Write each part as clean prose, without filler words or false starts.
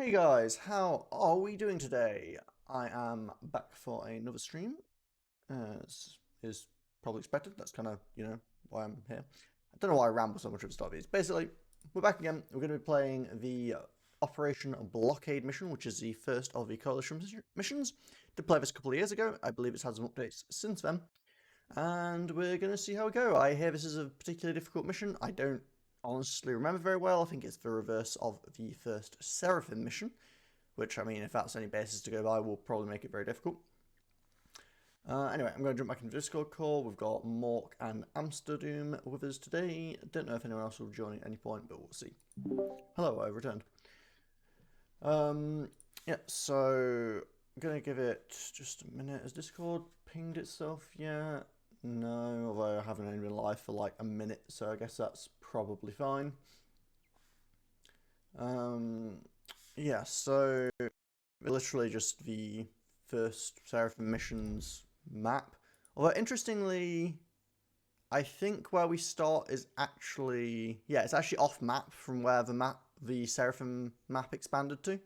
Hey guys, how are we doing today? I am back for another stream, as is probably expected. That's kind of, why I'm here. I don't know why I ramble so much at the start of these. Basically, we're back again. We're going to be playing the Operation Blockade mission, which is the first of the Coalition missions. Did play this a couple of years ago. I believe it's had some updates since then. And we're going to see how we go. I hear this is a particularly difficult mission. I don't honestly remember very well. I think it's the reverse of the first Seraphim mission, which, I mean, if that's any basis to go by, will probably make it very difficult. Anyway, I'm going to jump back into the Discord call. We've got Mork and Amsterdam with us today. Don't know if anyone else will join at any point, but we'll see. Hello, I've returned. Yeah, so I'm going to give it just a minute. Has Discord pinged itself yet? No, although I haven't only been live for like a minute, so I guess that's probably fine. Yeah, so literally just the first Seraphim missions map. Although interestingly, I think where we start is actually, yeah, it's actually off map from where the Seraphim map expanded to.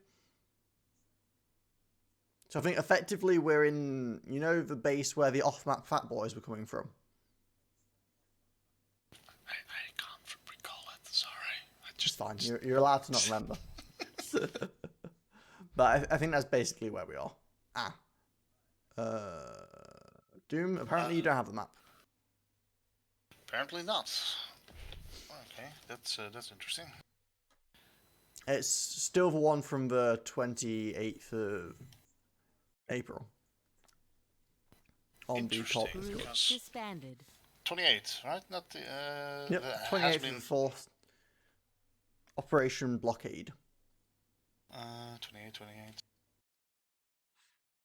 So I think effectively we're in, the base where the off-map fat boys were coming from. I can't recall it, sorry. Just fine, you're allowed to not remember. But I think that's basically where we are. Doom, apparently you don't have the map. Apparently not. Okay, that's interesting. It's still the one from the 28th of April. On the top. Disbanded. 28, right? Not the. Yep, 28th of the 4th. Operation Blockade. 28.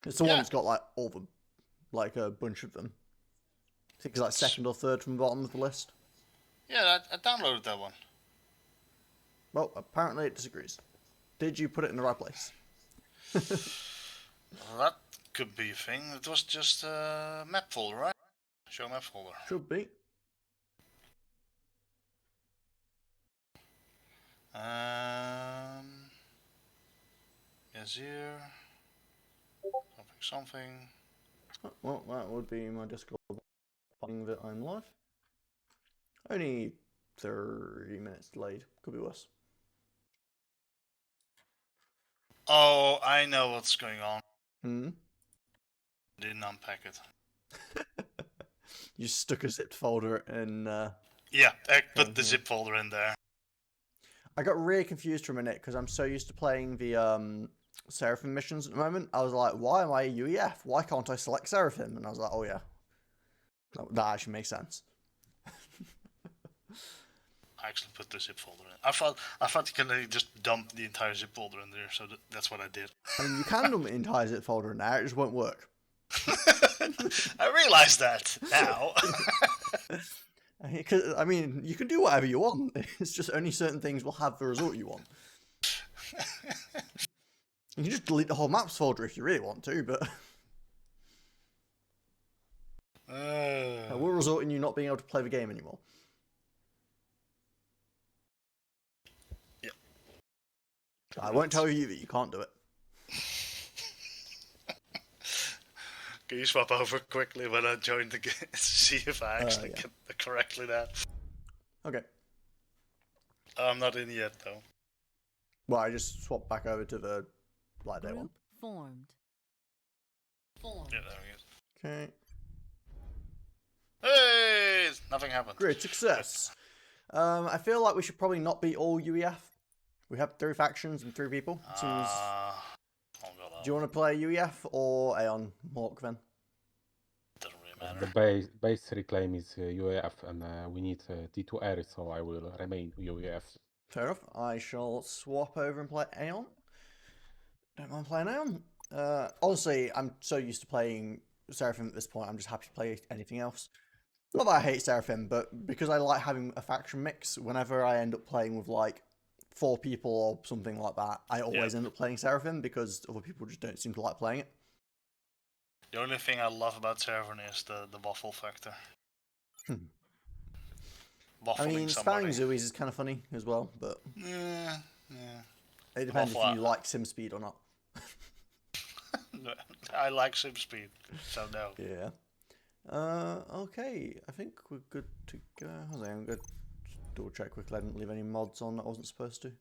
It's the one that's got like all the, like a bunch of them. I think it's like second or third from the bottom of the list. Yeah, I downloaded that one. Well, apparently it disagrees. Did you put it in the right place? Well, that could be a thing. It was just a map folder, right? Show map folder. Should be. Yes, here. Something. Oh, well, that would be my Discord finding that I'm live. Only 30 minutes delayed. Could be worse. Oh, I know what's going on. Hmm? Didn't unpack it. You stuck a zipped folder in... Yeah, I put the zip folder in there. I got really confused for a minute because I'm so used to playing the Seraphim missions at the moment. I was like, why am I a UEF? Why can't I select Seraphim? And I was like, oh yeah. That actually makes sense. I actually put the zip folder in. I thought you can just dump the entire zip folder in there, so that's what I did. I mean, you can dump the entire zip folder in there, it just won't work. I realize that now. I mean, you can do whatever you want. It's just only certain things will have the result you want. You can just delete the whole maps folder if you really want to, but... It will result in you not being able to play the game anymore. Yep. I won't tell you that you can't do it. Can you swap over quickly when I join the game to see if I actually get correctly that? Okay. I'm not in yet, though. Well, I just swapped back over to the light day one. Formed. Yeah, there we Okay. go. Hey! Nothing happened. Great success. I feel like we should probably not be all UEF. We have 3 factions and 3 people. Seems... Do you want to play UEF or Aeon Mork then? Doesn't really matter. The base reclaim is UAF, and we need T2R, so I will remain UAF. Fair enough. I shall swap over and play Aeon. Don't mind playing Aeon. Honestly, I'm so used to playing Seraphim at this point, I'm just happy to play anything else. Not that I hate Seraphim, but because I like having a faction mix, whenever I end up playing with like 4 people or something like that, I always end up playing Seraphim because other people just don't seem to like playing it. The only thing I love about Seraphim is the waffle factor. I mean, spamming Zooies is kind of funny as well, but... Yeah. It depends Well, if you like sim speed or not. I like sim speed, so no. Yeah. Okay. I think we're good to go. Hold on, I'm going to double check quickly. I didn't leave any mods on that I wasn't supposed to.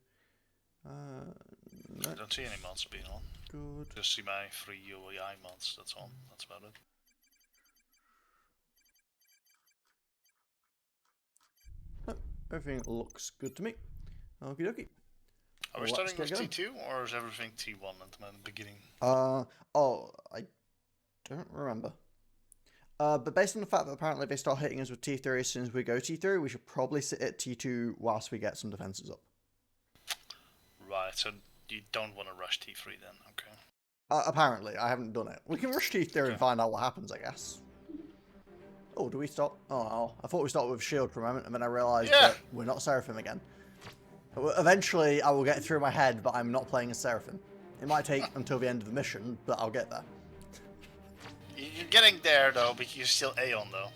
No. I don't see any mods being on. Good. Just see my free UEI mods, that's all. That's about it. Oh, everything looks good to me. Okie dokie. Are we Let's starting get with going. T2 or is everything T1 at the beginning? Oh, I don't remember. But based on the fact that apparently they start hitting us with T3 as soon as we go T3, we should probably sit at T2 whilst we get some defences up. Right, so you don't want to rush T3 then, okay. Apparently, I haven't done it. We can rush T3 and find out what happens, I guess. Oh, do we stop? Oh, I thought we started with shield for a moment, and then I realised that we're not Seraphim again. Eventually, I will get it through my head, but I'm not playing as Seraphim. It might take until the end of the mission, but I'll get there. You're getting there though, but you're still Aeon though.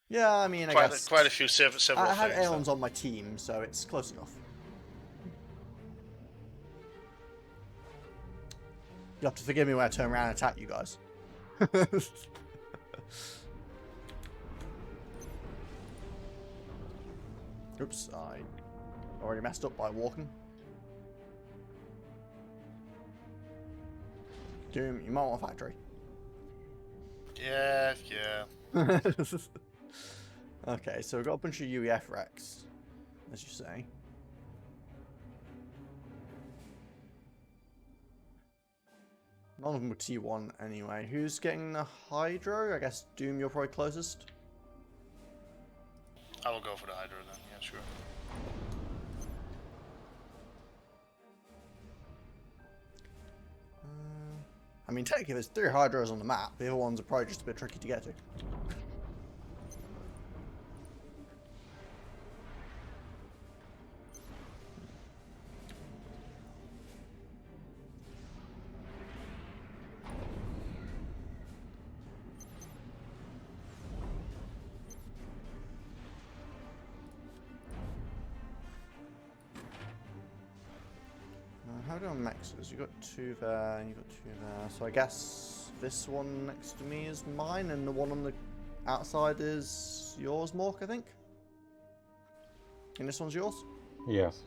Yeah, I mean, I guess... Quite a few several I had things, Aeons on my team, so it's close enough. You have to forgive me when I turn around and attack you guys. Oops, I already messed up by walking. Doom, you might want a factory. Yeah. Okay, so we've got a bunch of UEF wrecks, as you say. None of them were T1 anyway. Who's getting the Hydro? I guess Doom, you're probably closest. I will go for the Hydra then, yeah, sure. I mean, technically there's 3 Hydros on the map. The other ones are probably just a bit tricky to get to. How do I maxes? You got 2 there, and you got 2 there. So I guess this one next to me is mine, and the one on the outside is yours, Mork, I think? And this one's yours? Yes.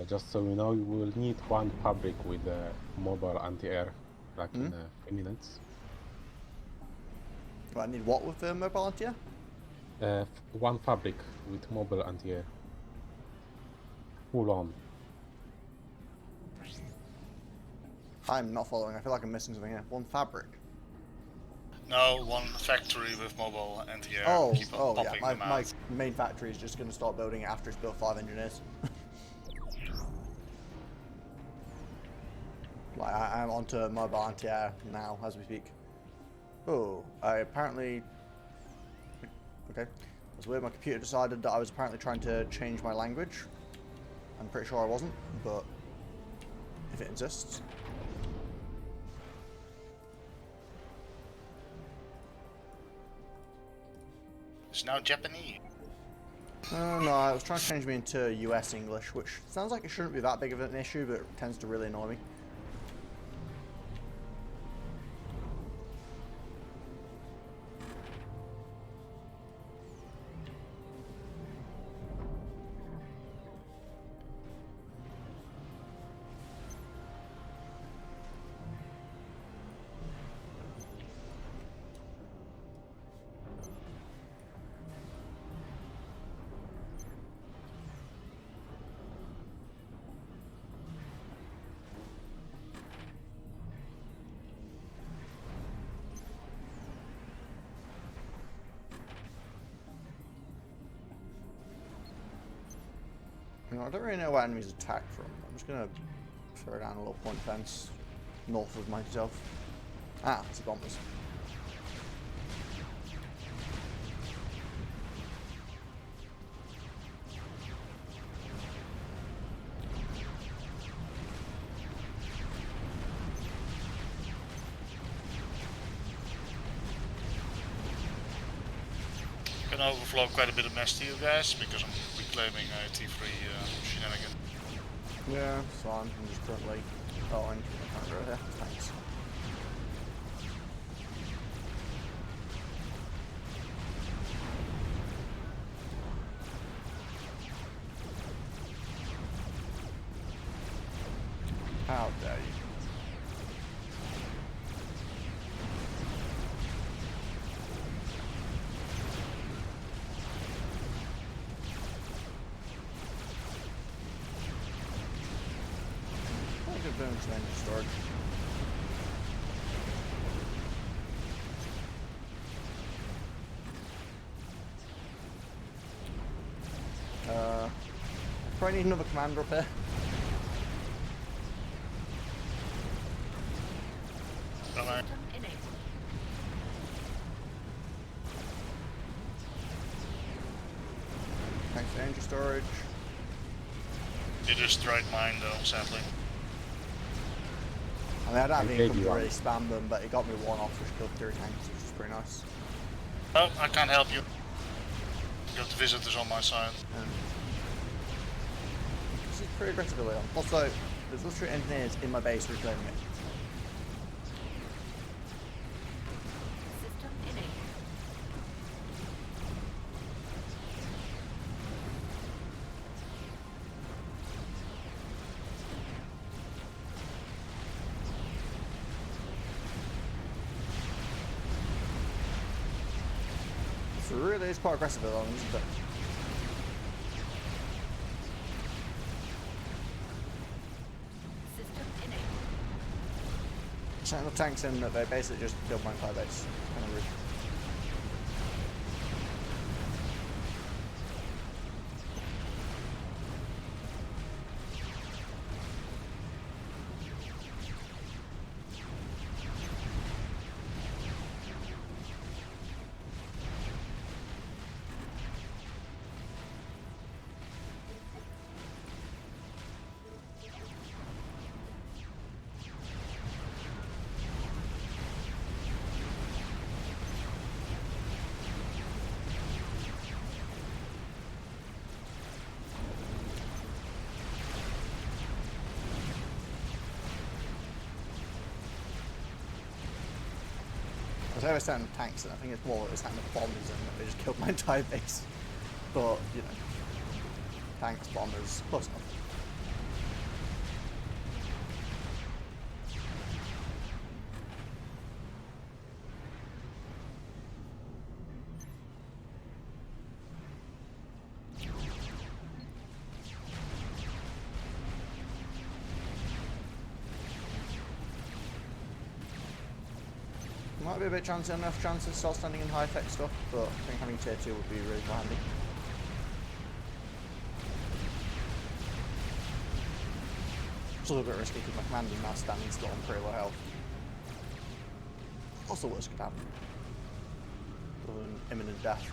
Just so you know, you will need 1 fabric with mobile anti-air, like in a few minutes. Do I need what with the mobile anti-air? 1 fabric with mobile anti-air. Full on. I'm not following. I feel like I'm missing something here. 1 fabric. No, 1 factory with mobile anti-air. Oh, Keep on yeah. popping My them out. main factory is just going to start building it after it's built 5 engineers. Like, I'm onto mobile anti-air now as we speak. Oh, I apparently... Okay. That's weird. My computer decided that I was apparently trying to change my language. I'm pretty sure I wasn't, but if it exists. It's now Japanese. No, I was trying to change me into US English, which sounds like it shouldn't be that big of an issue, but it tends to really annoy me. I don't really know where enemies attack from. I'm just going to throw down a little point fence north of myself. Ah, it's the bombers. can overflow quite a bit of mess to you guys because I'm reclaiming T3 shenanigan. Yeah, it's fine. I'm just currently. Oh, I need to get my camera here. Thanks. How dare you? I think I've been trying to start. I probably need another commander up here. Alright. System enabled. Thanks for energy storage. You destroyed mine though, sadly. I mean, I don't have any gave income you to one. really spam them, but it got me one off, which killed 3 tanks, which is pretty nice. Oh, I can't help you. You got the visitors on my side. This is pretty aggressive early on. Also, there's literally engineers in my base reclaiming it. System enabled. So really is quite aggressive early on, isn't it? System enabled. Setting enough tanks in that they basically just killed my entire base. Kind of rude. I was saying tanks, and I think it's more it's kind of bombers, and they just killed my entire base. But you know, tanks, bombers, close enough. Might be a bit chancy on enough chances to start standing in high-tech stuff, but I think having tier 2 would be really handy. It's a little bit risky because my commander's now standing still on pretty low health. What's the worst could happen? Other than imminent death.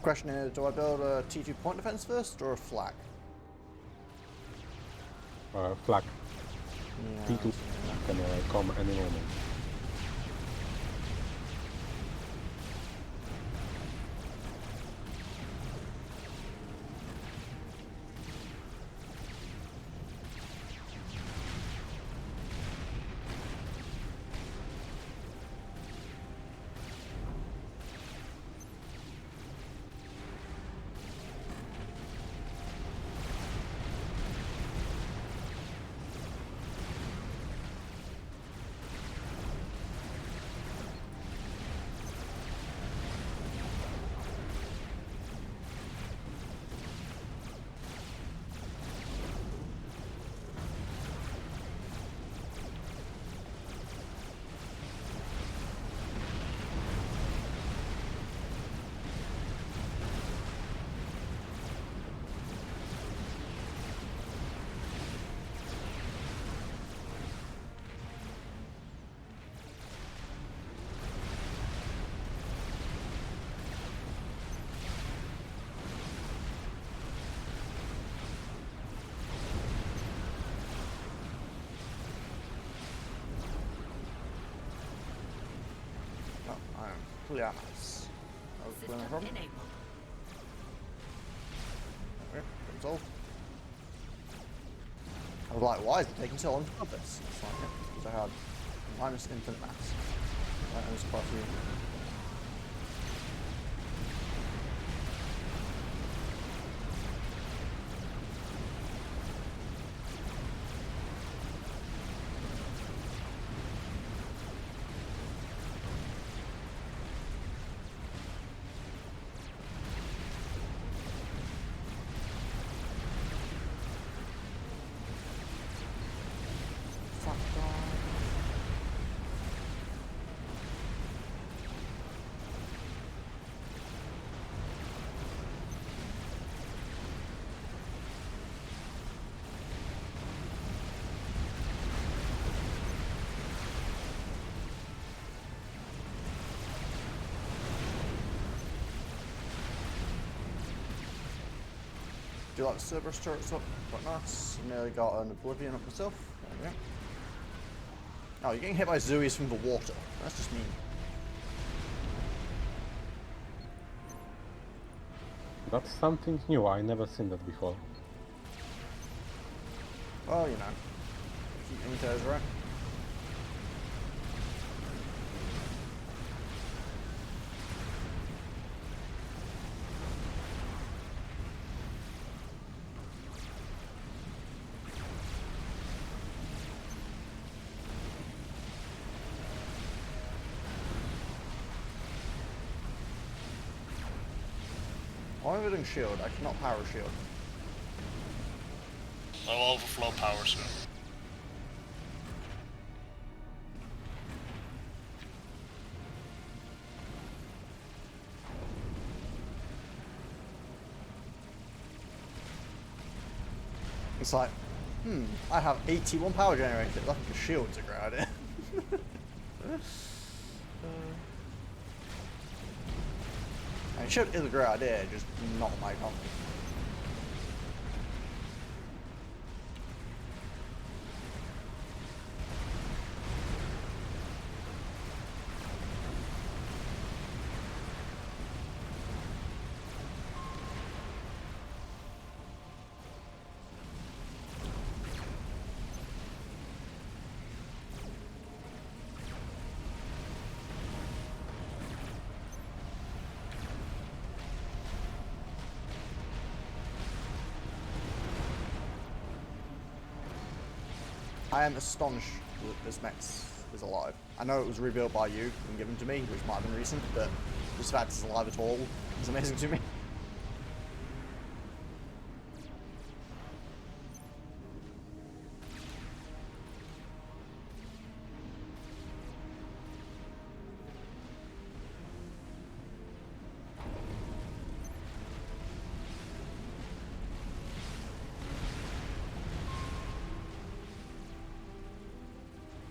Question is, do I build a T2 point defense first or a flag? Flag. Yeah, T2 can come any moment. clear mass. No System problem. enabled. Okay, problem solved. I was like, why is it taking so long to build this? It's like, yeah, because I had minus infinite mass. That was quite a few. Do you like the Cerberus turrets up? Quite nice. Nearly got an Oblivion up myself. There we go. Oh, you're getting hit by Zooies from the water. That's just mean. That's something new. I never seen that before. Well, you know. Keep your toes, right? Why am I doing shield? I cannot power shield. I'll overflow power soon. It's like, I have 81 power generators. I think a shield's a great idea. I mean, shield is a great idea, just not my company. I am astonished that this mech is alive. I know it was rebuilt by you and given to me, which might have been recent, but this fact it's alive at all is amazing to me.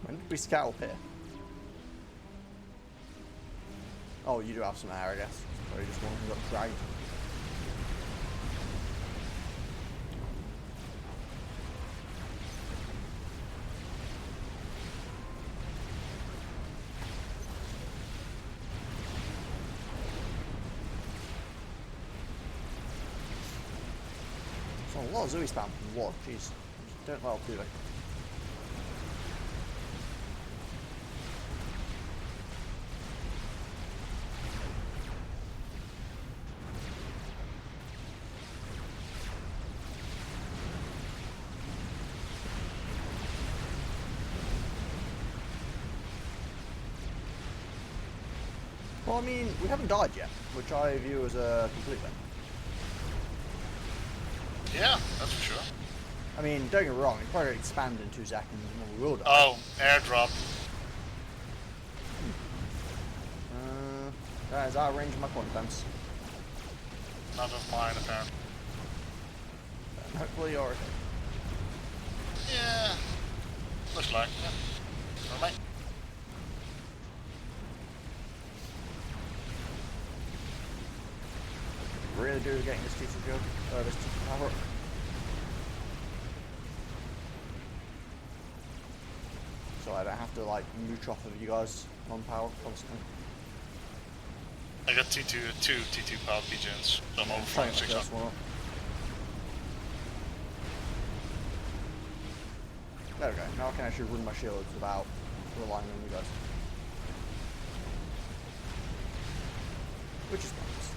When did we scout up here? Oh, you do have some air, I guess. Or you just one who got dragged. So a lot of Zooey spam. What? Jeez. Don't well, do they? Well, I mean, we haven't died yet, which I view as a complete win. Yeah, that's for sure. I mean, don't get me wrong, it probably expand in 2 seconds and then we will die. Oh, airdrop. That is out of range of my point fence. Not of mine, apparently. And hopefully you're okay. Yeah. Looks like, yeah. Never mind. Really do getting this teacher joke, this teacher power. So I don't have to like mooch off of you guys on power constantly. I got two T2 powered pigeons, so I'm I'm overflying trying to 6 first one up. There we go. Now I can actually run my shields without relying on you guys. Which is nice.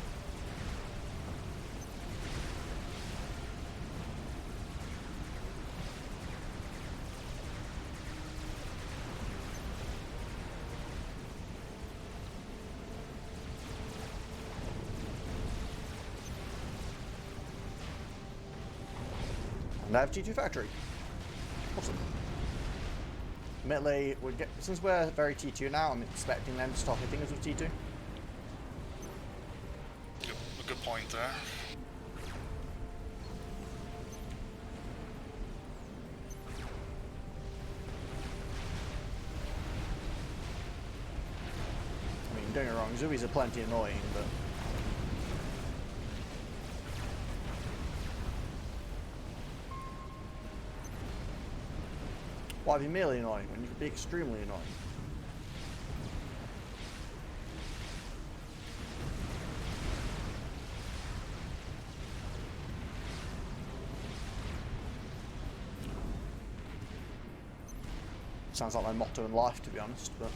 And I have T2 factory. Awesome. Admittedly, since we're very T2 now, I'm expecting them to start hitting us with T2. A good point there. I mean, don't get me wrong, Zoomies are plenty annoying, but... Why be merely annoying when you could be extremely annoying? Sounds like my motto in life, to be honest, but...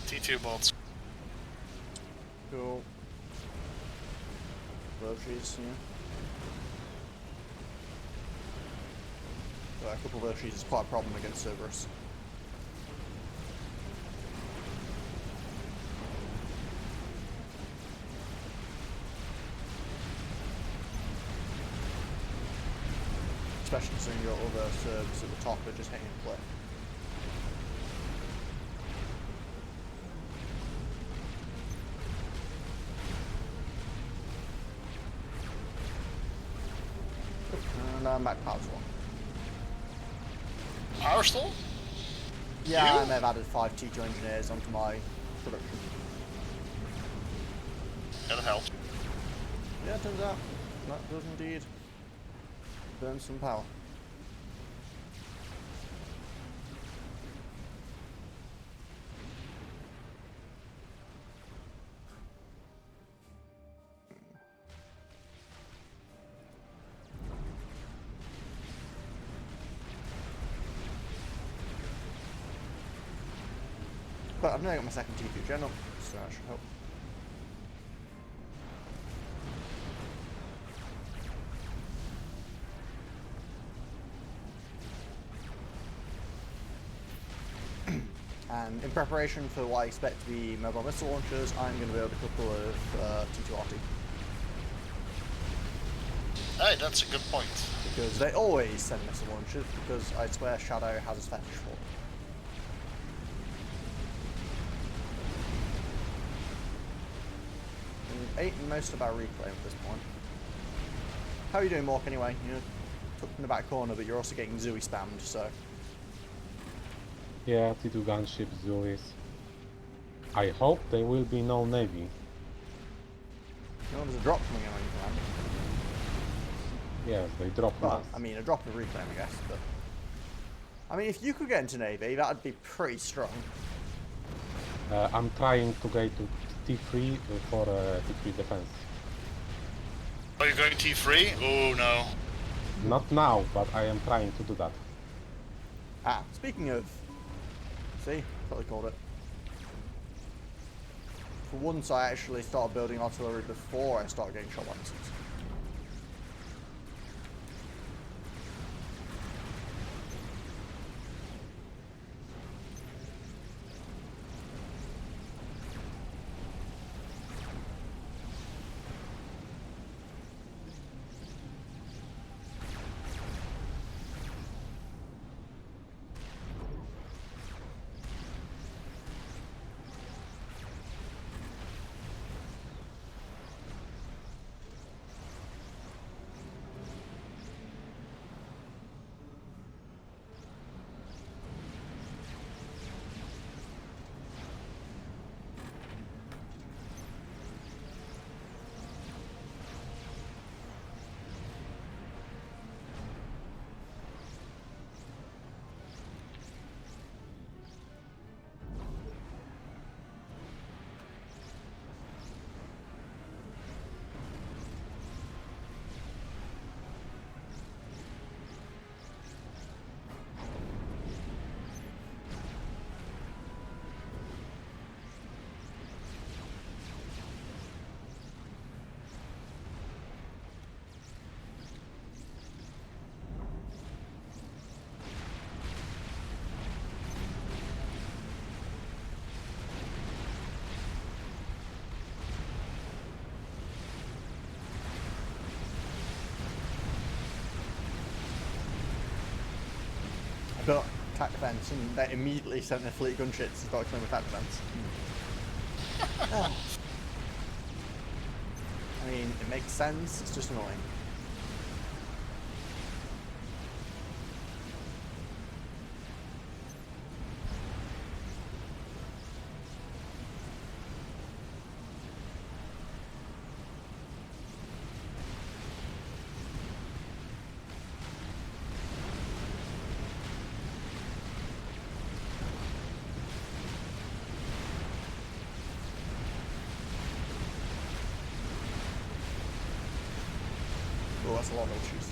T2 bolts. Cool. Virtues, yeah. A couple of virtues is quite a problem against Cerberus. Especially considering your other Serbs at the top are just hitting play. And I'm back power one. Power stall? Yeah, You? and I've added 5 T2 engineers onto my production. That'll help. Yeah, it turns out that does indeed burn some power. But I've now got my second T2 general, so that should help. And in preparation for what I expect to be mobile missile launchers, I'm going to build a couple of T2RT. Hey, that's a good point. Because they always send missile launchers, because I swear Shadow has a fetish for them. We've eaten most of our reclaim at this point. How are you doing, Mork, anyway? You're tucked in the back corner, but you're also getting Zooey spammed, so... Yeah, T2 gunship, Zulis. I hope there will be no navy. No, there's a drop coming in on your command. Yes, they drop Well, us. I mean, a drop of reclaim, I guess, but... I mean, if you could get into Navy, that'd be pretty strong. I'm trying to get to T3 for T3 defense. Are you going T3? Oh no. Not now, but I am trying to do that. Ah, speaking of... See? Totally called it. For once, I actually started building artillery before I started getting shot by missiles. built attack defense, and they immediately sent their fleet gunships to start killing with attack defense. I mean, it makes sense, it's just annoying. Oh, that's a lot of issues.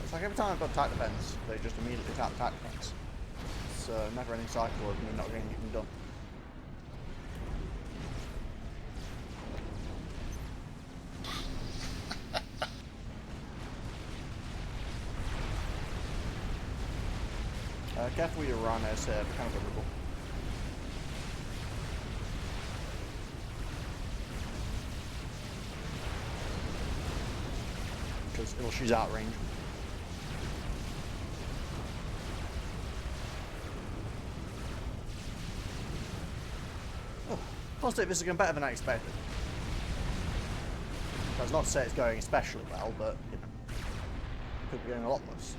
It's like every time I've got attack defense, they just immediately attack attack defense. It's a never-ending cycle of me not getting anything done. Careful with your run as kind of vulnerable. Because it'll shoot out range. Oh, positive, this is going better than I expected. That's not to say it's going especially well, but you know, it could be going a lot worse.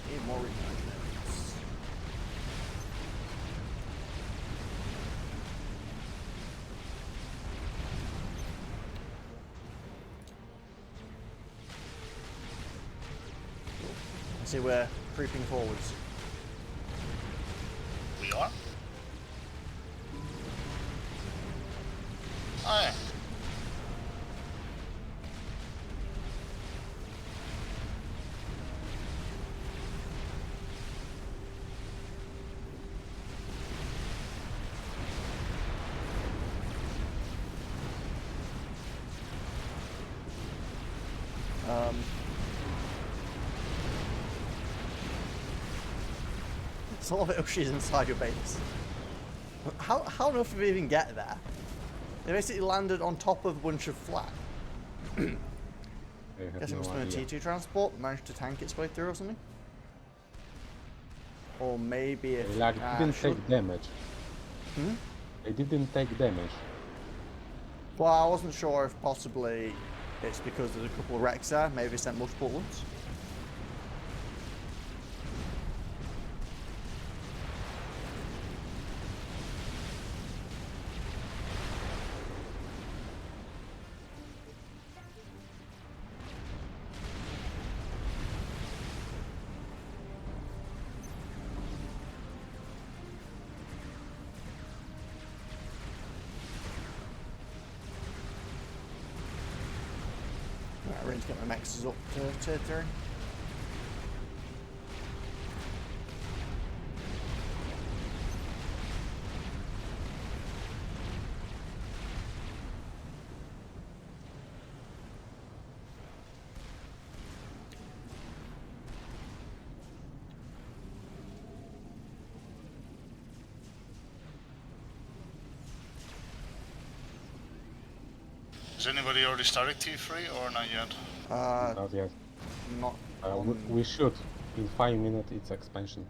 Need more reconnaissance. I see we're creeping forwards. We are? Oh, yeah. There's a lot of Ushis inside your base. How on earth did we even get there? They basically landed on top of a bunch of flak. I have Guess it no must have been a idea. T2 transport, managed to tank its way through or something. Or maybe if They like didn't take damage. Hmm? They didn't take damage. Well, I wasn't sure if possibly it's because there's a couple of wrecks there. Maybe they sent multiple ones. Right, ready to get my maxes up to tier 3. Has anybody already started T3 or not yet? Not yet. Not. We should. In 5 minutes, it's expansion.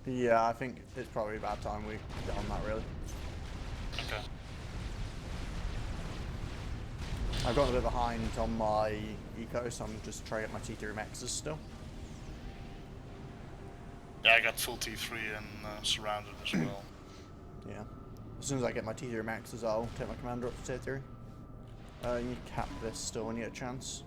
Yeah, I think it's probably about time we get on that, really. Okay. I've got a bit behind on my eco, so I'm just trying to get my T3 maxes still. Yeah, I got full T3 and surrounded as well. Yeah. As soon as I get my T3 maxes, I'll take my commander up to tier 3. You need to cap this still when you get a chance.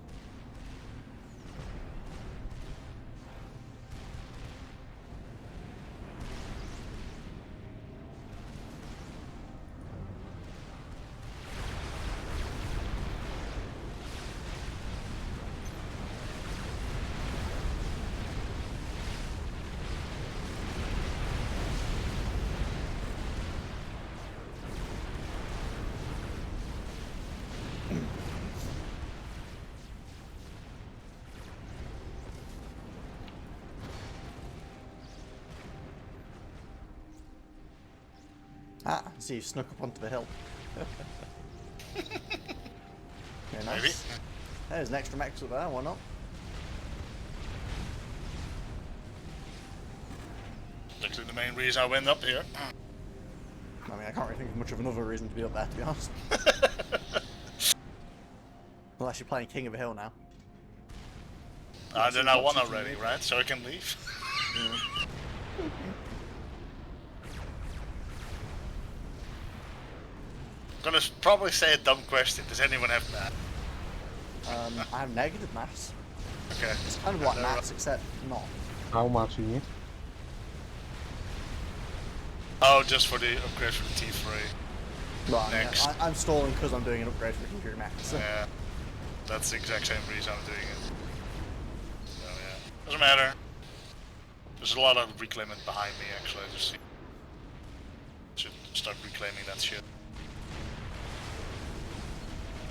Ah, see you snuck up onto the hill. Okay, nice. Maybe. There's an extra max up there, why not? Literally the main reason I went up here. I mean, I can't really think of much of another reason to be up there, to be honest. Unless you're playing King of a Hill now. Then I won already, right? So I can leave. Yeah. I'm gonna probably say a dumb question. Does anyone have that? I have negative mass. Okay. It's kind of like mass, except not. How much you need? Oh, just for the upgrade for the T3. Right, Next. yeah, I'm stalling because I'm doing an upgrade for King max. Yeah. That's the exact same reason I'm doing it. So yeah. Doesn't matter. There's a lot of reclaimment behind me actually. I just should start reclaiming that shit.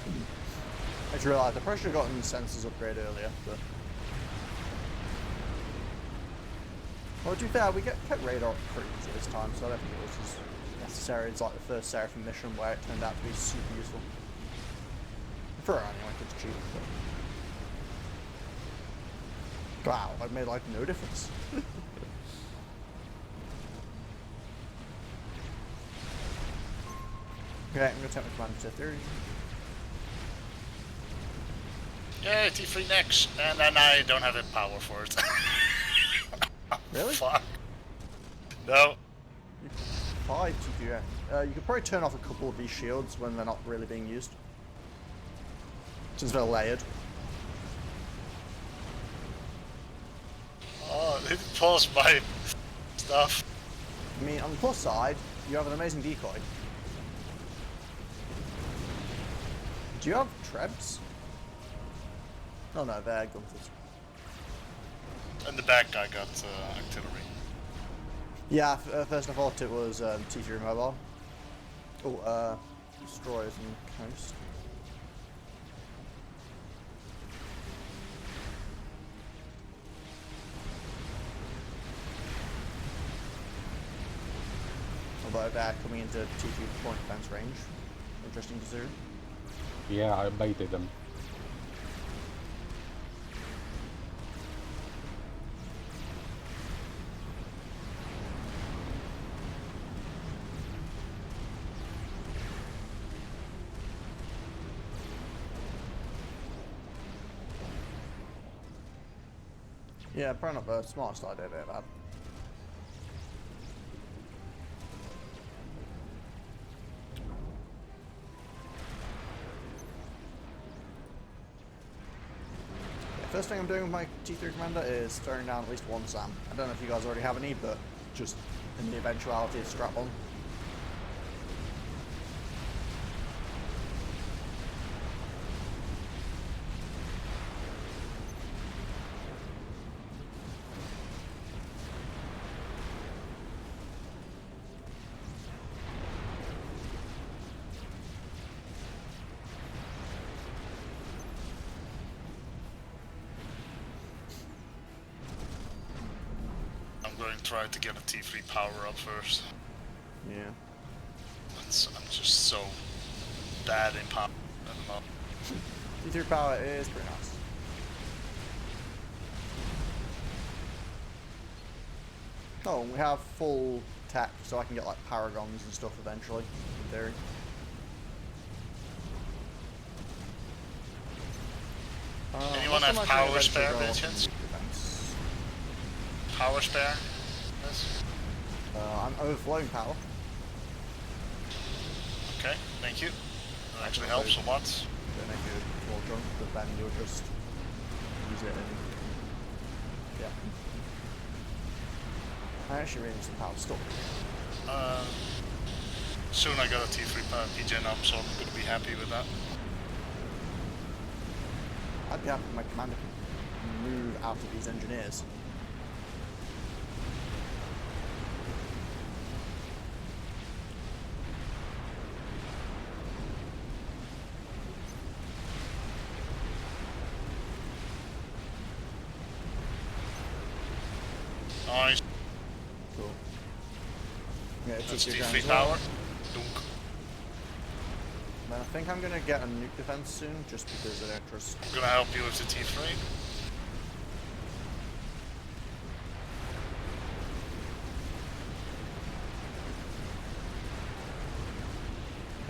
I just realised I probably should have gotten sensors upgrade earlier, but... Well, to be fair, we kept radar up pretty easy this time, so I don't think it was as necessary as like the first Seraphim mission where it turned out to be super useful. For her anyway, it's cheap, but... Wow, I've made like no difference. Okay, I'm gonna take my commander to theory. Yeah, T3 next, and then I don't have the power for it. Really? Fuck. No. 5 TQF. You could probably turn off a couple of these shields when they're not really being used. Since they're layered. Oh, it paused my stuff. I mean, on the plus side, you have an amazing decoy. Do you have trebs? Oh no, they're gunters. In the back I got artillery. Yeah, first I thought it was T3 mobile. Oh, destroyers and coast. Although they're coming into T3 point defense range. Interesting to see. Yeah, I baited them. Yeah, probably not the smartest idea they've had. First thing I'm doing with my T3 commander is throwing down at least one SAM. I don't know if you guys already have any, but just in the eventuality of strap on. try to get a T3 power up first. Yeah. I'm just so bad in power at the moment. T3 power is pretty nice. Oh, and we have full tech, so I can get like paragons and stuff eventually, in theory. Anyone what's have the most power eventual spare, goal by of chance? defense? Power spare? Yes. I'm overflowing power. Okay, thank you. That actually helps a lot. Don't make you more drunk, but then you'll just use it and yeah. I actually really need some power still. Soon I got a T3 PGen up, so I'm going to be happy with that. I'd be happy if my commander could move out of these engineers. Nice. Cool. Yeah, it's That's just your T3 as well. power. Dunk. Then I think I'm gonna get a nuke defense soon, just because I don't trust. I'm going to help you with the T3.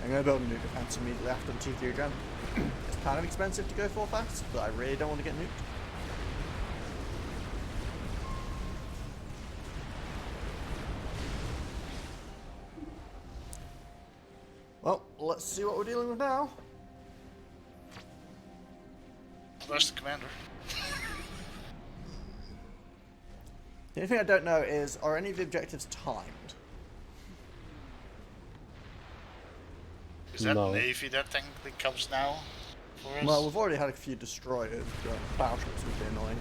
I'm gonna build a nuke defense immediately after the T3 gen. It's kind of expensive to go for fast, but I really don't want to get nuked. Well, let's see what we're dealing with now. There's the commander. The only thing I don't know is, are any of the objectives timed? Is that No. Navy that technically comes now for us? Well, we've already had a few destroyers, but battleships would be annoying.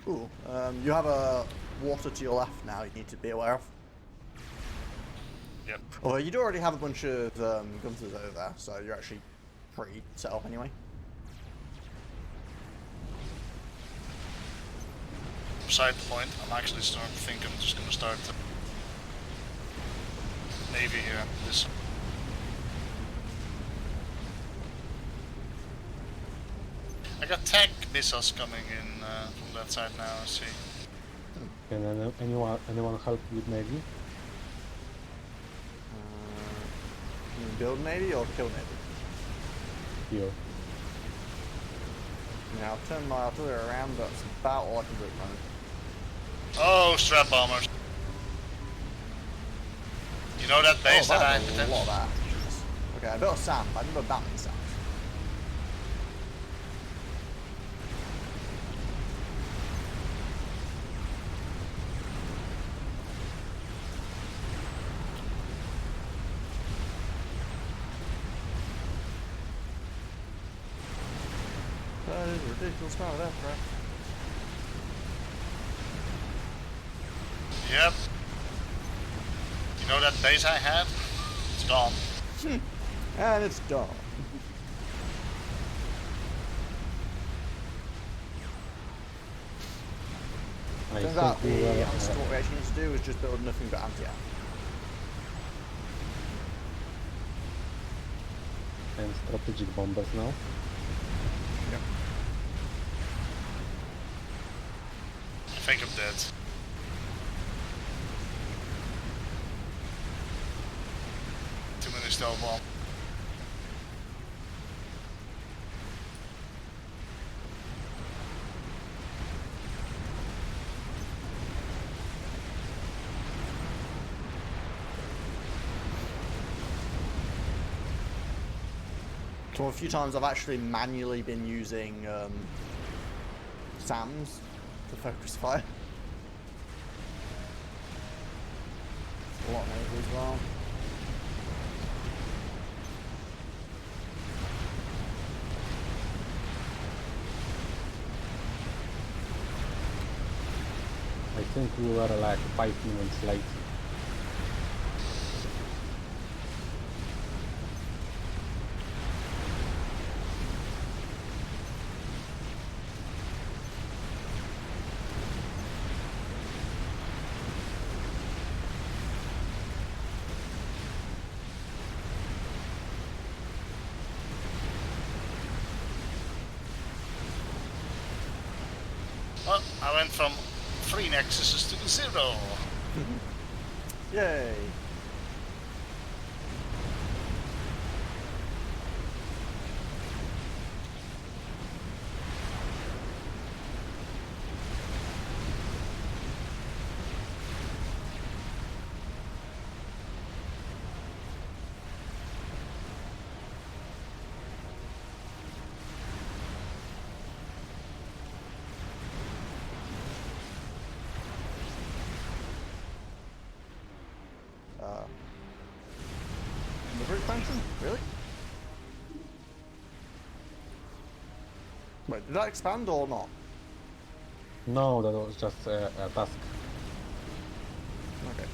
Ooh, you have a water to your left now you need to be aware of. Yep. Although you do already have a bunch of gunsers over there, so you're actually pretty set up anyway. Beside the point, I'm actually starting to think I'm just going to start Navy here. This. I got tank missiles coming in from that side now, I see. Can anyone help with Navy? You mean build Navy or kill Navy? Here. Yeah, I'll turn my artillery around, but that's about all I can do at the moment. Oh, strap bombers. You know that base that I a lot of that. Okay, I built a SAM, but I didn't build that many SAMs. That is a ridiculous amount of aircraft. Yep. You know that base I had? It's gone. And it's done. I Turns out think we the were, answer to what we actually need to do is just build nothing but anti-air. and strategic bombers now. Yep. I think I'm dead. Too many stealth bomb. So a few times I've actually manually been using SAMs to focus fire. A lot more as well. I think we were like 5 minutes late. Well, I went from 3 nexuses to 0. Yay! Another expansion? Really? Wait, did that expand or not? No, that was just a task. Okay.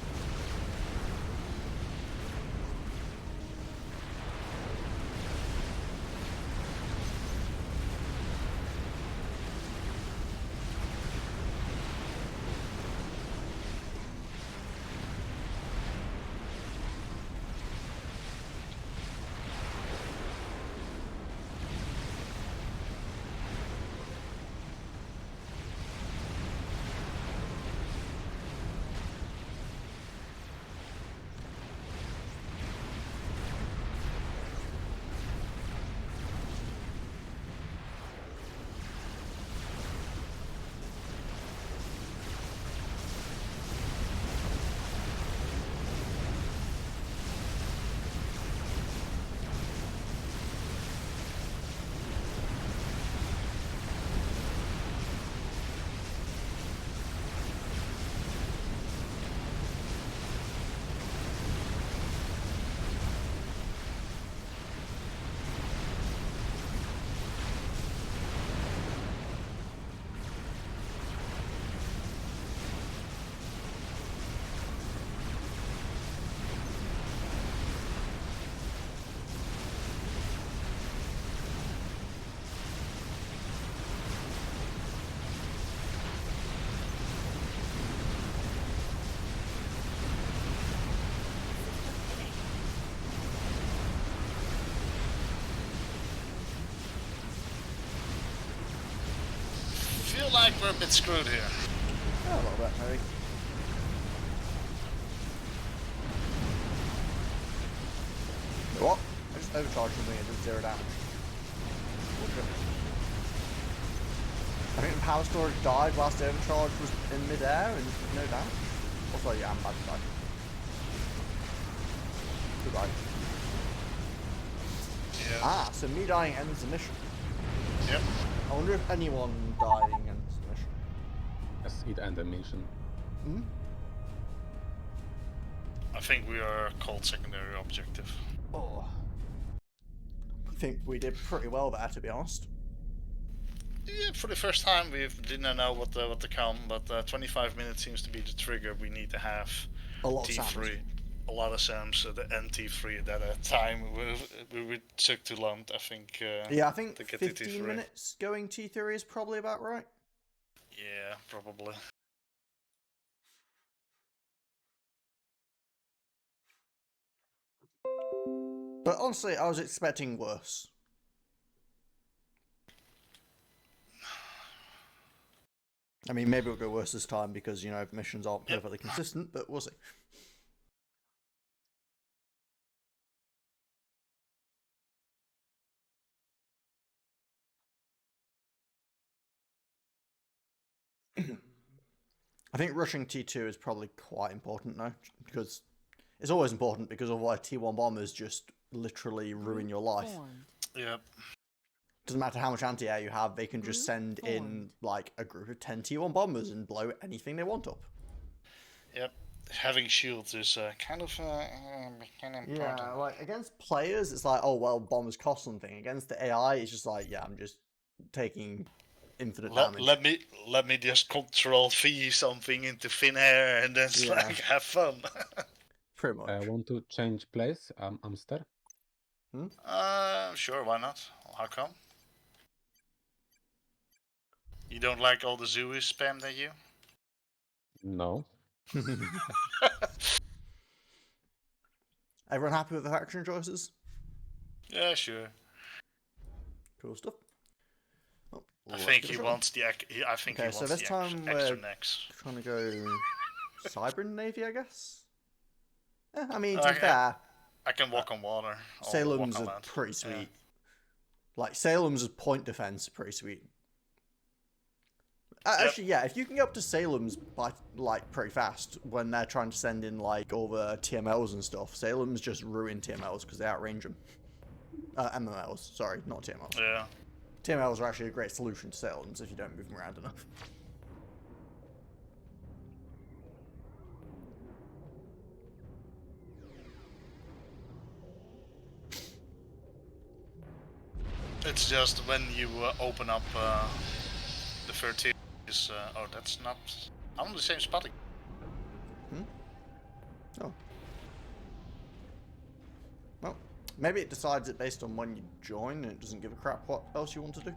Feel like we're a bit screwed here. Yeah, a little bit, maybe. What? I just overcharged something and did 0 damage. Bullshit. I think the power storage died whilst the overcharge was in mid-air and no damage. Also, yeah, I'm bad to die. Goodbye. Yeah. Ah, so me dying ends the mission. Yep. I wonder if anyone dying ends the mission. Yes, it ended mission. Hmm? I think we are called secondary objective. Oh. I think we did pretty well there, to be honest. Yeah, for the first time we didn't know what to come, but 25 minutes seems to be the trigger. We need to have A lot of T3, SAMs. a lot of SAMs, the NT3 at that time we took too long, I think. Yeah, I think to get to 15 T3. minutes going T3 is probably about right. Yeah, probably. But honestly, I was expecting worse. I mean, maybe it'll go worse this time because, you know, missions aren't perfectly consistent, but we'll see. I think rushing T2 is probably quite important now, because it's always important, because otherwise T1 bombers just literally ruin your life. Formed. Yep. Doesn't matter how much anti-air you have, they can just send in like a group of 10 T1 bombers and blow anything they want up. Yep. Having shields is kind of important. Yeah, like against players, it's like, oh well, bombers cost something. Against the AI, it's just like, yeah, I'm just taking infinite damage. Let me just control V something into thin air and then Yeah. like have fun. Pretty much. I want to change place, Amster. Sure, why not? How come? You don't like all the Zoos spammed at you? No. Everyone happy with the faction choices? Yeah, sure. Cool stuff. Well, I think he wants the. I think Okay, he so wants this the time extra we're necks. trying to go Cybran Navy, I guess. I mean, to I- be fair, I can walk on water. Or walk Salem's on are land. pretty sweet. Like Salem's point defense are pretty sweet. Actually, yeah, if you can get up to Salem's by like pretty fast when they're trying to send in like over TMLs and stuff, Salem's just ruin TMLs because they outrange them. MMLs, sorry, not TMLs. Yeah. TMLs are actually a great solution to Salem's if you don't move them around enough. It's just when you open up the 13 is oh, that's not. I'm on the same spot again. Oh. Well, maybe it decides it based on when you join and it doesn't give a crap what else you want to do.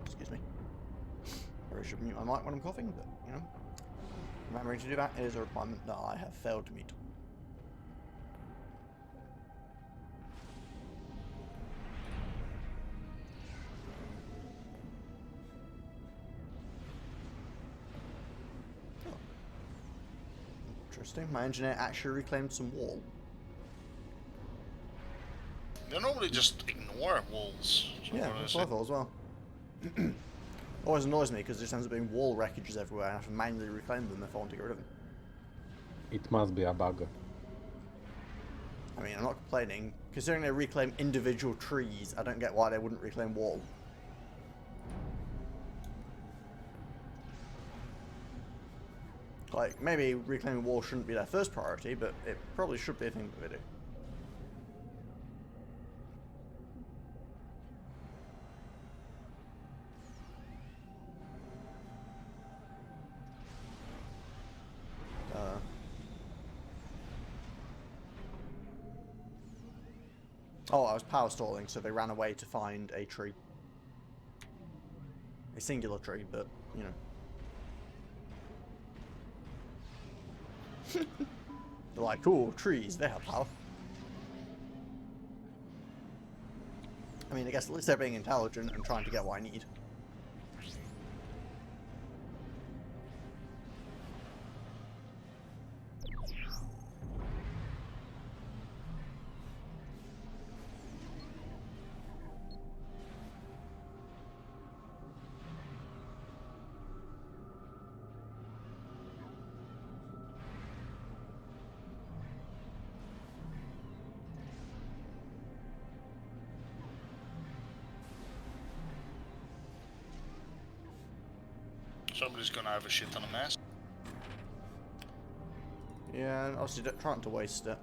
Excuse me. I should mute my mic when I'm coughing, but, you know, remembering to do that is a requirement that I have failed to meet. Oh. Interesting. My engineer actually reclaimed some wall. They normally just ignore walls. So Yeah, what that's is what I it? thought as well. Always annoys me because there tends to be wall wreckages everywhere and I have to manually reclaim them if I want to get rid of them. It must be a bug. I mean, I'm not complaining. Considering they reclaim individual trees, I don't get why they wouldn't reclaim wall. Like, maybe reclaiming wall shouldn't be their first priority, but it probably should be a thing that they do. Oh, I was power stalling, so they ran away to find a tree. A singular tree, but, you know. They're like, cool, trees, they have power. I mean, I guess at least they're being intelligent and trying to get what I need. Somebody's gonna have a shit ton of mass. Yeah, and obviously trying to waste it.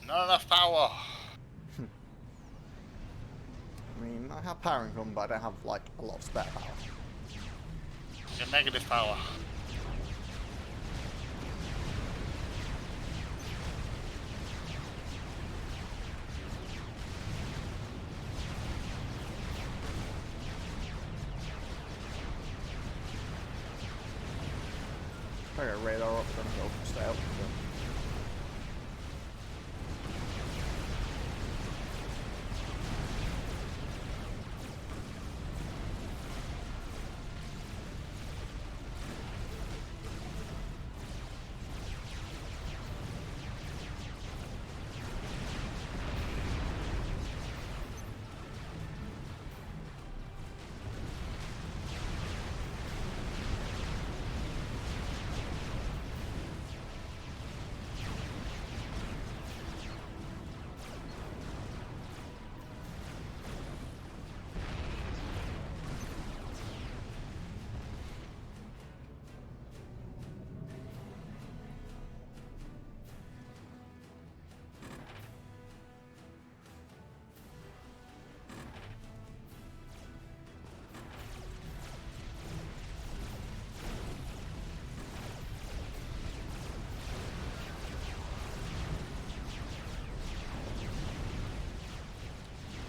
Not enough power. I mean, I have power income, but I don't have, like, a lot of spare power. You're negative power. Try to get a radar up, then go stay out.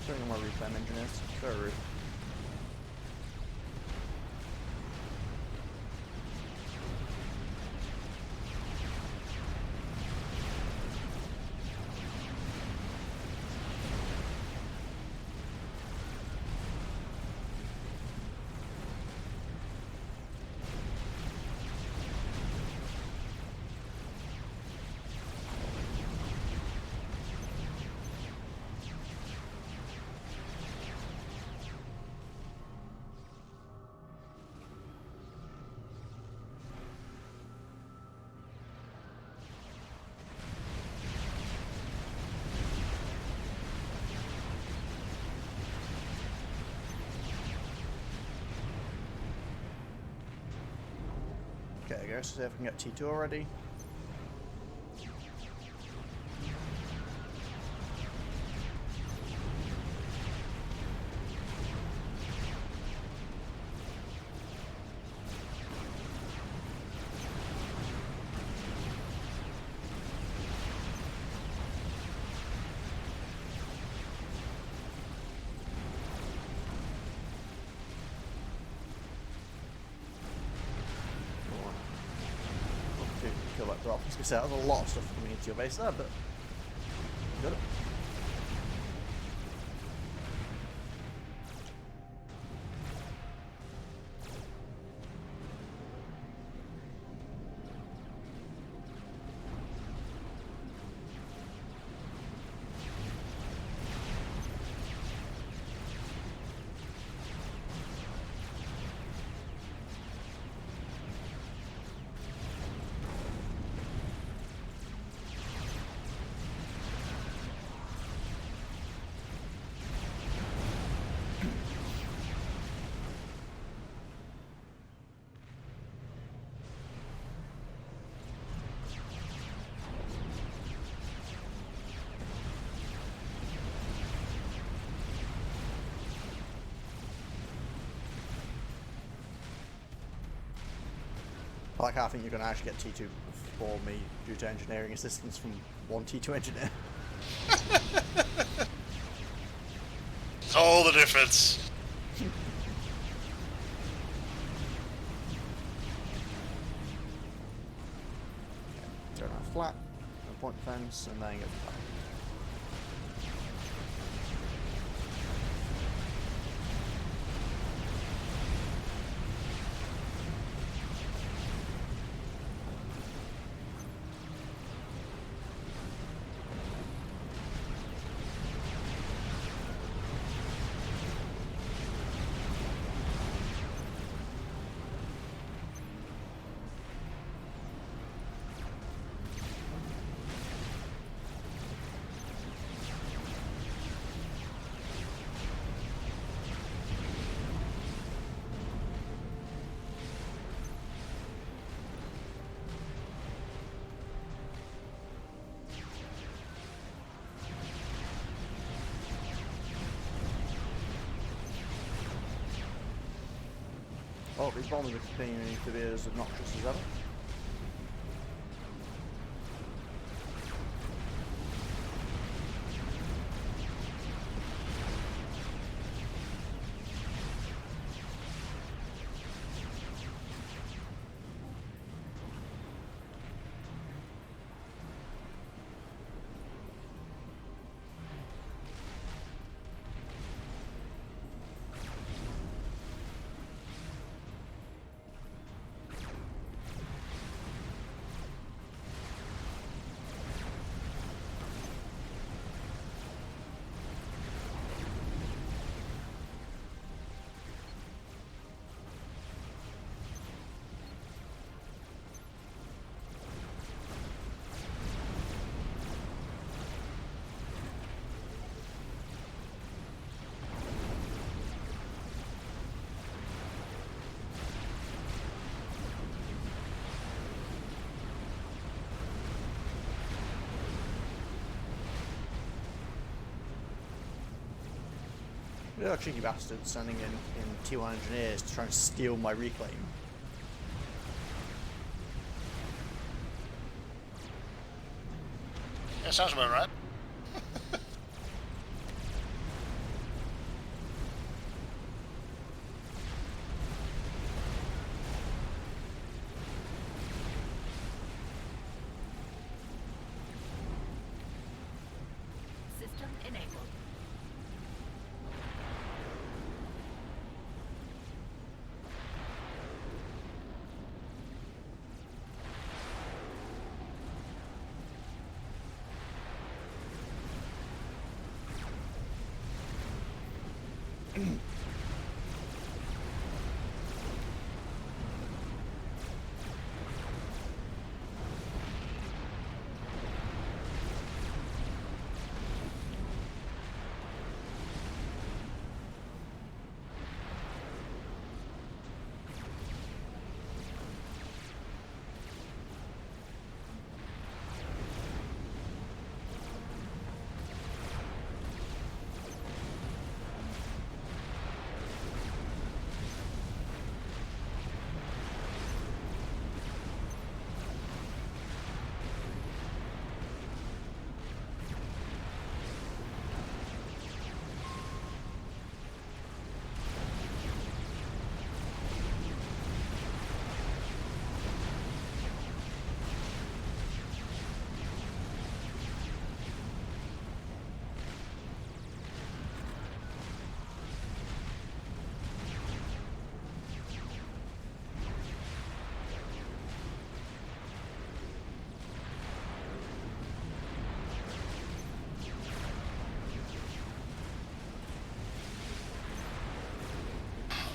Showing them where reclaim engine is. Very rude. Okay, I guess see if I can get T2 already. Kill that drop. I was going to say, there's a lot of stuff coming into your base there, but you got it. I like how I think you're going to actually get T2 before me due to engineering assistance from one T2 engineer. It's all the difference. Turn out flat, no point defense, and then get flat. Oh, these bombers are continuing to be as obnoxious as ever. There are cheeky bastards sending in T1 engineers to try and steal my reclaim. Yeah, sounds about right. System enabled.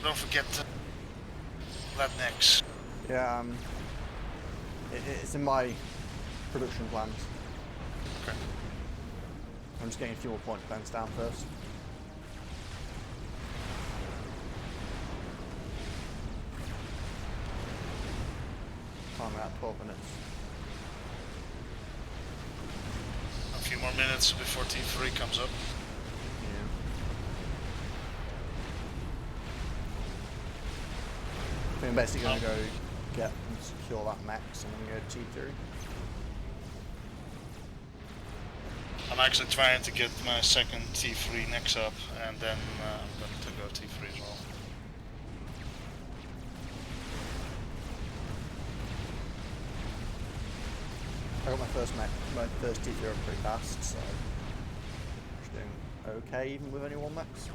Don't forget that next. Yeah, it's in my production plans. Okay. I'm just getting a few more point plans down first. Time out 12 minutes. A few more minutes before T3 comes up. Yeah. I think I'm basically going to go get and secure that max and then go T3. I'm actually trying to get my second T3 next up, and then I'm going to go T3 as well. I got my first T3 up pretty fast, so I'm doing okay even with only one max.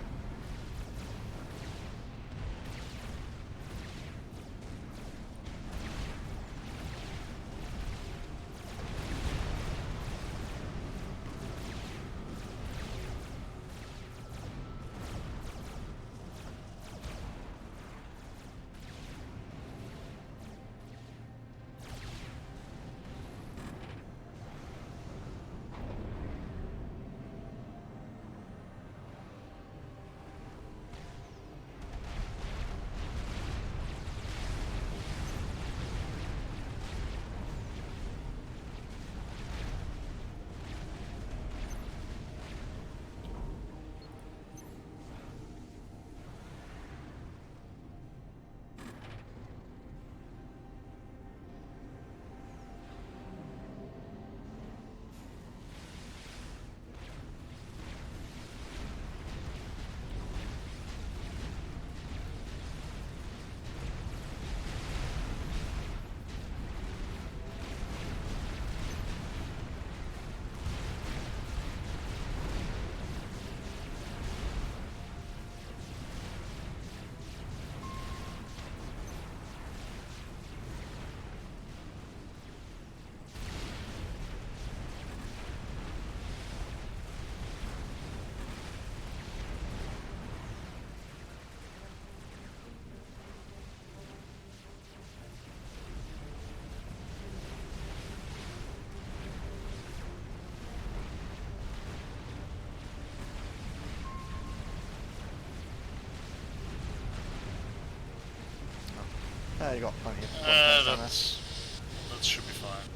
You got plenty of points on that should be fine.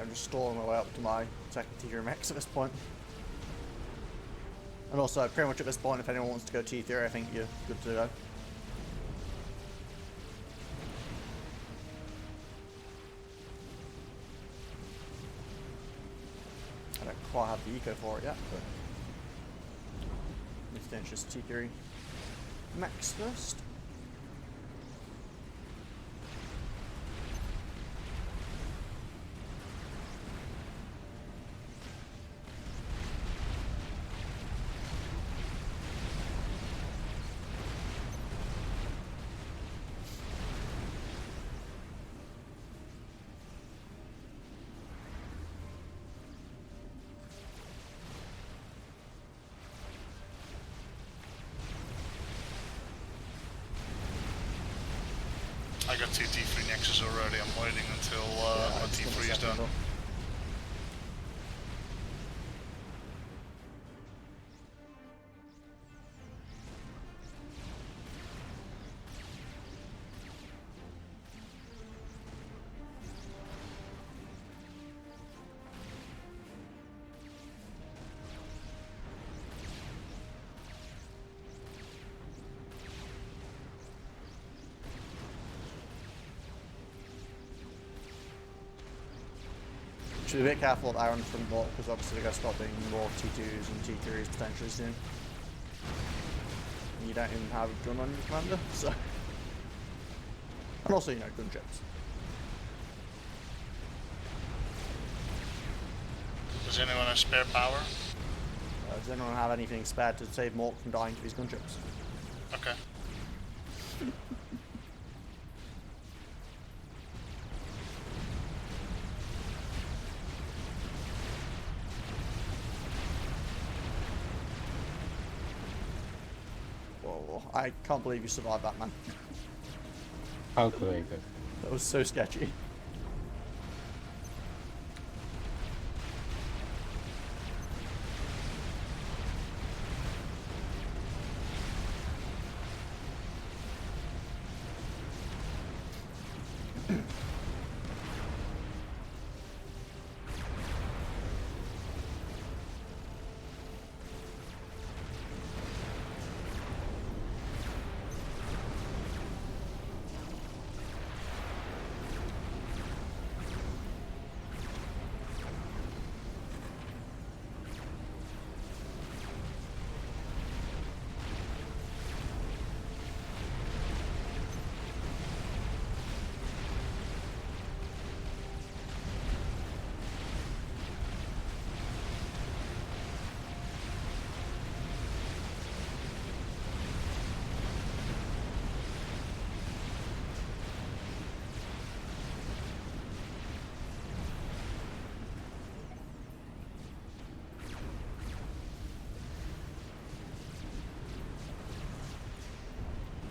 I'm just stalling my way up to my second tier max at this point. And also, pretty much at this point, if anyone wants to go T3, I think you're good to go. I don't quite have the eco for it yet, but let's finish this T3 max first. I got two T3 Nexus already. I'm waiting until my T3 is done. Should be a bit careful with Iron from Vault, because obviously they're going to start doing more T2s and T3s potentially soon. And you don't even have a gun on your commander, so. And also, you know, gunships. Does anyone have spare power? Does anyone have anything spared to save Mork from dying to these gunships? Okay. Whoa, I can't believe you survived that, man. Calculated. That was so sketchy.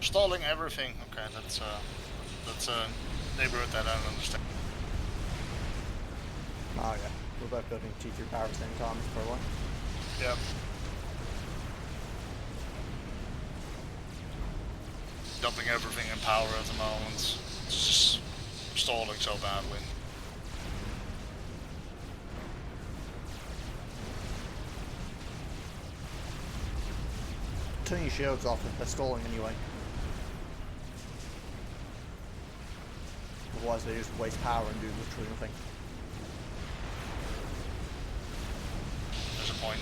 Stalling everything. Okay, that's a neighborhood that I don't understand. Oh yeah, we're both building T3 power at the same time, probably. Yep. Dumping everything in power at the moment. It's just stalling so badly. Turn your shields off if they're stalling anyway. Otherwise they just waste power and do literally nothing. There's a point.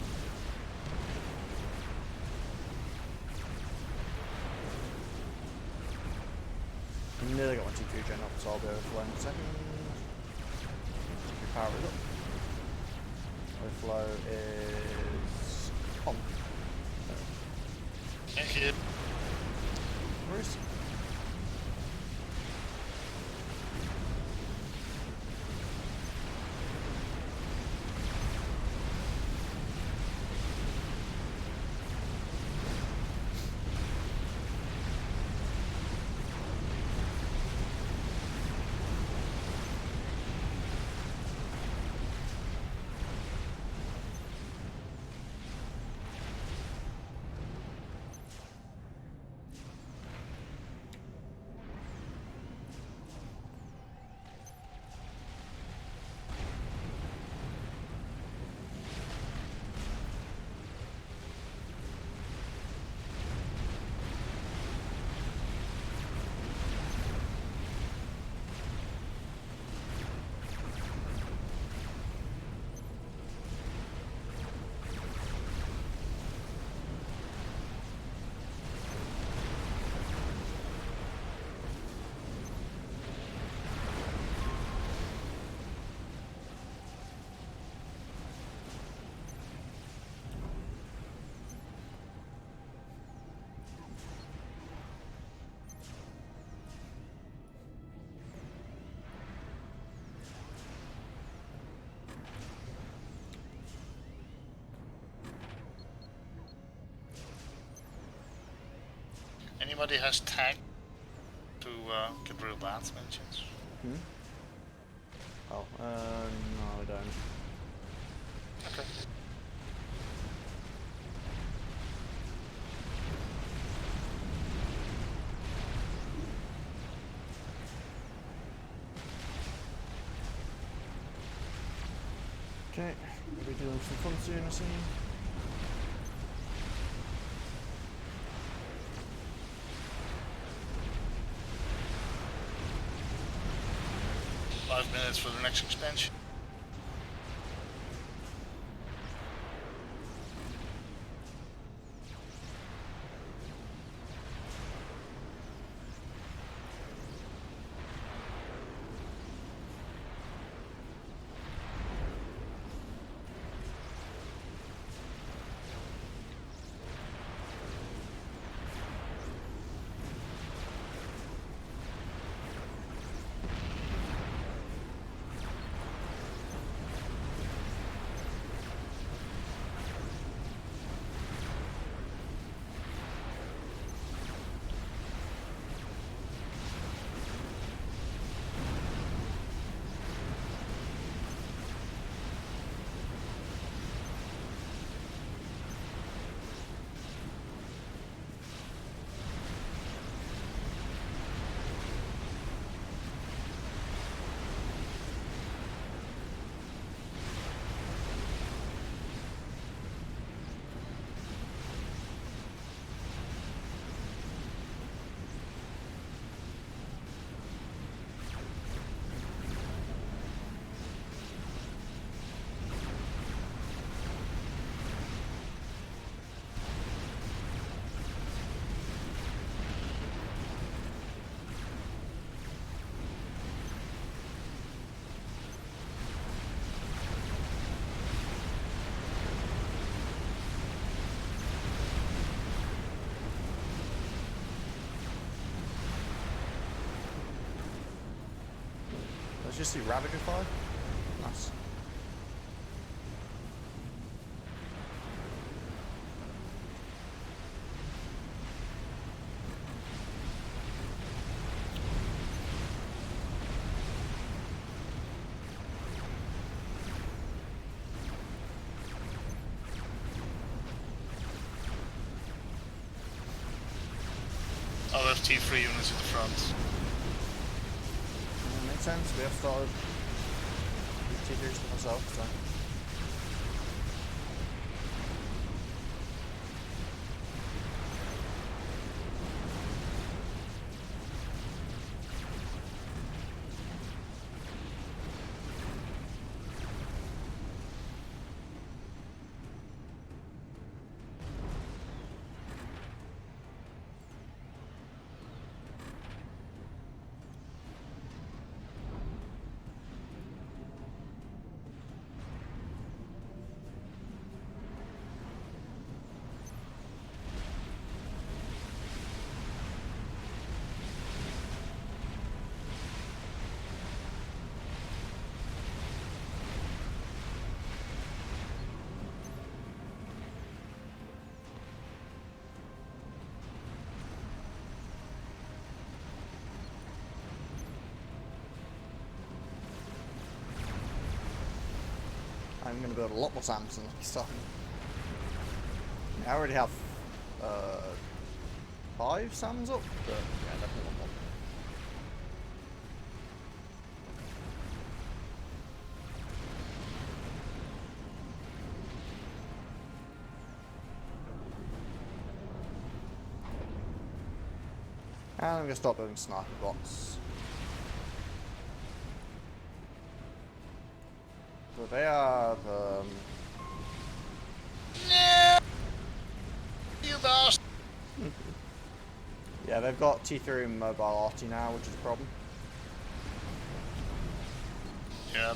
I nearly got my T3 gen up, so I'll be overflow in a second. Your power is up. Overflow is on. Thank you. Where is he? anybody has tag to get rid of that mentions? Hmm? Oh, no, I don't. Okay. Okay, we'll be doing some fun soon, I see. Five minutes for the next expansion. Let's just see Ravager fire. Nice. I'll have T3 units at the front. Makes sense. We have started T3s for myself, so. I'm going to build a lot more SAMs than next time. I already have 5 SAMs up, but yeah, definitely want more. And I'm going to start building sniper bots. So they have, You bastard! yeah, they've got T3 and mobile arty now, which is a problem. Yeah.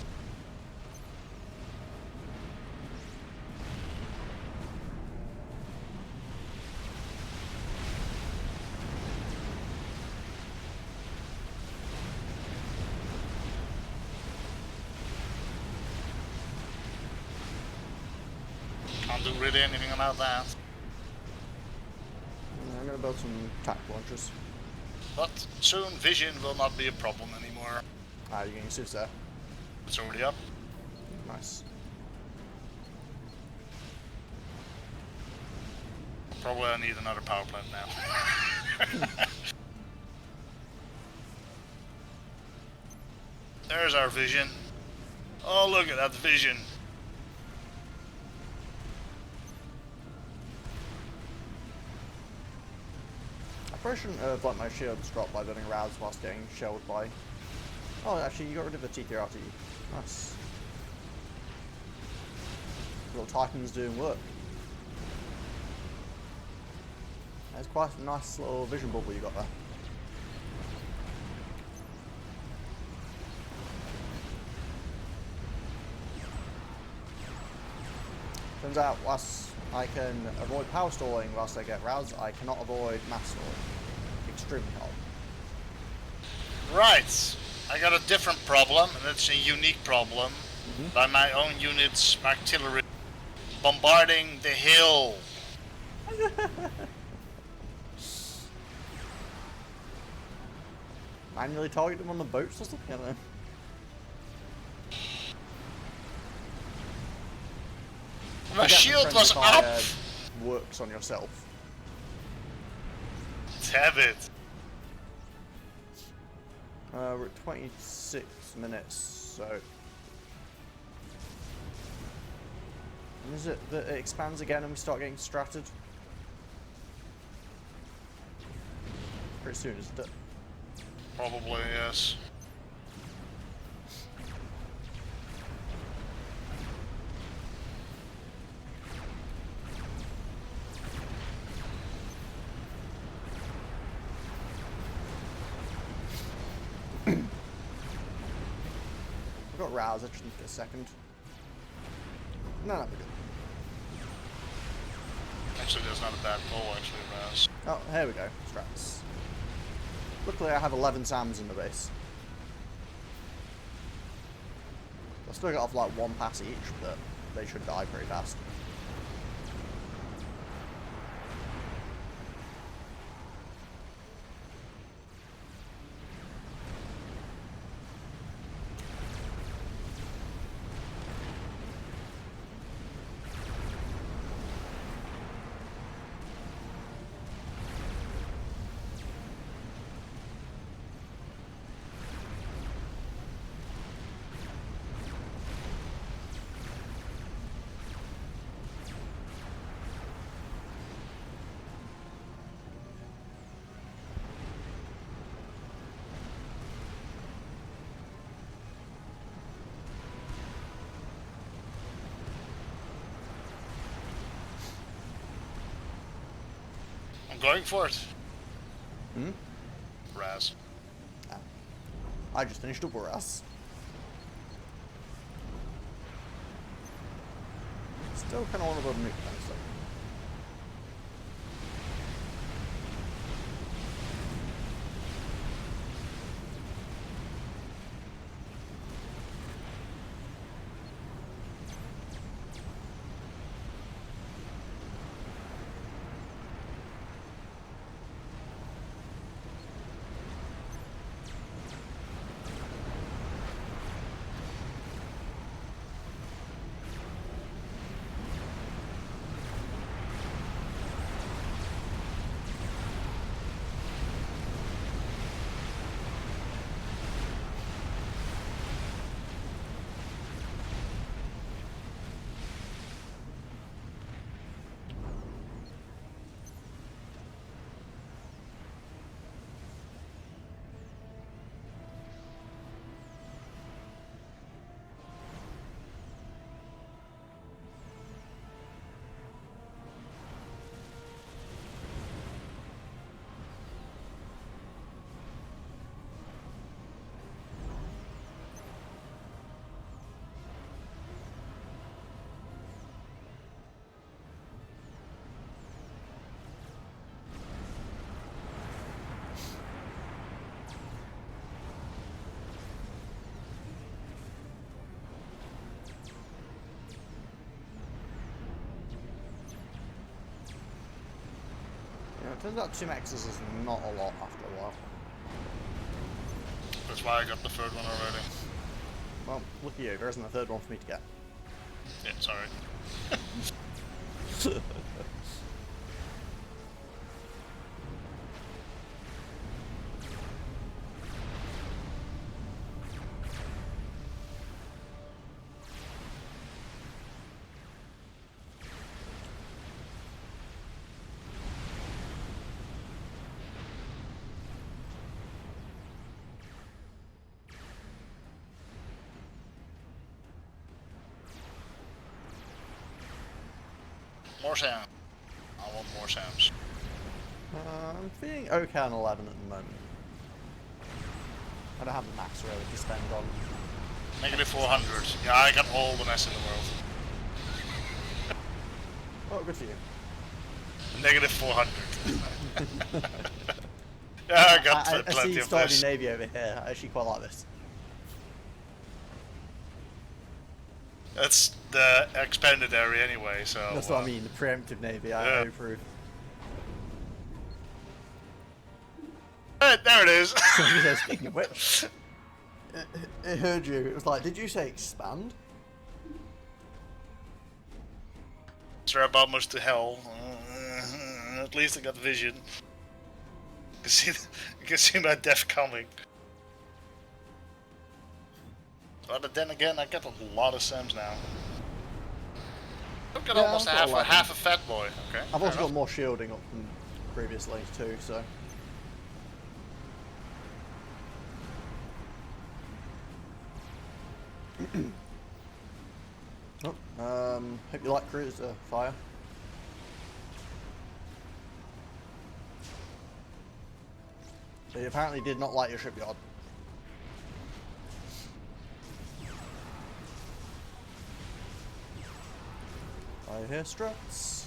Can't do really anything about that. I'm gonna build some attack launchers. But soon vision will not be a problem anymore. Ah, you're getting suits there. It's already up. Nice. Probably I need another power plant now. There's our vision. Oh, look at that vision. I probably shouldn't have let my shields drop by building routes whilst getting shelled by... Oh, actually, you got rid of the T3RT. Nice. Little Titan's doing work. That's quite a nice little vision bubble you got there. Turns out, whilst I can avoid power stalling whilst I get roused, I cannot avoid mass stalling. Extremely hard. Right. I got a different problem, and it's a unique problem. By my own units, artillery, bombarding the hill. Manually target them on the boats or something? I don't know. My Forget shield that was friendly up! fire works on yourself. Let's have it. We're at 26 minutes, so... And is it that it expands again and we start getting stratted? Pretty soon, isn't it? Probably, yes. I've got rouse, I just need a second. No, we're good. Actually, that's not a bad pull, actually, Raz. Oh, here we go. Strats. Luckily, I have 11 SAMs in the base. I'll still get off like one pass each, but they should die pretty fast. I'm going for it. Hmm? Raz. Ah. I just finished up with us. Still kind of want to build a nuke though, so. turns out 2 maxes is not a lot after a while. That's why I got the third one already. Well, look at you, there isn't a third one for me to get. Yeah, sorry. More Sam. I want more Sams. I'm feeling okay on 11 at the moment. I don't have the max really to spend on. Negative 400. Yeah, I got all the mess in the world. Oh, good for you. Negative 400. Yeah, I got I plenty see you of starting this. Navy over here. I actually quite like this. That's the expanded area anyway, so... That's what I mean, the preemptive Navy, I yeah. approve. There it is! Speaking of which, it heard you. It was like, did you say expand? Strap bombers to hell. At least I got vision. You can see my death coming. But then again, I got a lot of Sams now. I've got almost I've got half a fat boy. Okay. I've fair also got enough. more shielding up than previously too, so. Hope you like cruiser fire. So you apparently did not like your shipyard. I hear struts.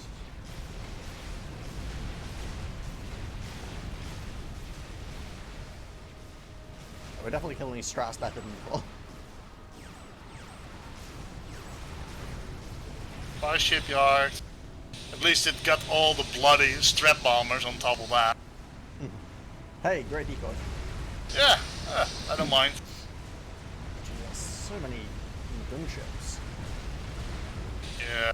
We're definitely killing these strats better than before. By shipyard. At least it got all the bloody strap bombers on top of that. Hey, great decoy. Yeah, I don't mind. Gee, there's so many gunships. Yeah.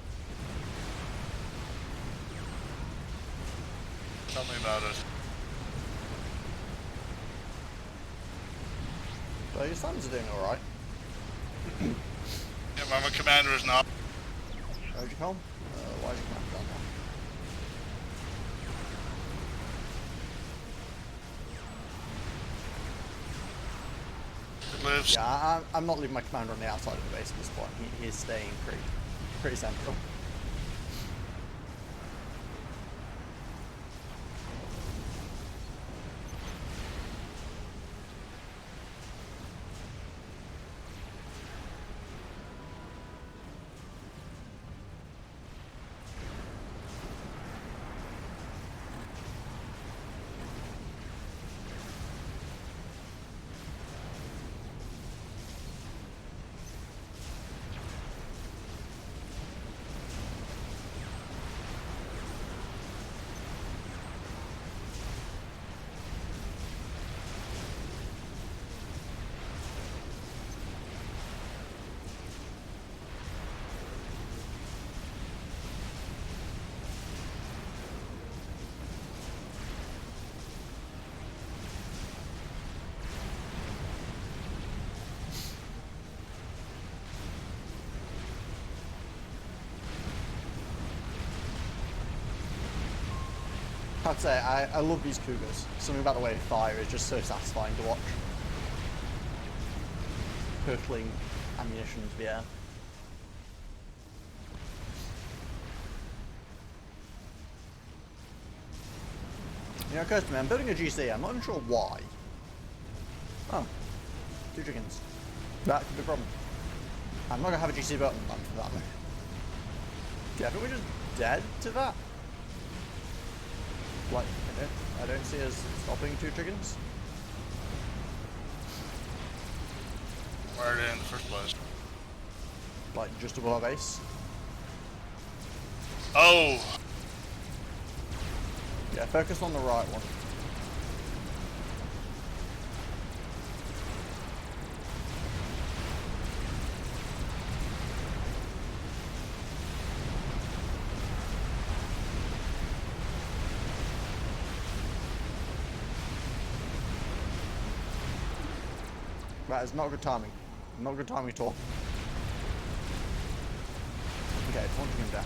Tell me about it. So your sons are doing alright. Yeah, my commander is not. Where'd you come? Why is your commander down there? It lives. Yeah, I'm not leaving my commander on the outside of the base at this point. He's staying pretty central. I'd say I love these Cougars. Something about the way they fire is just so satisfying to watch. Hurtling ammunition into the air. You know, it occurs to me, I'm building a GC, I'm not even sure why. Oh, 2 chickens. That could be a problem. I'm not gonna have a GC button for that. Yeah, I think we're just dead to that. Like, I don't see us stopping 2 chickens. Where are they in the first place? Like, just above our base. Oh! Yeah, focus on the right one. That is not good timing. Not good timing at all. Okay, launching him down.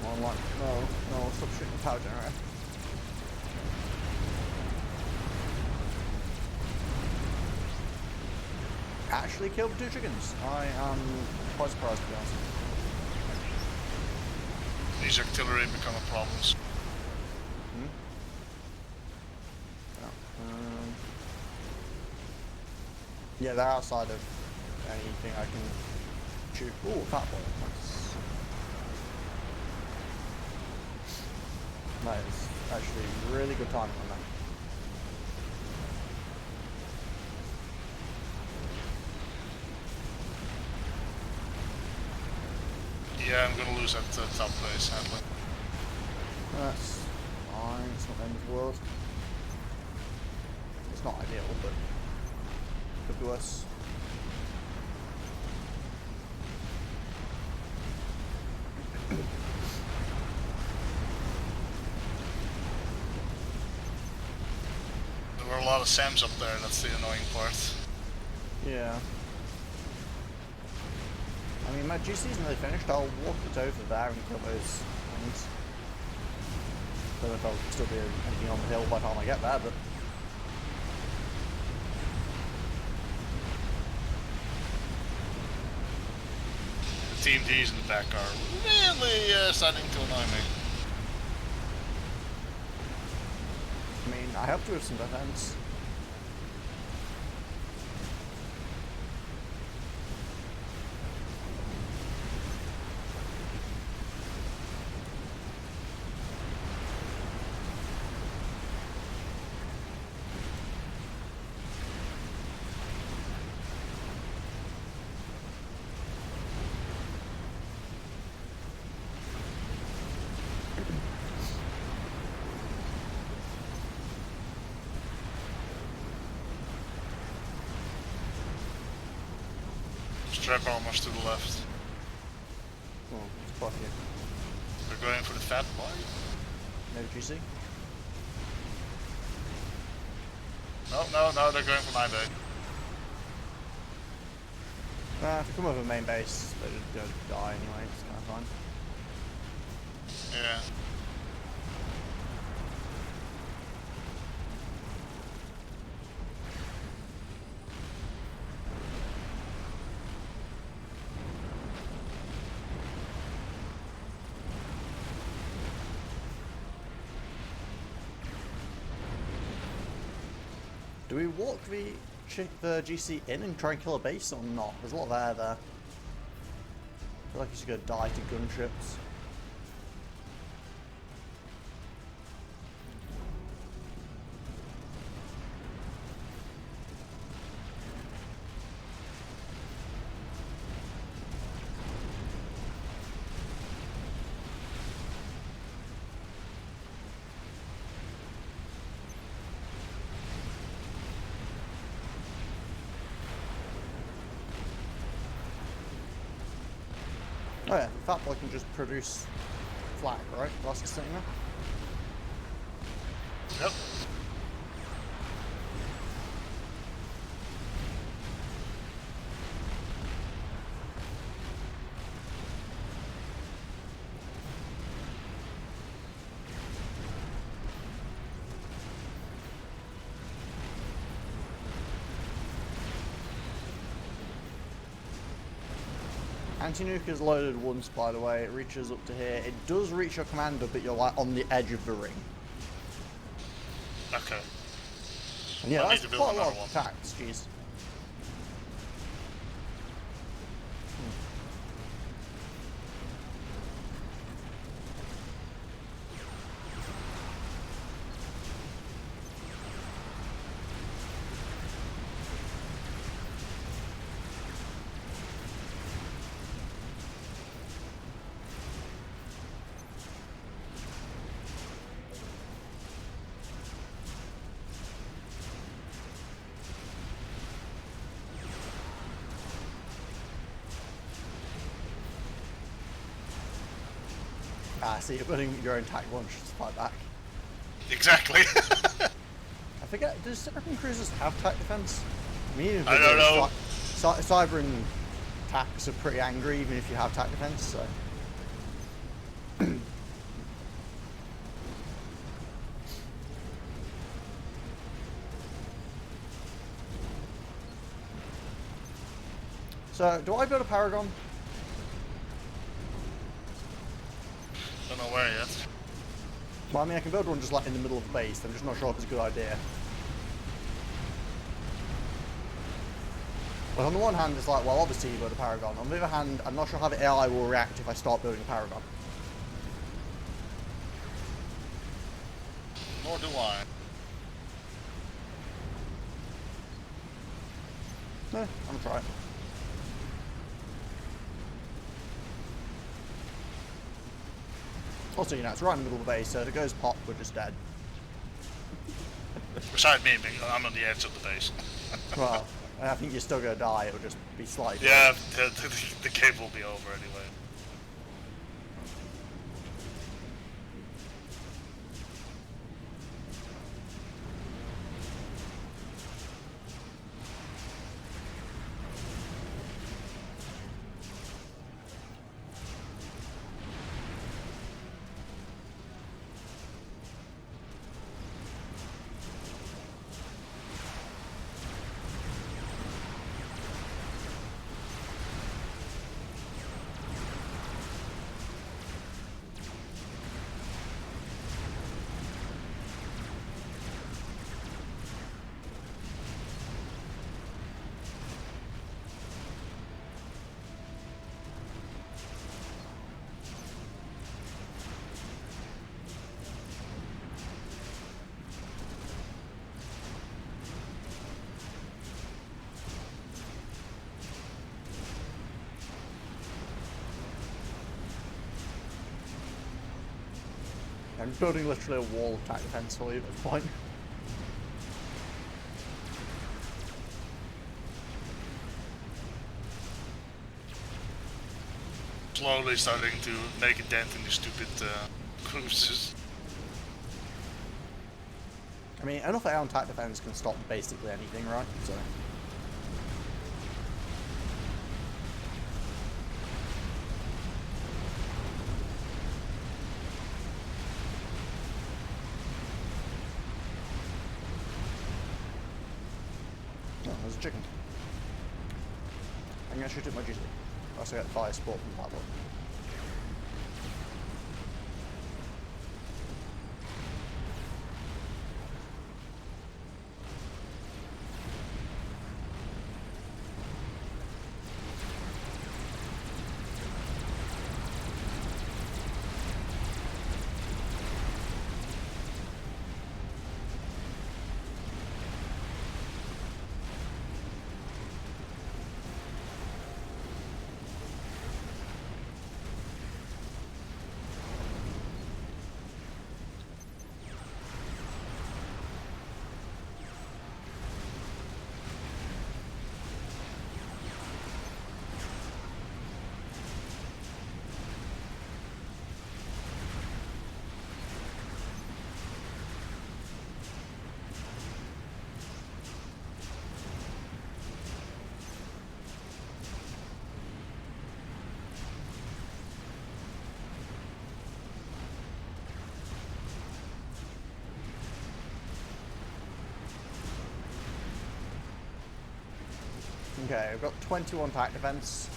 Online. No, stop shooting the power generator. Actually killed 2 chickens. I am quite surprised, to be honest. These artillery become a problem. Hmm? Oh, yeah, they're outside of anything I can shoot. Ooh, fat ball. Nice. That is actually really good timing on that. Yeah, I'm gonna lose that top base, sadly. That's fine, it's not the end of the world. It's not ideal, but could be worse. There were a lot of SAMs up there, that's the annoying part. Yeah. I mean, my GC's nearly finished. I'll walk it over there and kill those things. Don't know if I'll still be anything on the hill by the time I get there, but... The TMDs in the back are really starting to annoy me. I mean, I helped you with some defense. Strap almost to the left. Oh, fuck you. They're going for the fat boy? No GC? No, they're going for my base. If you come over main base, they're gonna die anyway, it's kind of fine. Yeah. Do we walk the GC in and try and kill a base or not? There's a lot of air there. I feel like he's gonna die to gunships. Oh yeah, Fat Boy can just produce flag, right? That's the thing there. Yep. Anti-nuke is loaded once, by the way. It reaches up to here. It does reach your commander, but you're like on the edge of the ring. Okay. And yeah, I need that's to build quite a lot another of one. attacks, jeez. Ah, see, you're building your own tank launch to fight back. Exactly. I forget, does Cyberpunk cruisers have tank defense? I mean, I don't know. Cyber and attacks are pretty angry even if you have tank defense, so. So, do I build a Paragon? Don't know where yet. Well, I mean, I can build one just like in the middle of the base. I'm just not sure if it's a good idea. But on the one hand, it's like, well, obviously you build a Paragon. On the other hand, I'm not sure how the AI will react if I start building a Paragon. Nor do I. No, I'm gonna try it. Also, you know, it's right in the middle of the base, so if it goes pop, we're just dead. Beside me, I'm on the edge of the base. Well, I think you're still gonna die, it'll just be slightly. Yeah, the game will be over anyway. I'm building literally a wall of tank defense for you at this point. Slowly starting to make a dent in the stupid cruisers. I mean, enough air on tank defense can stop basically anything, right? So. Oh, there's a chicken. I'm gonna shoot it with my GC. I also get fire support from that one. Okay, I've got 21 attack defense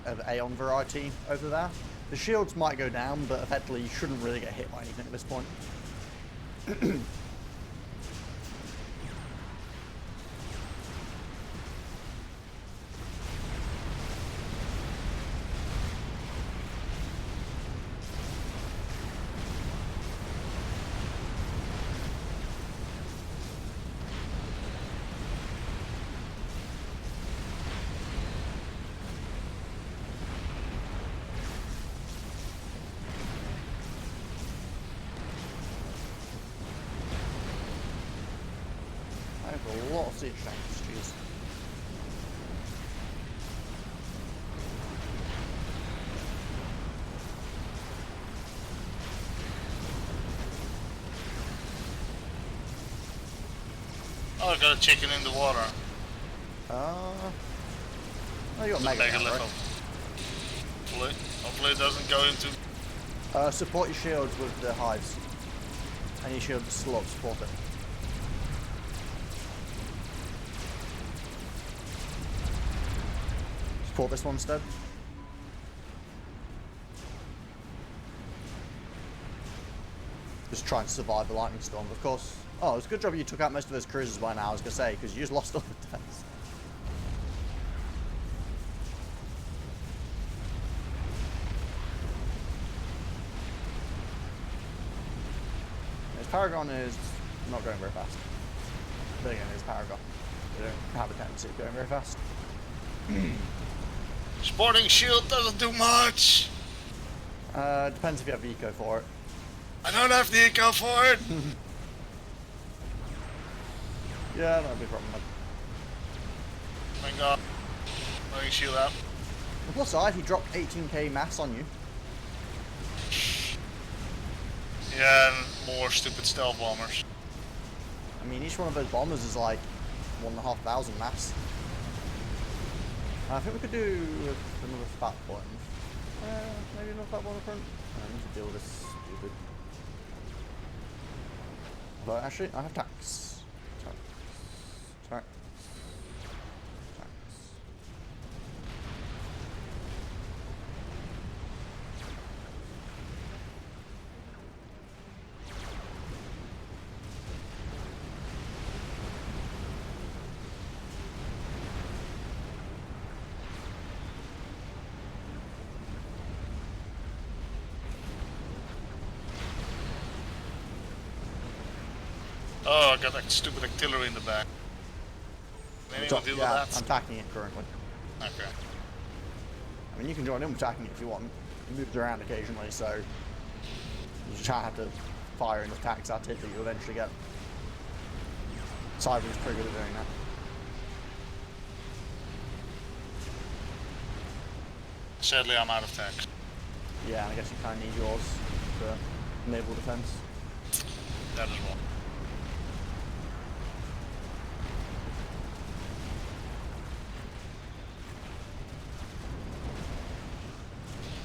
of Aeon variety over there. The shields might go down, but effectively you shouldn't really get hit by anything at this point. I have a lot of siege tanks, jeez. I got a chicken in the water. Oh, you got It's a mega mega now, level. right? Hopefully it doesn't go into... Support your shields with the hives. And your shield slot, support it. Support this one instead. Just try and survive the lightning storm, of course. Oh, it's a good job you took out most of those cruisers by now, I was going to say, because you just lost all the defense. His Paragon is not going very fast. But again, it's Paragon. They don't have a tendency of going very fast. Sporting shield doesn't do much! Depends if you have eco for it. I don't have the eco for it! Yeah, that'd be a problem. Thank God. Letting shield out. On the plus side, he dropped 18k mass on you. Yeah, and more stupid stealth bombers. I mean, each one of those bombers is like 1,500 mass. I think we could do with another fat one. Maybe another fat one in front. I need to deal with this stupid. But actually, I have tax. Tax. Oh, I got that stupid artillery in the back. Anyone deal with Yeah, that? I'm attacking it currently. Okay. I mean, you can join in with attacking it if you want. It moves around occasionally, so you just have to fire enough attacks at it that you eventually get. Cyber's pretty good at doing that. Sadly, I'm out of tax. Yeah, and I guess you kind of need yours for naval defense. That as well.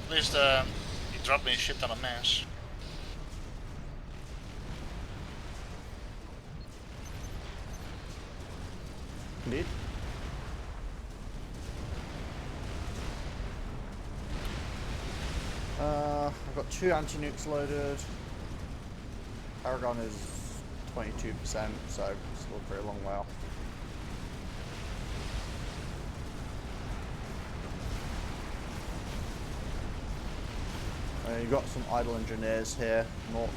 At least, he dropped me a shit ton of mass. Indeed. I've got 2 anti-nukes loaded. Paragon is 22%, so still a very long way off. You've got some idle engineers here, north.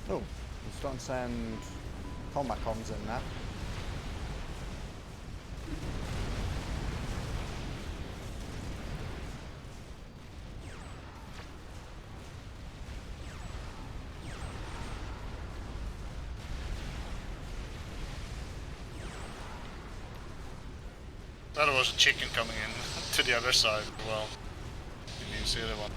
Oh, we're starting to send combat comms in now. Thought it was a chicken coming in to the other side. Well, didn't even see the one.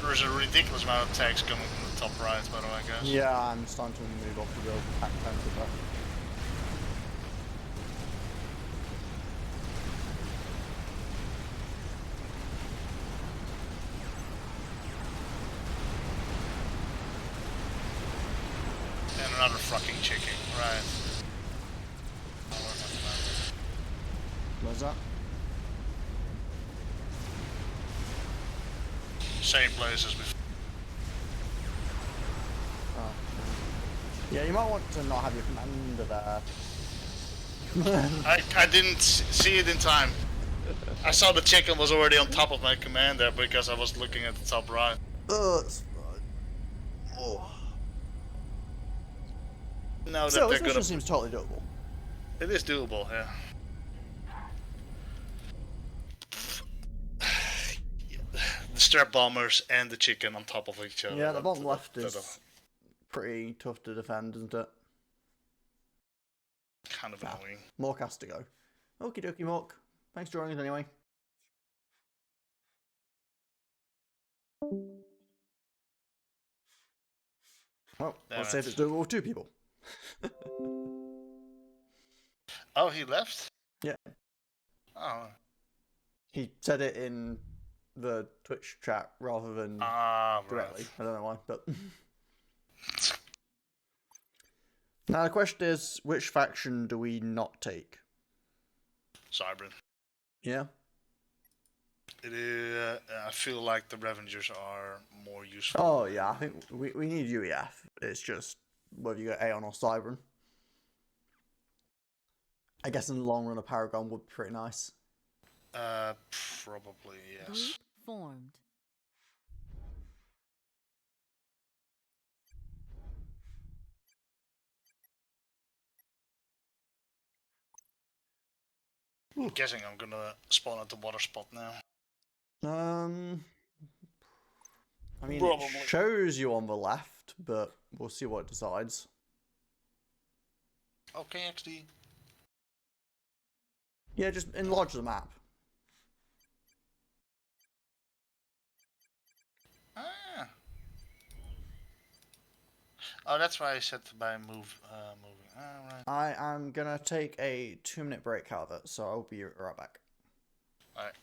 There is a ridiculous amount of tanks coming from the top right, by the way, guys. Yeah, I'm starting to move off to the back fence of that. And another fucking chicken, right. Oh, where's my commander? Where's that? Same place as before. Oh. Yeah, you might want to not have your commander there. I didn't see it in time. I saw the chicken was already on top of my commander because I was looking at the top right. Oh. Now that So, they're this mission gonna... seems totally doable. It is doable, yeah. The strap bombers and the chicken on top of each other. Yeah, the bottom left is pretty tough to defend, isn't it? kind of annoying. Mork has to go. Okie dokie, Mork. Thanks for joining us anyway. Well, let's see if it's doable with 2 people. Oh, he left? Yeah. Oh. He said it in the Twitch chat rather than directly. Right. I don't know why, but... Now the question is, which faction do we not take? Cybrin. Yeah? It is, I feel like the Revengers are more useful. Oh yeah, I think we need UEF. It's just whether you go Aeon or Cybern. I guess in the long run a Paragon would be pretty nice. Probably, yes. Group formed. I'm guessing I'm gonna spawn at the water spot now. I mean, Probably. it shows you on the left, but we'll see what it decides. Okay, XD. Yeah, just enlarge the map. Ah. Oh, that's why I said by moving. Right. I am gonna take a 2-minute break out of it, so I'll be right back. Alright.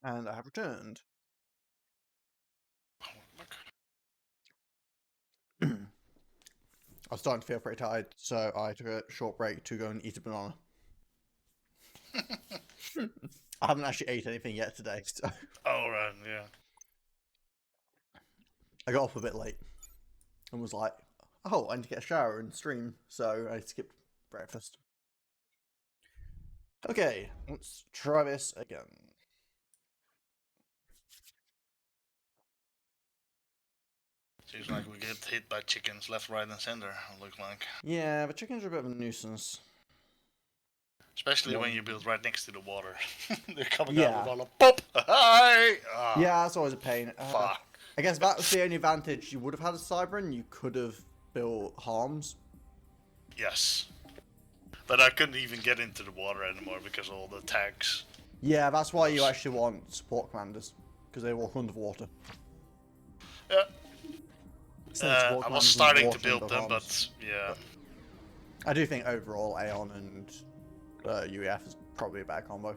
And I have returned. I was starting to feel pretty tired, so I took a short break to go and eat a banana. I haven't actually ate anything yet today, so Oh, right, yeah. I got up a bit late and was like, oh, I need to get a shower and stream, so I skipped breakfast. Okay, let's try this again. Seems like we get hit by chickens left, right, and center, it looks like. Yeah, but chickens are a bit of a nuisance. Especially when you build right next to the water. They're coming Yeah. out with all a pop. Hi! Ah, Yeah, that's always a pain. fuck. I guess that was the only advantage you would have had as Cybran. You could have built harms. Yes. But I couldn't even get into the water anymore because of all the tags. Yeah, that's why you actually want support commanders, because they walk underwater. Yeah. So I support was commanders starting to underwater build and them, harms. but yeah. I do think overall Aeon and UEF is probably a better combo.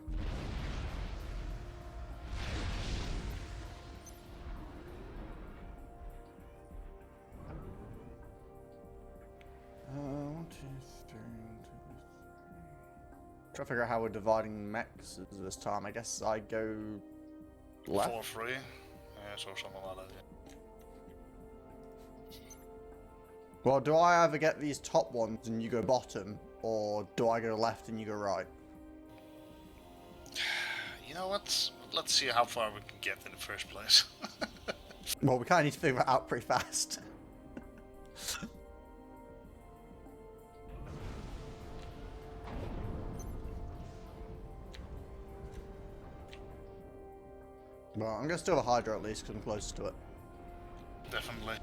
One, two, three. Trying to figure out how we're dividing mechs this time. I guess I go left. 4-3. Yeah, so something like that. Yeah. Well, do I either get these top ones and you go bottom, or do I go left and you go right? You know what? Let's see how far we can get in the first place. Well, we kind of need to figure that out pretty fast. Well, I'm gonna still have a Hydra at least because I'm close to it. Definitely.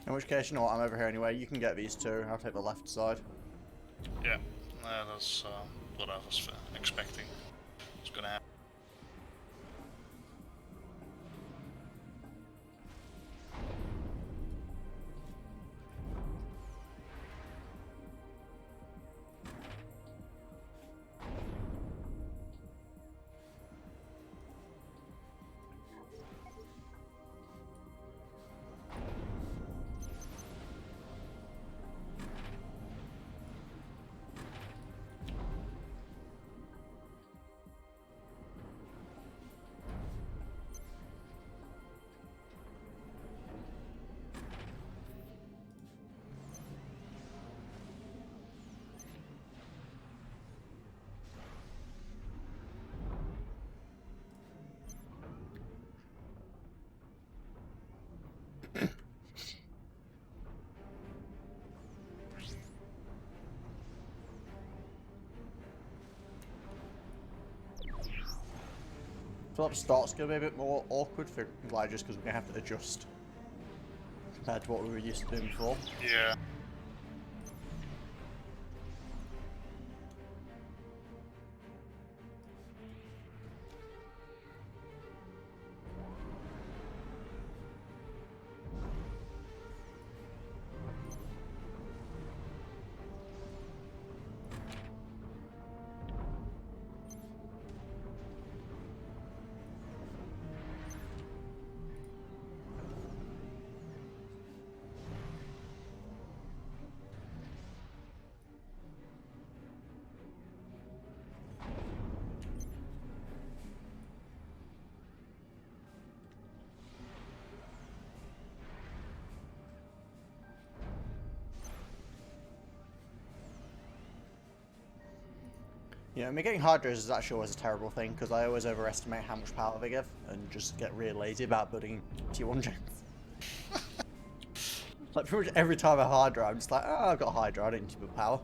In which case, you know what, I'm over here anyway. You can get these two. I'll take the left side. Yeah, that's what I was expecting. It's gonna happen. I feel like the start's gonna be a bit more awkward for Glide just because we're gonna have to adjust compared to what we were used to doing before. Yeah. Yeah, I mean, getting Hydras is actually always a terrible thing because I always overestimate how much power they give and just get really lazy about building T1 gens. Like, pretty much every time I Hydra, I'm just like, oh, I've got Hydra, I don't need to build power.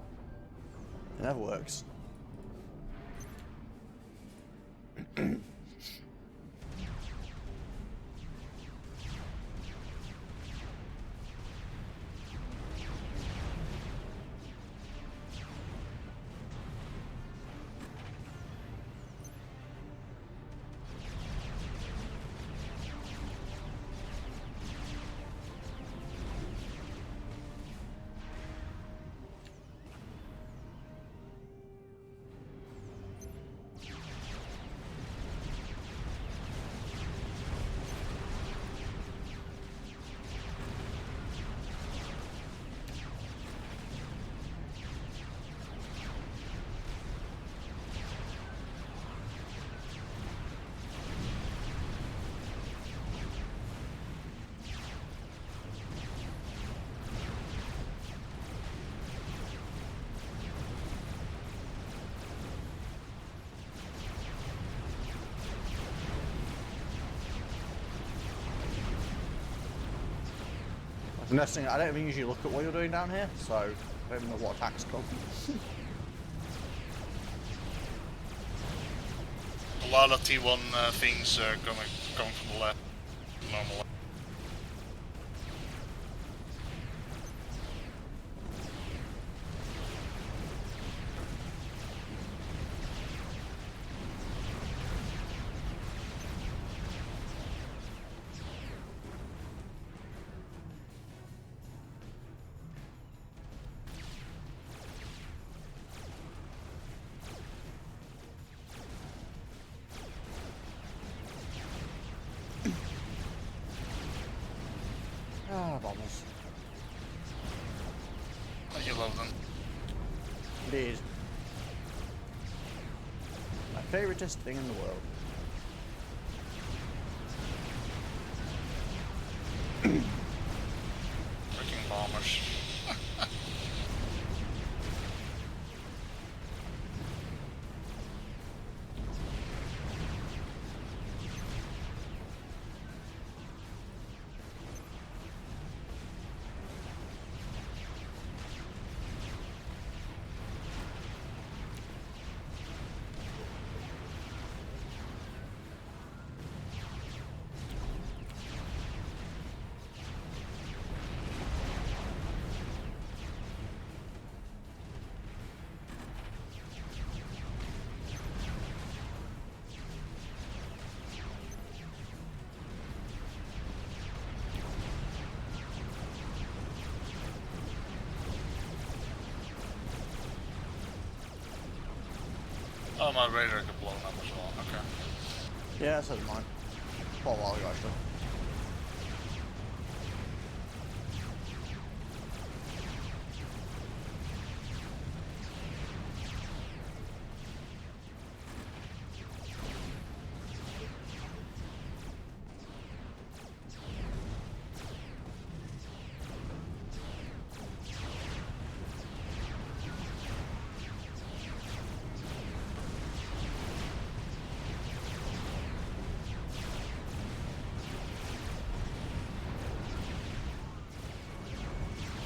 It never works. Nesting, I don't even usually look at what you're doing down here, so I don't even know what attacks come. A lot of T1 things coming from the left. Normal. Ah, bombers. You love them. Indeed. My favoritist thing in the world. Freaking bombers. Oh, my radar got blown up as well. Okay. Yeah, so did mine. For a while ago, actually.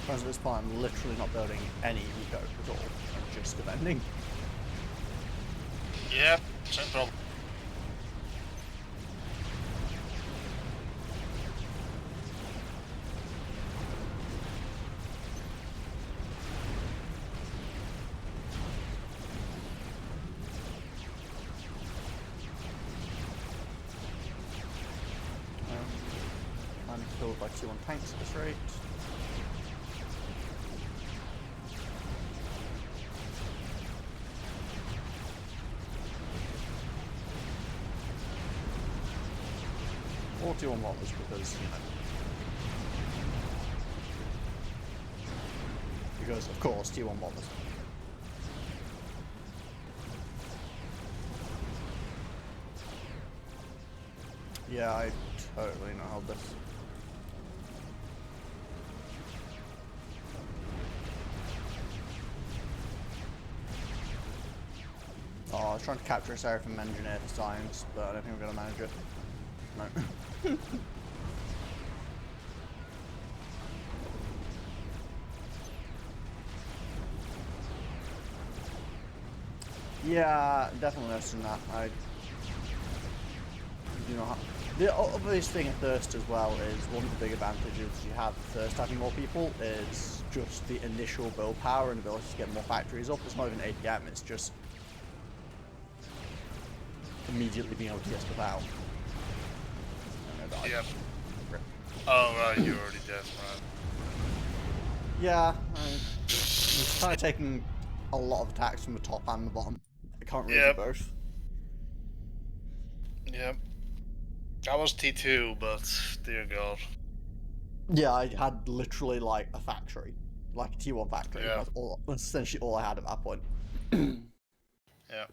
Whereas at this point, I'm literally not building any eco at all. I'm just defending. Yep, same problem. I'm killed by T1 tanks at this rate. Or T1 models because, you know. Because, of course, T1 models. Yeah, I totally know how this. Oh, I was trying to capture this area from engineer for science, but I don't think we're going to manage it. No. Yeah, definitely noticing that. I do not have... The obvious thing at Thirst as well is one of the big advantages you have Thirst having more people is just the initial build power and ability to get more factories up. It's not even APM, it's just immediately being able to get stuff out. Yep. Oh, right, you're already dead, right? Yeah, I'm kind of taking a lot of attacks from the top and the bottom. I can't really do both. Yep. I was T2, but dear God. Yeah, I had literally like a factory, like a T1 factory. Yeah. That's essentially all I had at that point. Yeah.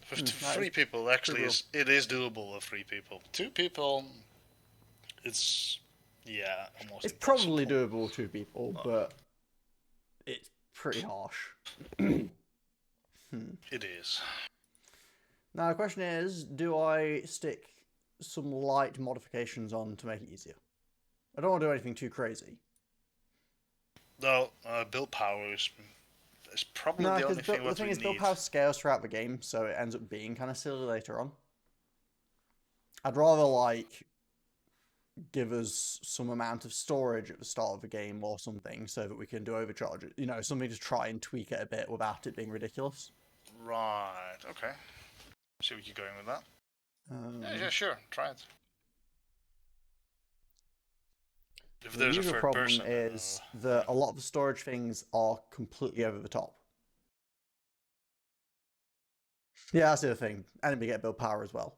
For three people, actually, it is doable with 3 people. 2 people, it's, yeah, almost It's impossible. probably doable with 2 people, but it's pretty harsh. It is. Now the question is, do I stick some light modifications on to make it easier? I don't want to do anything too crazy, No, build power is probably No, the only because thing the what thing we is, build need. power scales throughout the game, so it ends up being kind of silly later on. I'd rather like give us some amount of storage at the start of the game or something, so that we can do overcharge it. You know, something to try and tweak it a bit without it being ridiculous. Right. Okay. See what you're going with that. Yeah, sure. Try it. If The there's a usual third problem person, is that a lot of the storage things are completely over the top. Yeah, that's the other thing. Enemy get build power as well.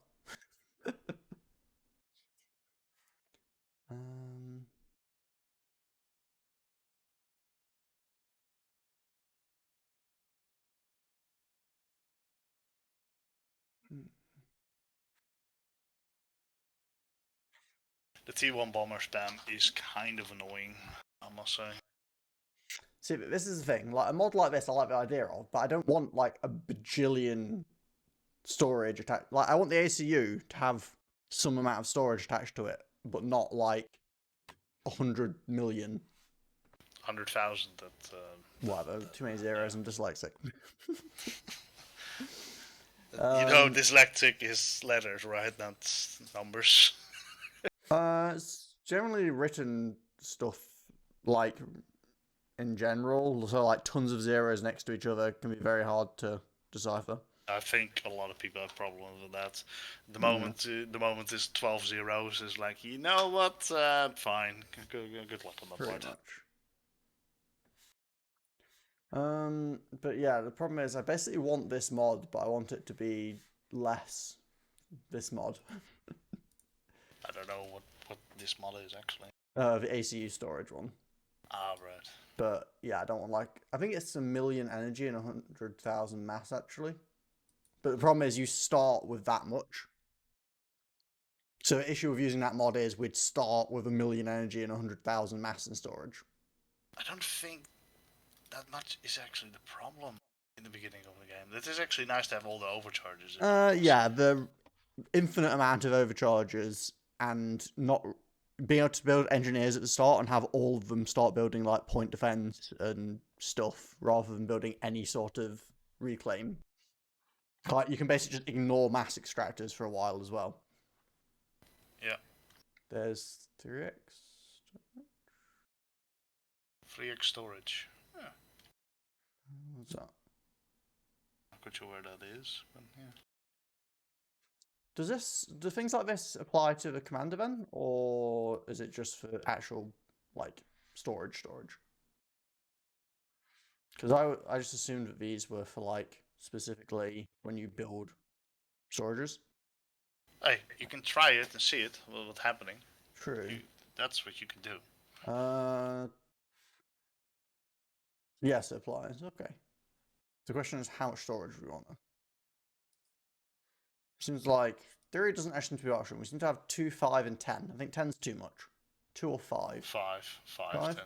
um, the T1 bomber spam is kind of annoying, I must say. See, but this is the thing. Like a mod like this, I like the idea of, but I don't want like a bajillion storage attached. Like I want the ACU to have some amount of storage attached to it, but not like 100 million. 100,000 Whatever. Too many zeros. I'm dyslexic. you know, dyslexic is letters, right? Not numbers. It's generally written stuff like in general, so like tons of zeros next to each other can be very hard to decipher. I think a lot of people have problems with that. The moment is 12 zeros is like, you know what? Fine. Good luck on that Pretty part. much. But yeah, the problem is I basically want this mod, but I want it to be less this mod. I don't know what this mod is actually. The ACU storage one. Ah, right. But yeah, I don't want like I think it's 1,000,000 energy and 100,000 mass actually. But the problem is you start with that much. So the issue of using that mod is we'd start with 1,000,000 energy and 100,000 mass in storage. I don't think that much is actually the problem in the beginning of the game. It is actually nice to have all the overcharges. Yeah, the infinite amount of overcharges and not being able to build engineers at the start and have all of them start building like point defense and stuff rather than building any sort of reclaim. Like you can basically just ignore mass extractors for a while as well. Yeah. There's 3x. 3x storage. Yeah. What's that? Not quite sure where that is, but yeah. Do things like this apply to the Commander then, or is it just for actual like storage? Because I just assumed that these were for like specifically when you build storages. Hey, you can try it and see it. What's happening? True. That's what you can do. Yes, it applies. Okay. The question is how much storage we want. Then. Seems like theory doesn't actually seem to be option. We seem to have 2, 5, and 10. I think 10's too much. 2 or 5. 5, 5? 10.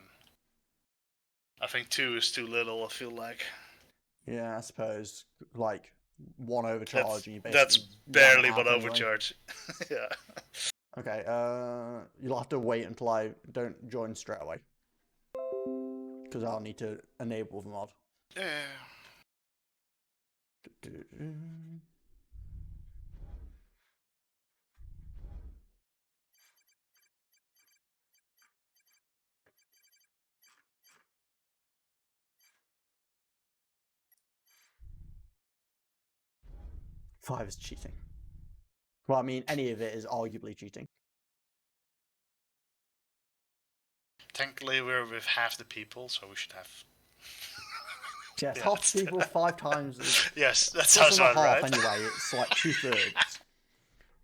I think 2 is too little. I feel like. Yeah, I suppose like one overcharge and you basically that's barely one one anyway. overcharge. Yeah. Okay. You'll have to wait until I don't join straight away because I'll need to enable the mod. Yeah. 5 is cheating. Well, I mean, any of it is arguably cheating. Technically, we're with half the people, so we should have. Yes, Yeah, half the people 5 times. Yes, that sounds about half right. anyway. It's like 2/3.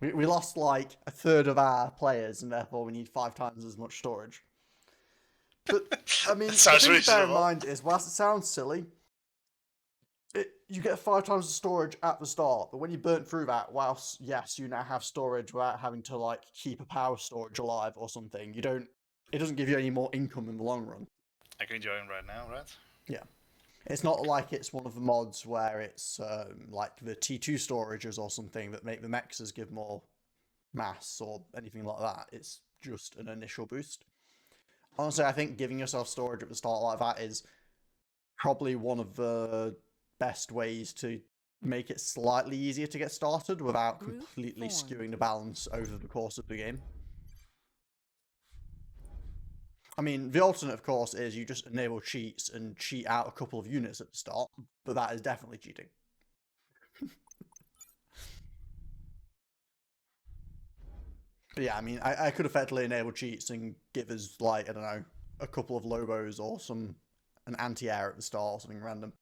We lost like a third of our players, and therefore we need 5 times as much storage. But I mean, the thing to bear in mind is, whilst it sounds silly, you get 5 times the storage at the start. But when you burn through that, whilst yes, you now have storage without having to like keep a power storage alive or something, you don't. It doesn't give you any more income in the long run. I can join right now, right? Yeah. It's not like it's one of the mods where it's like the T2 storages or something that make the mexes give more mass or anything like that. It's just an initial boost. Honestly, I think giving yourself storage at the start like that is probably one of the best ways to make it slightly easier to get started without Group completely formed. skewing the balance over the course of the game. I mean, the alternate, of course, is you just enable cheats and cheat out a couple of units at the start, but that is definitely cheating. But yeah, I mean, I could effectively enable cheats and give us, like, I don't know, a couple of Lobos or an anti-air at the start or something random.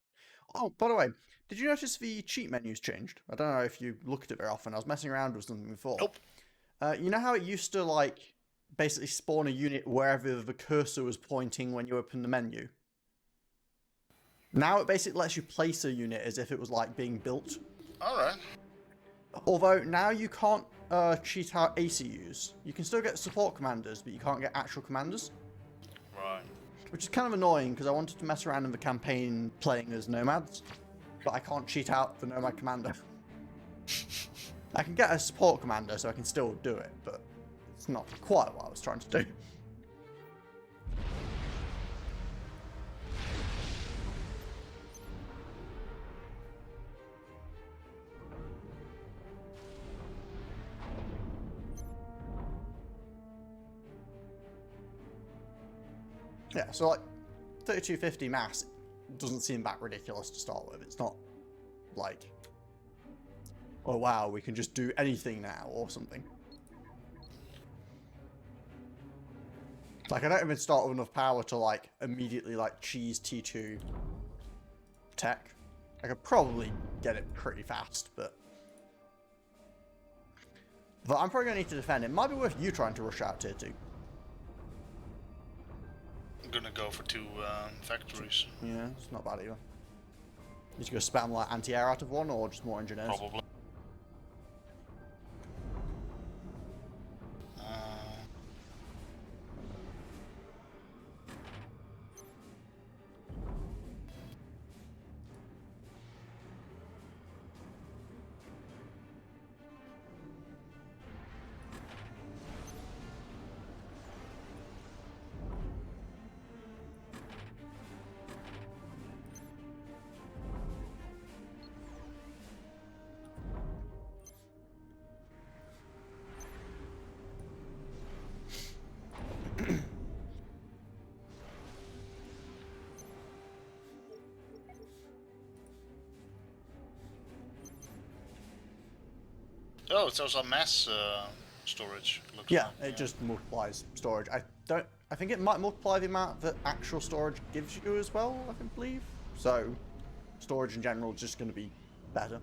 Oh, by the way, did you notice the cheat menus changed? I don't know if you look at it very often. I was messing around with something before. Nope. You know how it used to, like, basically spawn a unit wherever the cursor was pointing when you open the menu? Now it basically lets you place a unit as if it was, like, being built. Alright. Although now you can't cheat out ACUs. You can still get support commanders, but you can't get actual commanders. Right. Which is kind of annoying because I wanted to mess around in the campaign playing as nomads, but I can't cheat out the nomad commander. I can get a support commander, so I can still do it, but it's not quite what I was trying to do. Yeah, so like 3250 mass doesn't seem that ridiculous to start with. It's not like, oh wow, we can just do anything now or something. Like I don't even start with enough power to like immediately like cheese T2 tech. I could probably get it pretty fast, but I'm probably gonna need to defend it. Might be worth you trying to rush out tier 2. I'm gonna go for 2 factories. Yeah, it's not bad either. You just go spam like anti-air out of one or just more engineers? Probably. Oh, it's also mass storage. Looks Yeah, like. it just multiplies storage. I think it might multiply the amount that actual storage gives you as well, I can believe. So, storage in general is just going to be better.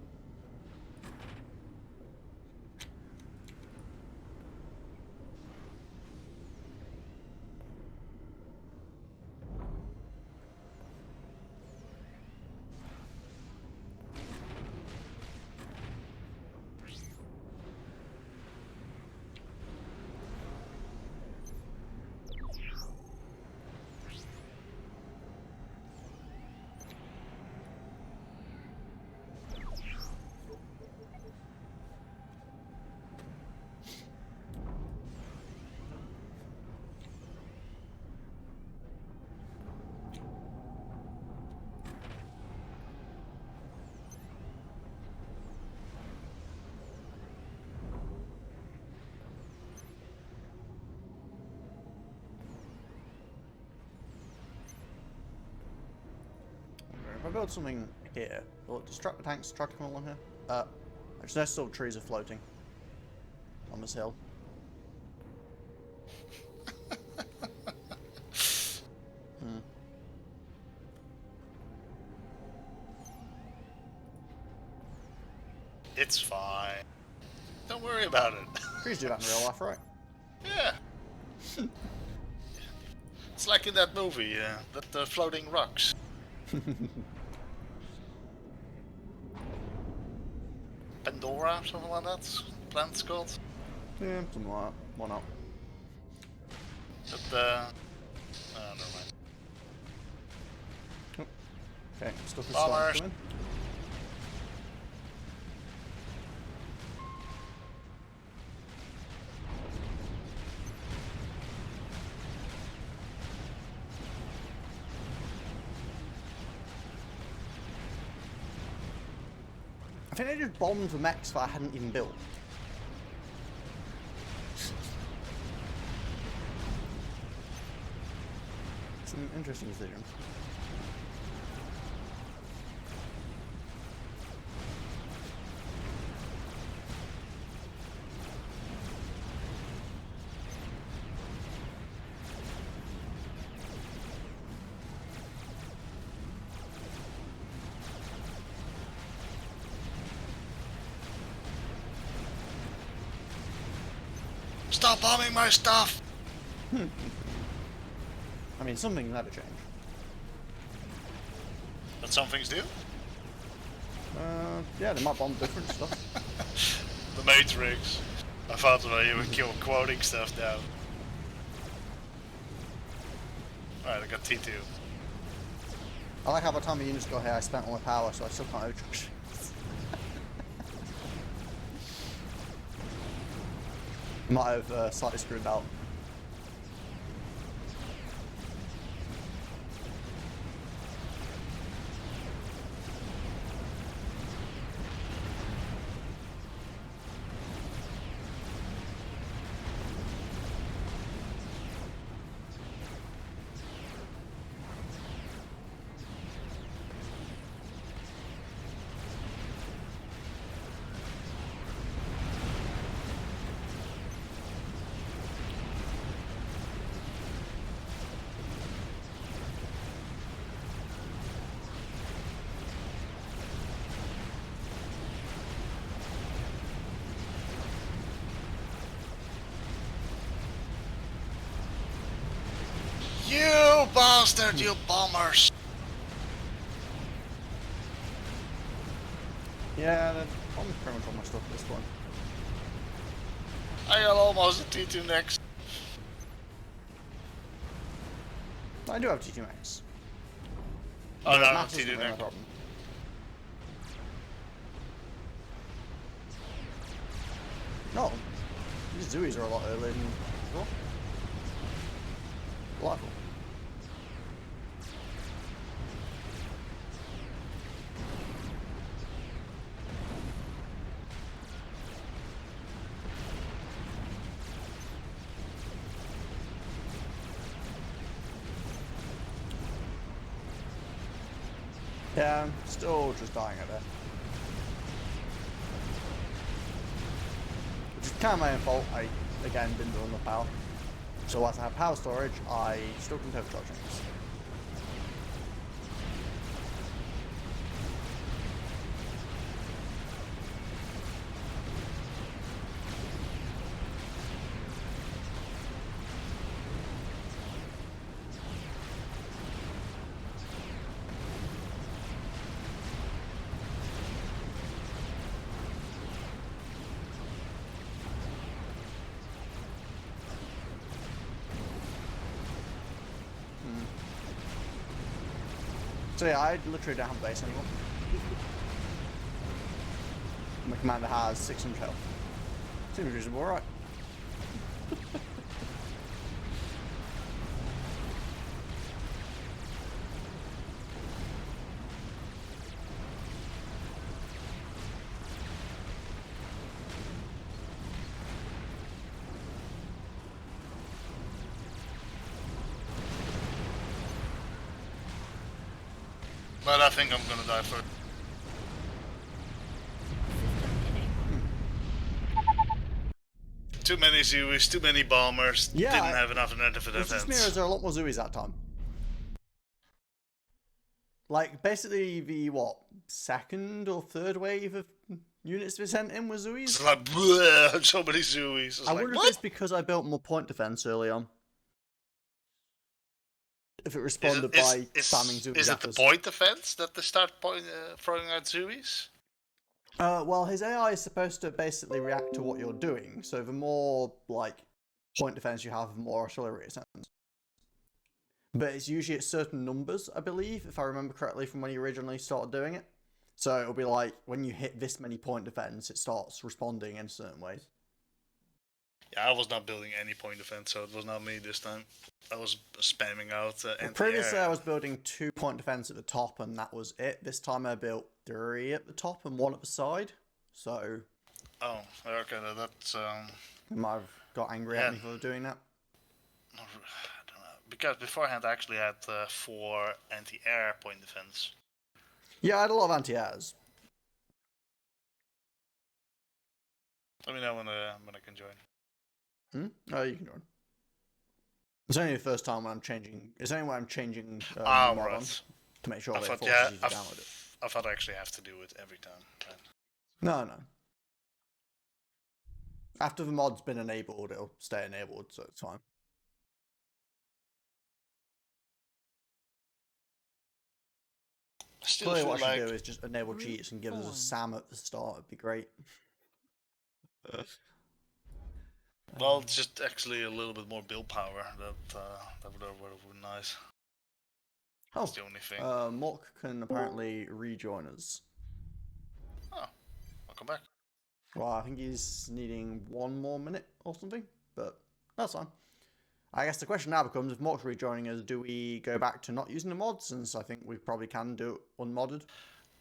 If I build something here, will it distract the tanks to try to come along here? Actually, there's still trees are floating on this hill. It's fine. Don't worry about it. Trees do that in real life, right? Yeah. It's like in that movie, the floating rocks. Pandora, something like that. Plant's called. Yeah, something like that. Why not? But never mind. Okay, stuff is Bombers. starting to come in. think they just bombed the mechs that I hadn't even built. It's an interesting decision. Stop bombing my stuff! I mean, something never change. But some things do. Yeah, they might bomb different stuff. The Matrix. I thought that you were quoting stuff down. Alright, I got T2. I like how by the time the units got here, I spent all my power, so I still can't overcharge. Might have slightly screwed out. You bastard, you bombers! Yeah, they're bombing pretty much all my stuff at this point. I got almost a T2 next. I do have T2 max. Oh no, Max T2 isn't really my next. problem. No, these Zuis are a lot earlier than before. Delightful. Yeah, I'm still just dying at there. Which is kind of my own fault. I, again, didn't do enough power. So whilst I have power storage, I still couldn't overcharge things. So yeah, I literally don't have a base anymore. My commander has 600 health. Seems reasonable, right? But I think I'm gonna die first. Too many Zeus, too many bombers, Yeah, didn't have enough for It just defense. mirrors there are a lot more Zuis that time. Like, basically the, what, second or third wave of units we sent in was Zuis? It's like, bleh, so many Zeus. I wonder if it's because I built more point defense early on. If it responded by spamming Zuis. Is it the point defense that they start throwing out Zeus? Well, his AI is supposed to basically react to what you're doing, so the more, like, point defense you have, the more artillery it sends. But it's usually at certain numbers, I believe, if I remember correctly from when you originally started doing it. So it'll be like, when you hit this many point defense, it starts responding in certain ways. Yeah, I was not building any point defense, so it was not me this time. I was spamming out anti-air. Previously, I was building 2-point defense at the top, and that was it. This time, I built 3 at the top and 1 at the side. So. Oh, okay. That's. They might have got angry at me for doing that. I don't know. Because beforehand, I actually had 4 anti-air point defense. Yeah, I had a lot of anti-airs. Let me know when I can join. Oh, you can join. It's only the first time when I'm changing. It's only when I'm changing Right. mod on to make sure I that it thought, forces you to download it. I thought I actually have to do it every time. Right? No. After the mod's been enabled, it'll stay enabled, so it's fine. Probably what I should do is just enable cheats and give us a SAM at the start. It'd be great. Well, it's just actually a little bit more build power. That would have been nice. Oh, that's the only thing. Mork can apparently rejoin us. Oh, welcome back. Well, I think he's needing 1 more minute or something, but that's fine. I guess the question now becomes, if Mork's rejoining us, do we go back to not using the mods, since I think we probably can do it unmodded?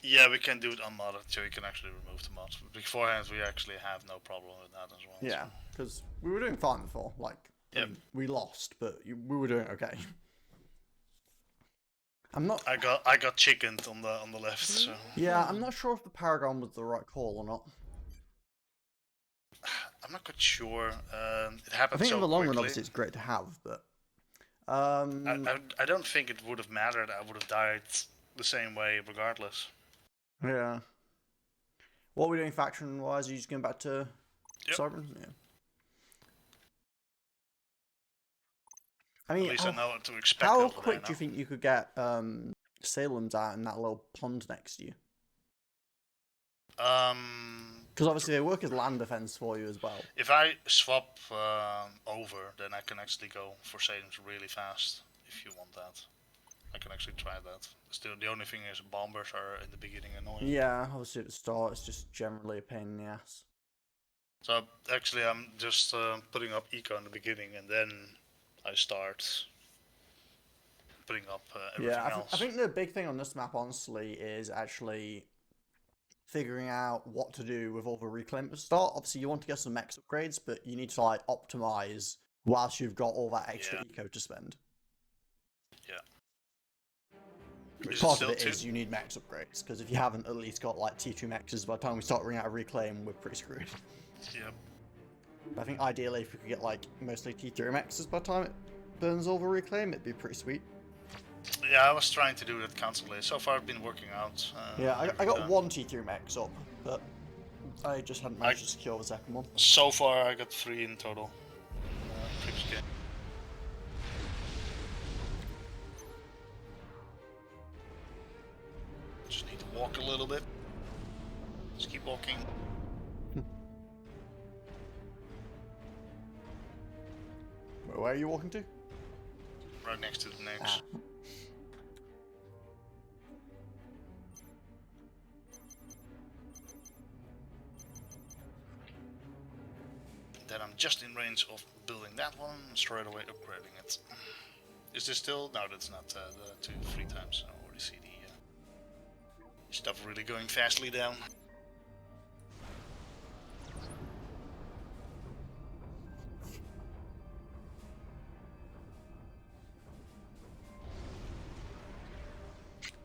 Yeah, we can do it unmodded, so we can actually remove the mods. Beforehand, we actually have no problem with that as well. Yeah, because we were doing fine before. Like, I mean, we lost, but we were doing okay. I'm not. I got chickened on the left. So. Yeah, I'm not sure if the Paragon was the right call or not. I'm not quite sure. It happened. I think so in the long quickly. run, obviously, it's great to have, but. I don't think it would have mattered. I would have died the same way regardless. Yeah. What are we doing faction-wise? Are you just going back to Sovereign? Yeah. I mean, at least I know what to expect. How quick do you think you could get Salem's out in that little pond next to you? Because obviously they work as land defense for you as well. If I swap over, then I can actually go for Salem's really fast. If you want that, I can actually try that. Still, the only thing is bombers are in the beginning annoying. Yeah, obviously at the start it's just generally a pain in the ass. So actually, I'm just putting up eco in the beginning, and then I start putting up everything else. I think the big thing on this map, honestly, is actually figuring out what to do with all the reclaim at the start. Obviously, you want to get some max upgrades, but you need to like optimize whilst you've got all that extra eco to spend. Yeah. Part of it is you need max upgrades, because if you haven't at least got like T2 maxes, by the time we start running out of reclaim, we're pretty screwed. Yep. I think ideally, if we could get like mostly T3 maxes by the time it burns all the reclaim, it'd be pretty sweet. Yeah, I was trying to do that constantly. So far, I've been working out. Yeah, I got 1 T3 max up, but I just hadn't managed to secure the second one. So far, I got 3 in total. Previous game. Just need to walk a little bit. Just keep walking. Where are you walking to? Right next to the next. Then I'm just in range of building that one, straight away upgrading it. Is this still? No, that's not the 3 times. I already see the stuff really going fastly down.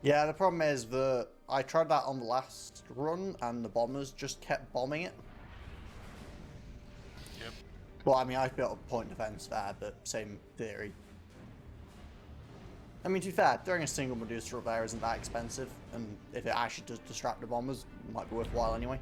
Yeah, the problem is that I tried that on the last run, and the bombers just kept bombing it. Yep. Well, I mean, I built a point defense there, but same theory. I mean, to be fair, throwing a single Medusa up there isn't that expensive, and if it actually does distract the bombers, it might be worthwhile anyway.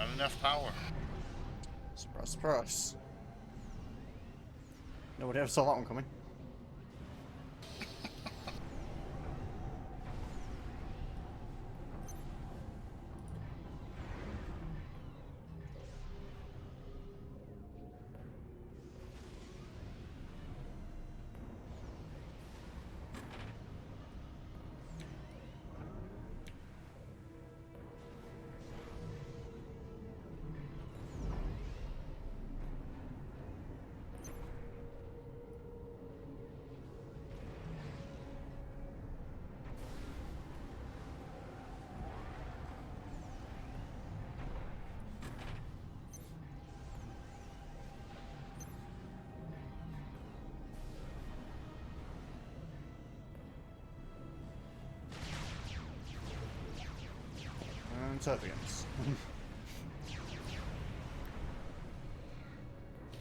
Not enough power. Surprise, surprise. Nobody ever saw that one coming. And Serbians.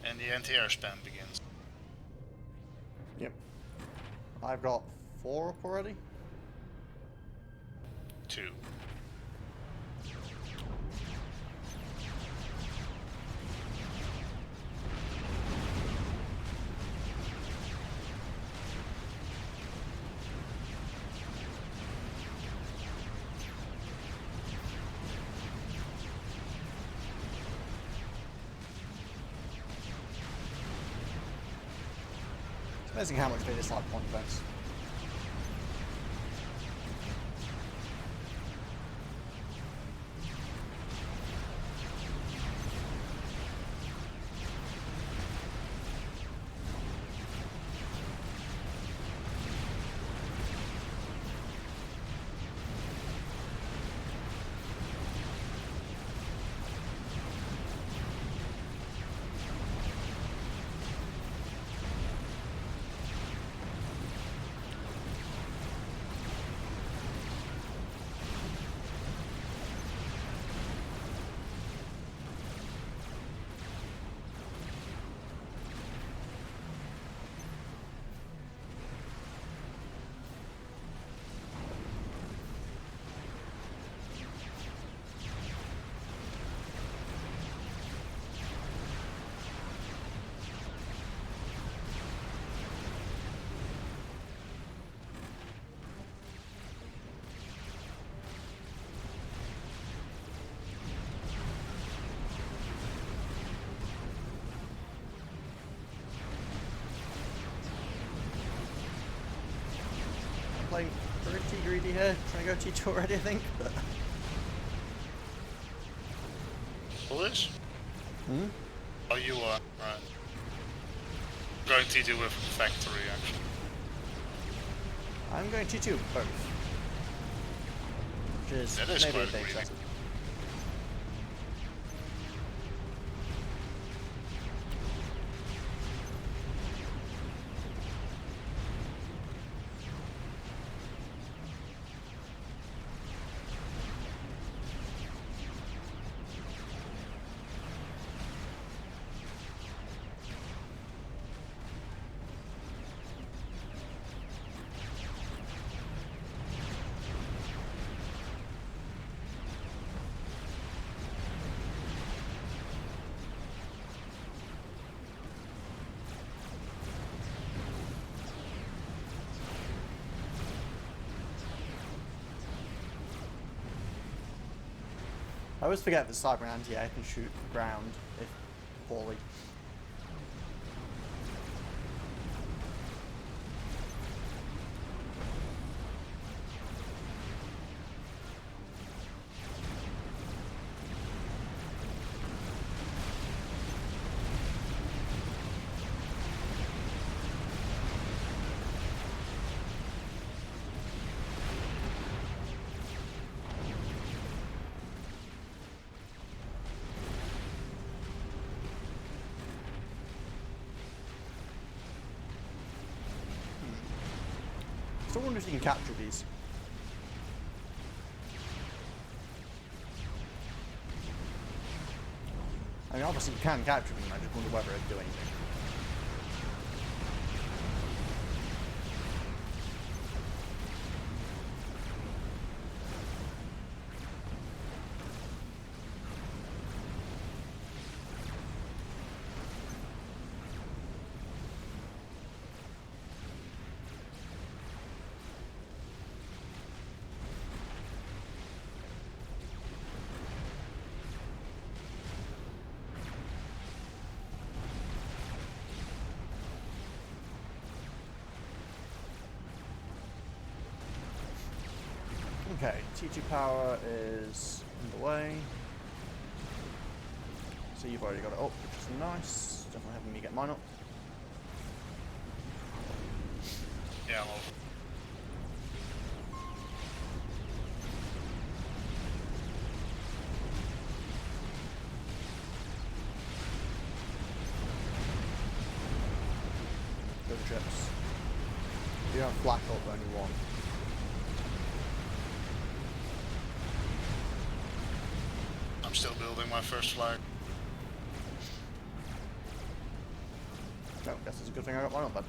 And the anti-air spam begins. Yep. I've got 4 up already. 2. It's amazing how much they dislike point defense. Playing pretty greedy here, trying to go T2 already, I think. But Foolish? hmm? Oh, you are. Right. Going T2 with factory, actually. I'm going T2 both, which is That is maybe a quite bit greedy. excessive. I always forget that cyber and anti-air can shoot ground if poorly. I wonder if you can capture these. I mean, obviously you can capture them, I just wonder whether it'd do anything. Okay, T2 power is underway. So you've already got it up, which is nice. Definitely having me get mine up. Yeah, I'm over. Good chips. You don't flak up only one. I'm still building my first flag. No, guess it's a good thing I got mine up then.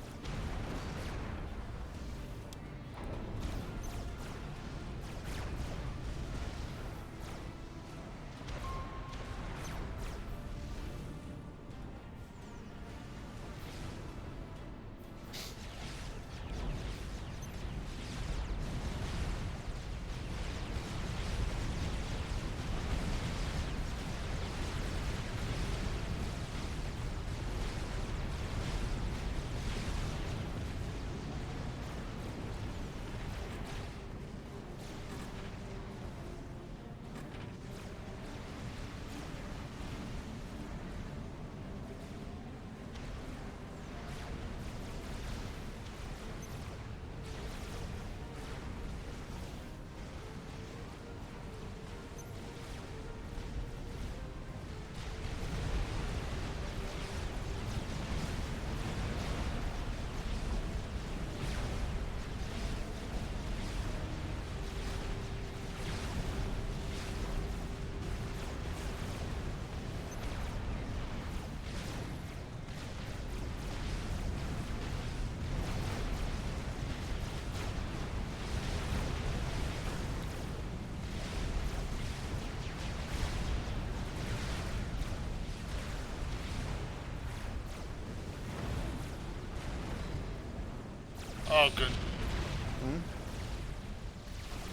Oh, good. Hmm?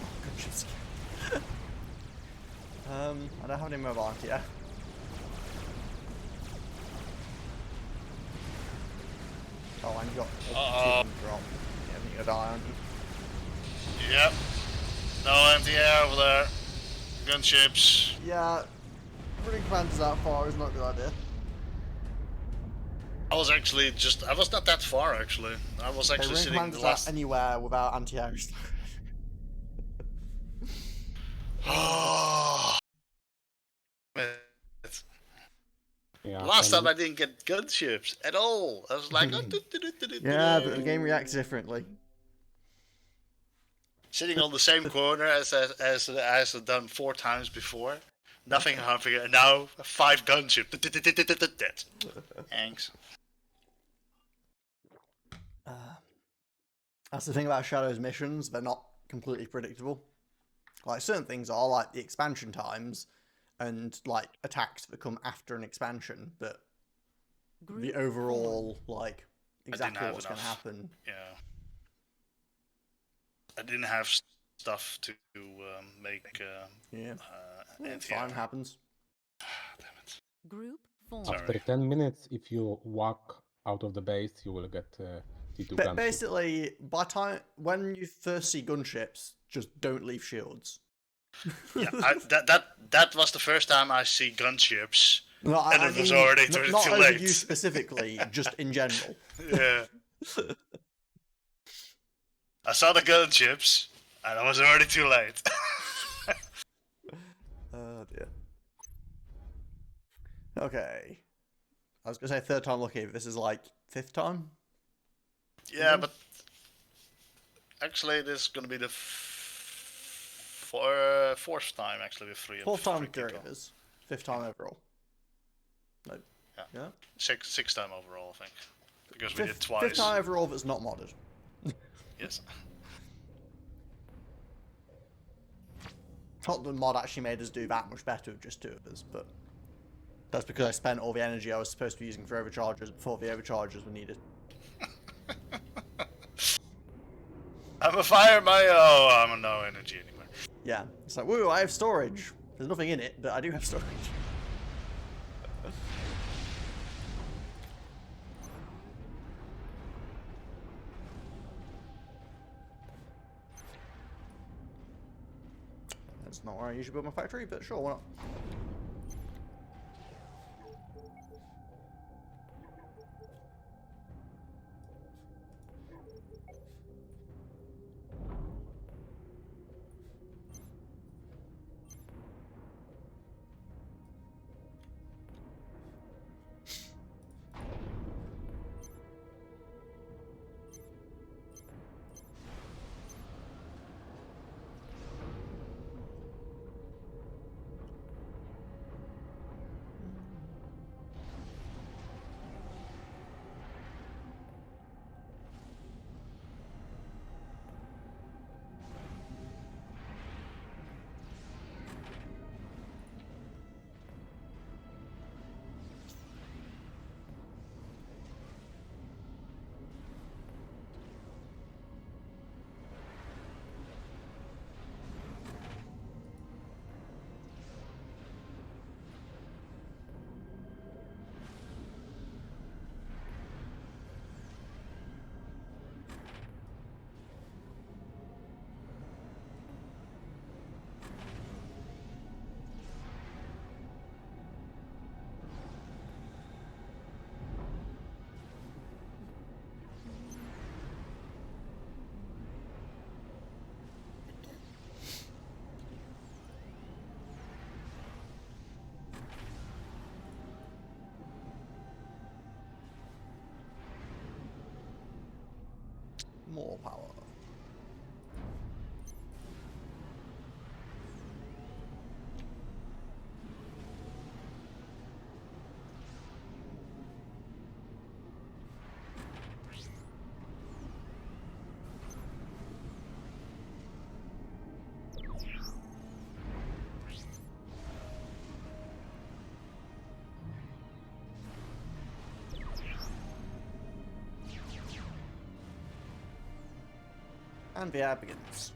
Oh, good chips. I don't have any mobile yet. Oh, and you got a drop. Yeah, you're gonna die, aren't you? Yep. No anti-air over there. Gunships. Yeah, running commanders that far is not a good idea. I was not that far actually. I was Okay, actually running sitting commanders the last. anywhere without anti-air. Oh. Yeah, Last time and I didn't get gunships at all. I was like, oh, Yeah, but the game reacts differently. sitting on the same corner as I've done 4 times before. Nothing happening. And now 5 gunships. Dead. Thanks. That's the thing about Shadow's missions, they're not completely predictable. Like, certain things are, like the expansion times and, like, attacks that come after an expansion, but the overall, like, exactly what's going to happen. Yeah. I didn't have stuff to make Yeah. It's anti-air. fine, happens. Damn it. Group formed. Sorry. after 10 minutes, if you walk out of the base, you will get T2 But gunship. basically, when you first see gunships, just don't leave shields. Yeah, that was the first time I see gunships, No, and it was already too not over late. you specifically, just in general. Yeah. I saw the gunships, and I was already too late. Oh dear. Okay. I was gonna say third time lucky, but this is like 5th time? Yeah, but actually, this is gonna be the 4th time actually with 3 of 4th time with three 3 people. of us. 5th time overall. No. Yeah. Yeah? Sixth time overall, I think, because we did twice. 5th time overall that's not modded. Yes. Not that the mod actually made us do that much better with just 2 of us, but that's because I spent all the energy I was supposed to be using for overchargers before the overchargers were needed. I'm a fire I'm a no energy anymore. Yeah. It's like, woo, I have storage. There's nothing in it, but I do have storage. That's not where I usually build my factory, but sure, why not? More power. And the ad begins.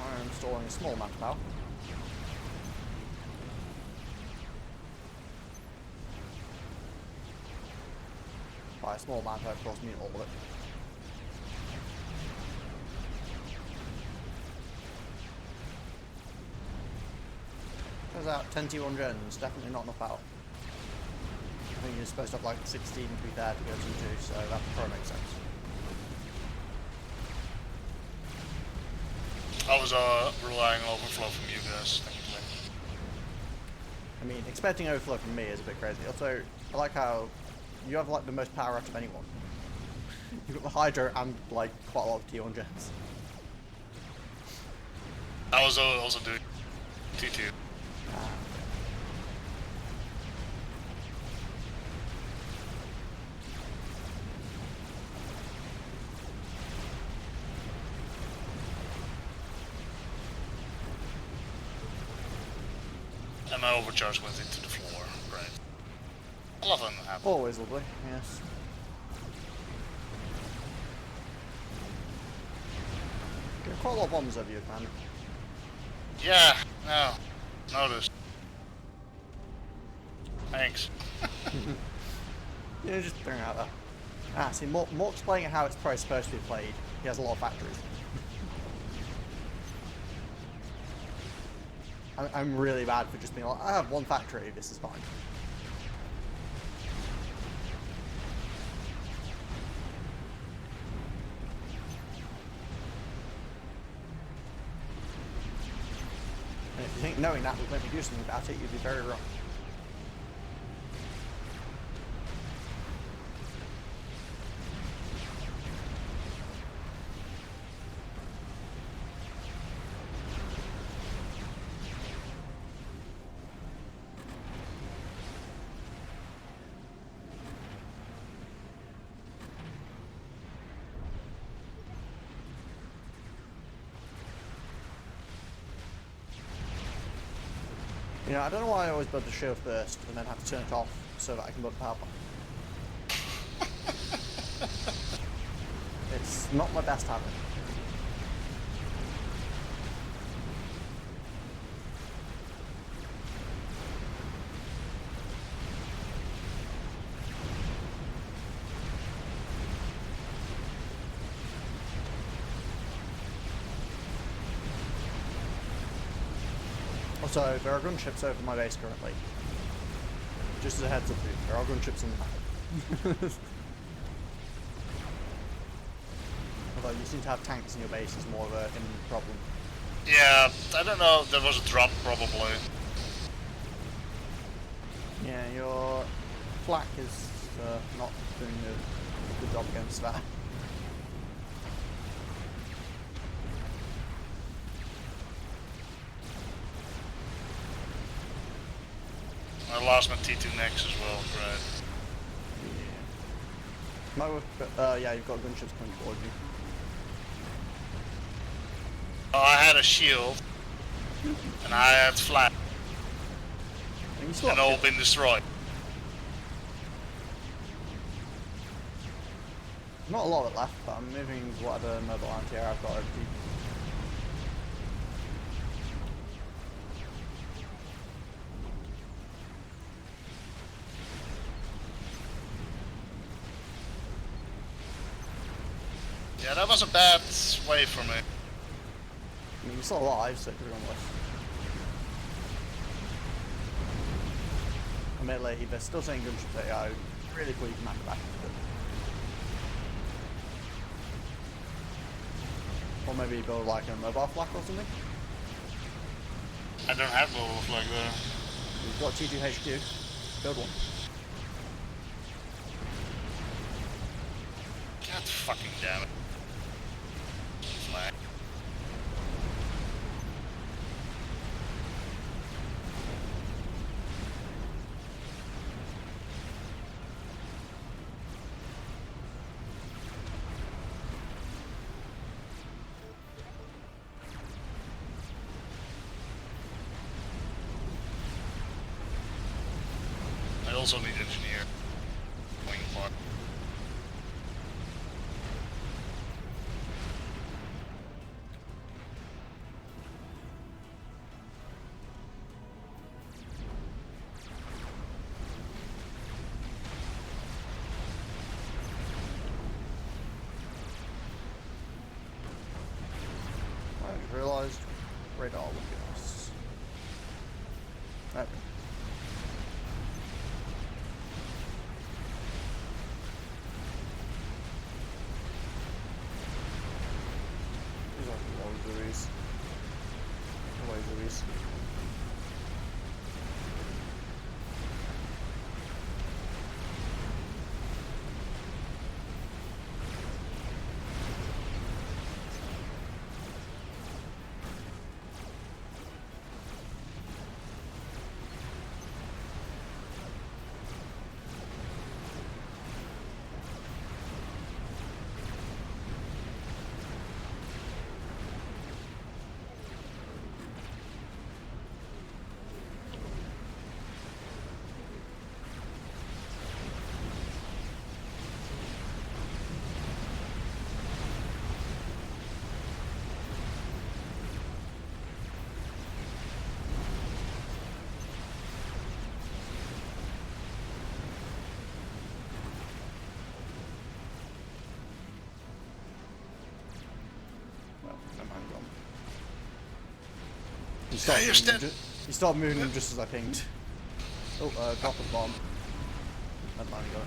I'm storing a small amount of power. By a small amount, I of course mean all of it. Turns out 10 T1 gens, definitely not enough power. I think you're supposed to have like 16 to be there to go to T2, so that probably makes sense. I was relying on overflow from you guys, technically. I mean, expecting overflow from me is a bit crazy. Also, I like how you have like the most power out of anyone. You've got the Hydro and like quite a lot of T1 jets. I was also doing T2. And my overcharge went into the floor. Great. I love when that happens. Always lovely, yes. Got quite a lot of bombs over you, Commander. Yeah, no. Noticed. Thanks. Yeah, just throwing it out there. Ah, see, Mork's playing it how it's probably supposed to be played. He has a lot of factories. I'm really bad for just being like, I have one factory, this is fine. And if you think knowing that would make me do something about it, you'd be very wrong. You know, I don't know why I always build the shield first and then have to turn it off so that I can build the power plant. It's not my best habit. Also, there are gunships over my base currently. Just as a heads up, there are gunships on the map. Although you seem to have tanks in your base is more of a problem. Yeah, I don't know, there was a drop probably. Yeah, your flak is not doing a good job against that. I lost my T2 next as well, right? Yeah, you've got gunships coming towards you. Oh, I had a shield, and I had flat, And you still and have all been destroyed. not a lot of it left, but I'm moving whatever mobile anti-air I've got over to you. Yeah, that was a bad way for me. I mean, you're still alive, so it could have gone worse. Admittedly, if they're still saying gunships at you, I would really cool you can knock it back. Or maybe build like a mobile flak or something. I don't have mobile like that. You've got T2 HQ. Build one. God fucking damn it. Flag. I also need engineer. Wing part. I just realised radar would be nice. Okay. These are auxiliaries. worries. Well, never mind, gone. You start moving them just as I pinged. Oh, drop a bomb. Never mind, got it.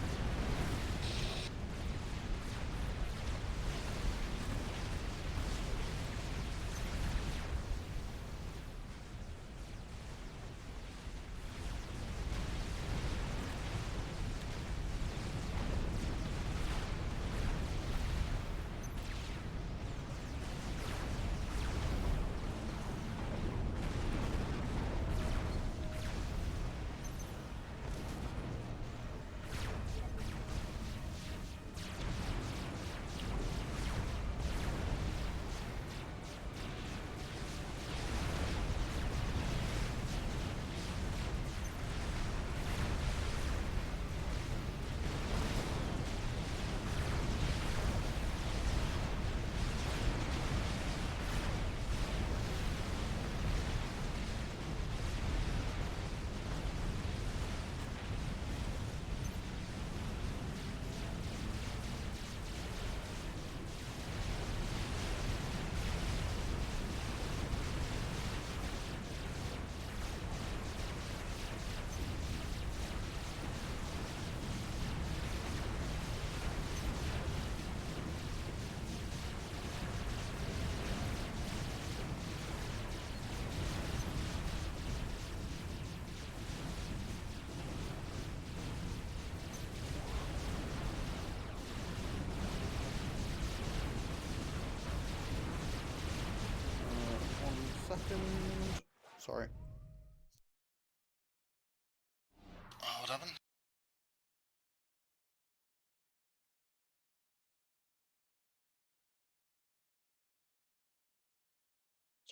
Second. Sorry. Oh, what happened?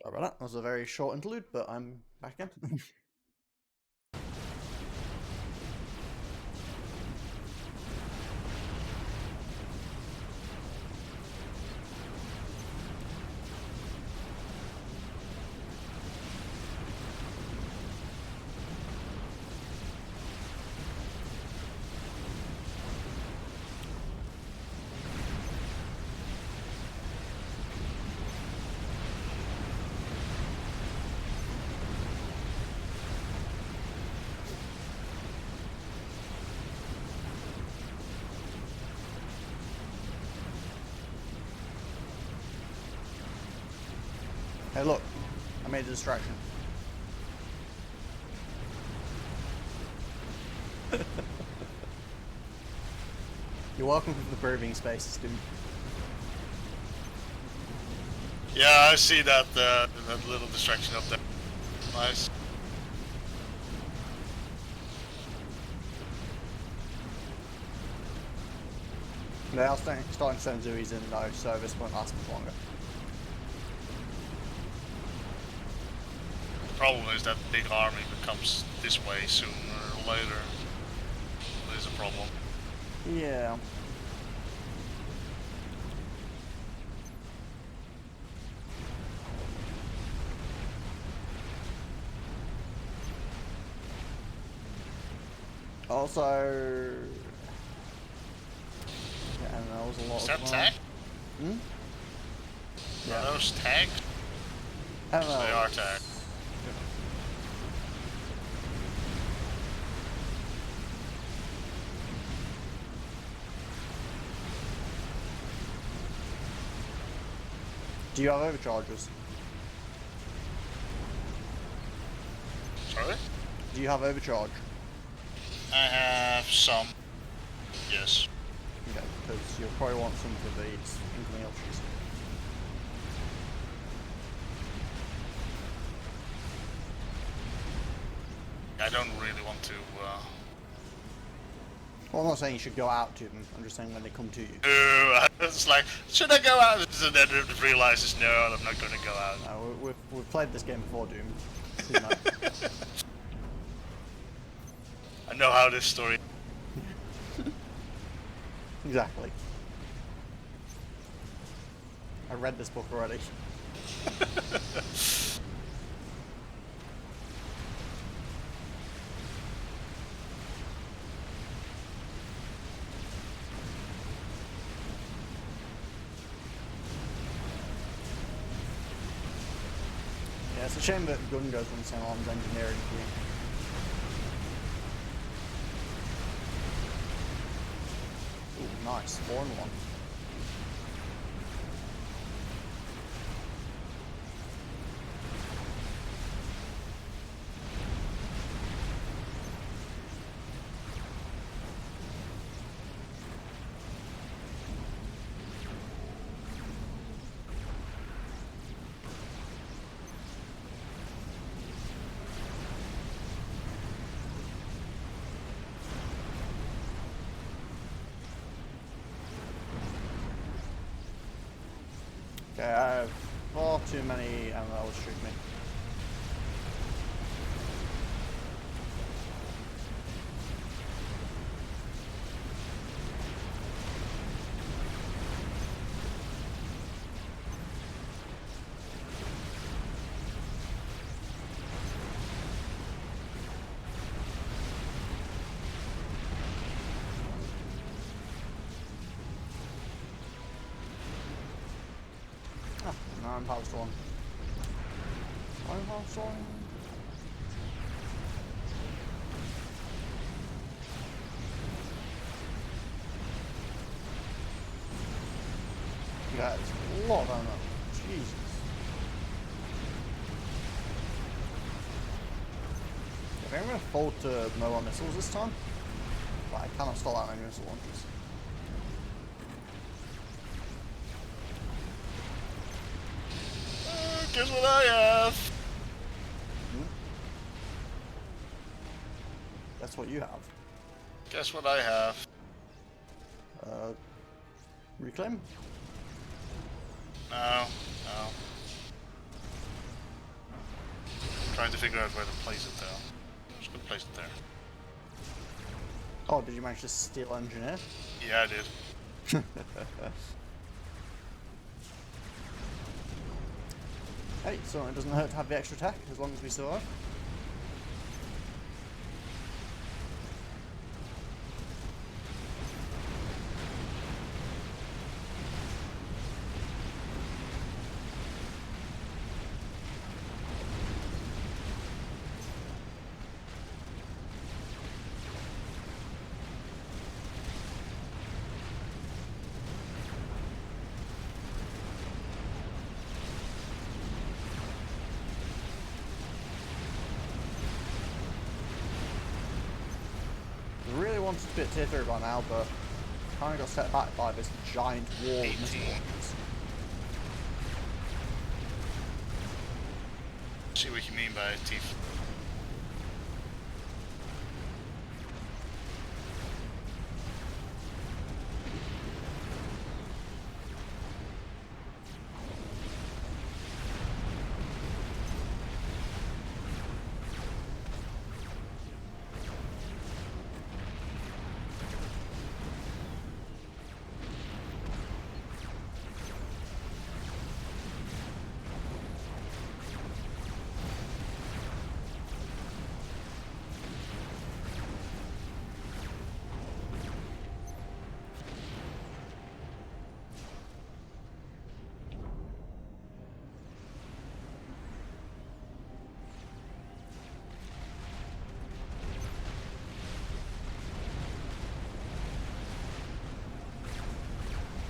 Sorry about that. That was a very short interlude, but I'm back again. Hey, look, I made a distraction. You're welcome to the breathing spaces, dude. Yeah, I see that that little distraction up there. Nice. They are starting to send Zuis in though, so this won't last much longer. The problem is that big army becomes this way sooner or later. That is a problem. Yeah. Also, yeah, and that was a lot Is of that tag? Hmm? Are those tagged? I don't know. They are tagged. Do you have overcharges? Do you have overcharge? I have some. Yes. Okay, because you'll probably want some for these incoming options. I don't really want to. Well, I'm not saying you should go out to them. I'm just saying when they come to you. It's like, should I go out? And then it realizes, no, I'm not going to go out. We've played this game before, Doom. You know. I know how this story. Exactly. I read this book already. Yeah, it's a shame that gun goes on the same arms engineering team. Ooh, nice. 4 and 1. Okay, I have far too many MLs shoot me. I'm power storm. I'm power storm. Yeah, it's a lot of ammo. Jesus. I think I'm going to fold to mobile missiles this time, but I cannot stall out any missile launchers. Guess what I have? Hmm? That's what you have. Guess what I have? Reclaim? No, no. Trying to figure out where to place it though. I'm just gonna place it there. Oh, did you manage to steal engineer? Yeah, I did. Hey, so it doesn't hurt to have the extra attack as long as we survive. Really wanted to be at tier 3 by now, but kind of got set back by this giant wall of missile 18. launchers. See what you mean by teeth.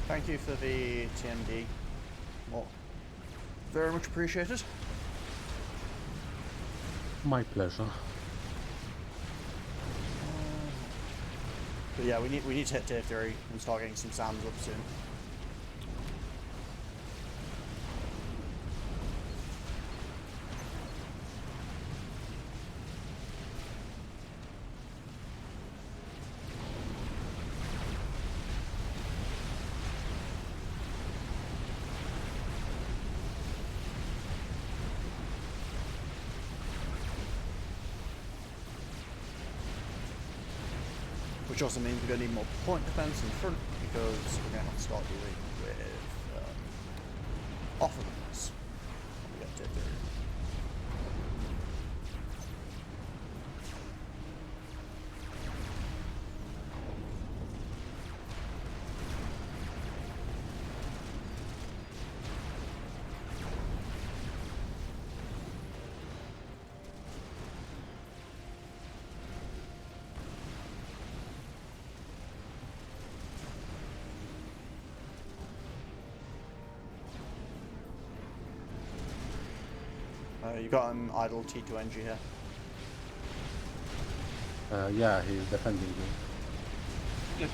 Thank you for the TMD. Well, very much appreciated. My pleasure. But yeah, we need to hit tier 3 and start getting some SAMs up soon. Which also means we're going to need more point defense in front because we're going to have to start dealing with offense when we get tier 3. You got an idle T2 NG here. Yeah, he's defending me.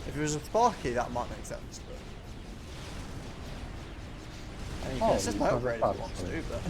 If it was a Sparky, that might make sense, but... I mean, you can assist my upgrade if you want to, but...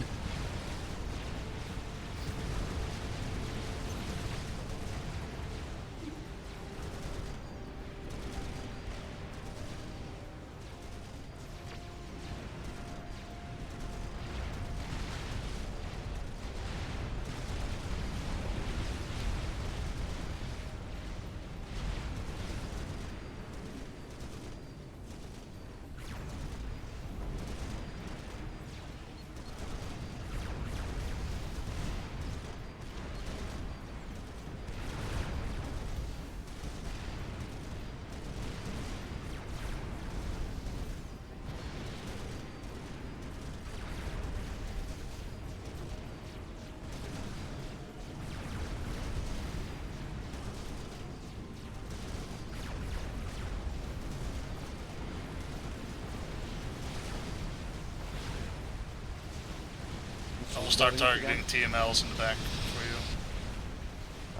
I will start targeting TMLs in the back for you.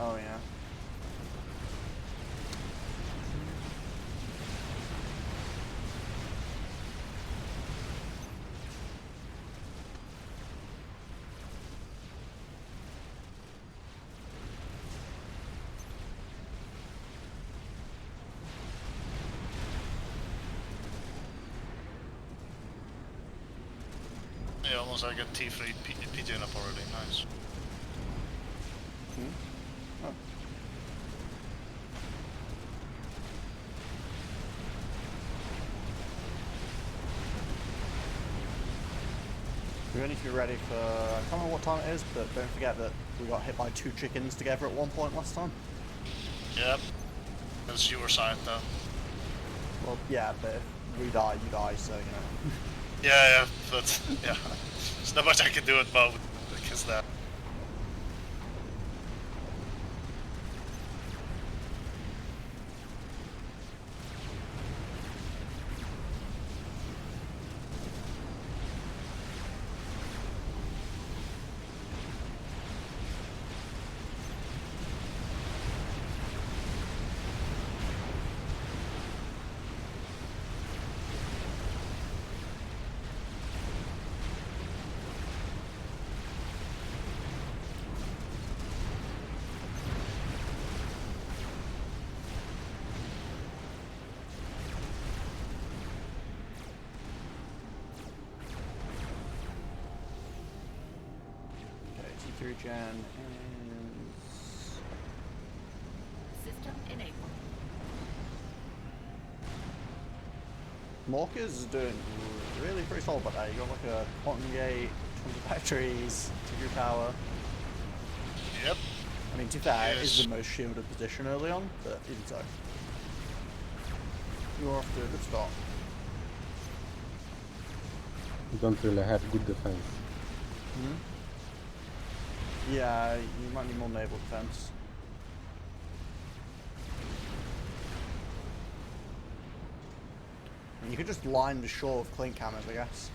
Oh yeah. Yeah, almost I got T3 PTN up already, nice. Oh. We need to be ready for, I can't remember what time it is, but don't forget that we got hit by 2 chickens together at one point last time. Yep. That's your side though. Well, yeah, but if we die, you die, so, you know. Yeah, but yeah. There's not much I can do at both because that. T3 gen is... System enabled. Morkers is doing really pretty solid by that. You got like a quantum gate, 20 batteries, T3 power. Yep. I mean, to be fair, it Yes. is the most shielded position early on, but even so. You're off to a good start. You don't really have good defense. Hmm? Yeah, you might need more naval defense. And you could just line the shore with clink hammers, I guess.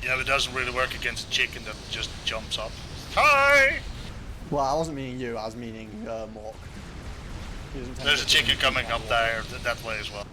Yeah, but it doesn't really work against a chicken that just jumps up. Hi! Well, I wasn't meaning you, I was meaning Mork. He doesn't tend There's to a chicken think coming that up way. there, that way as well.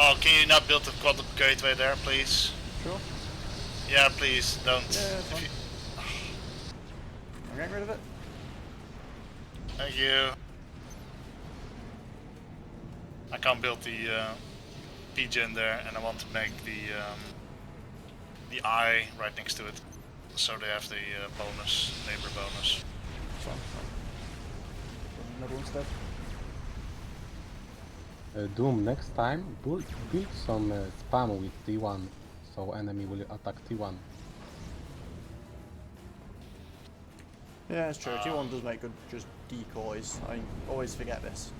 Oh, can you not build the quantum gateway there, please? Sure. Yeah, please, don't. Yeah, it's If fine. you- I'm getting rid of it. Thank you. I can't build the PGen there, and I want to make the eye right next to it, so they have the bonus, neighbor bonus. It's fine. Another one instead. Doom, next time build some spam with T1, so enemy will attack T1. Yeah, it's true. T1 does make good just decoys. I always forget this.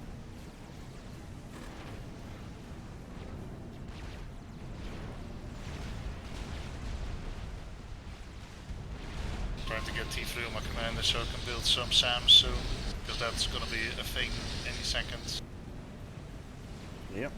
Trying to get T3 on my commander so I can build some SAMs soon, because that's gonna be a thing any second. Yep.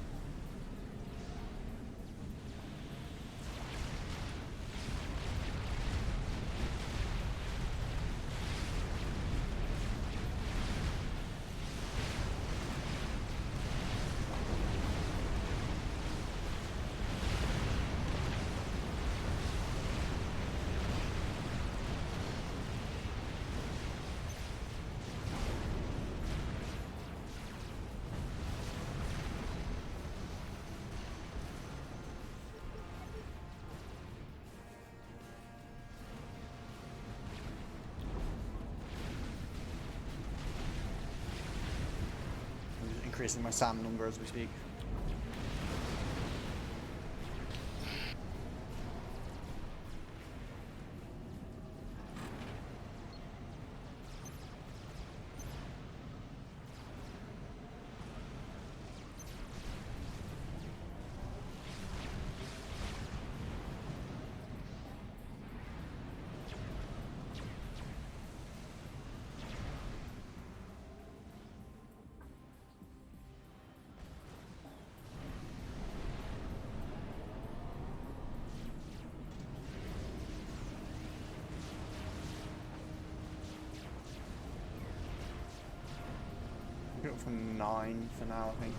I'm just increasing my SAM number as we speak. Go from 9 for now, I think.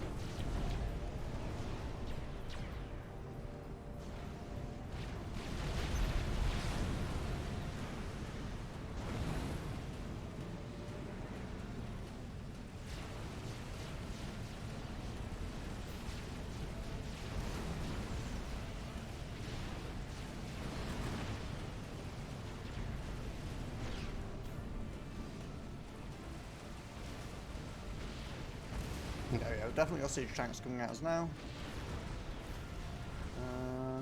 There we go. Definitely got siege tanks coming at us now.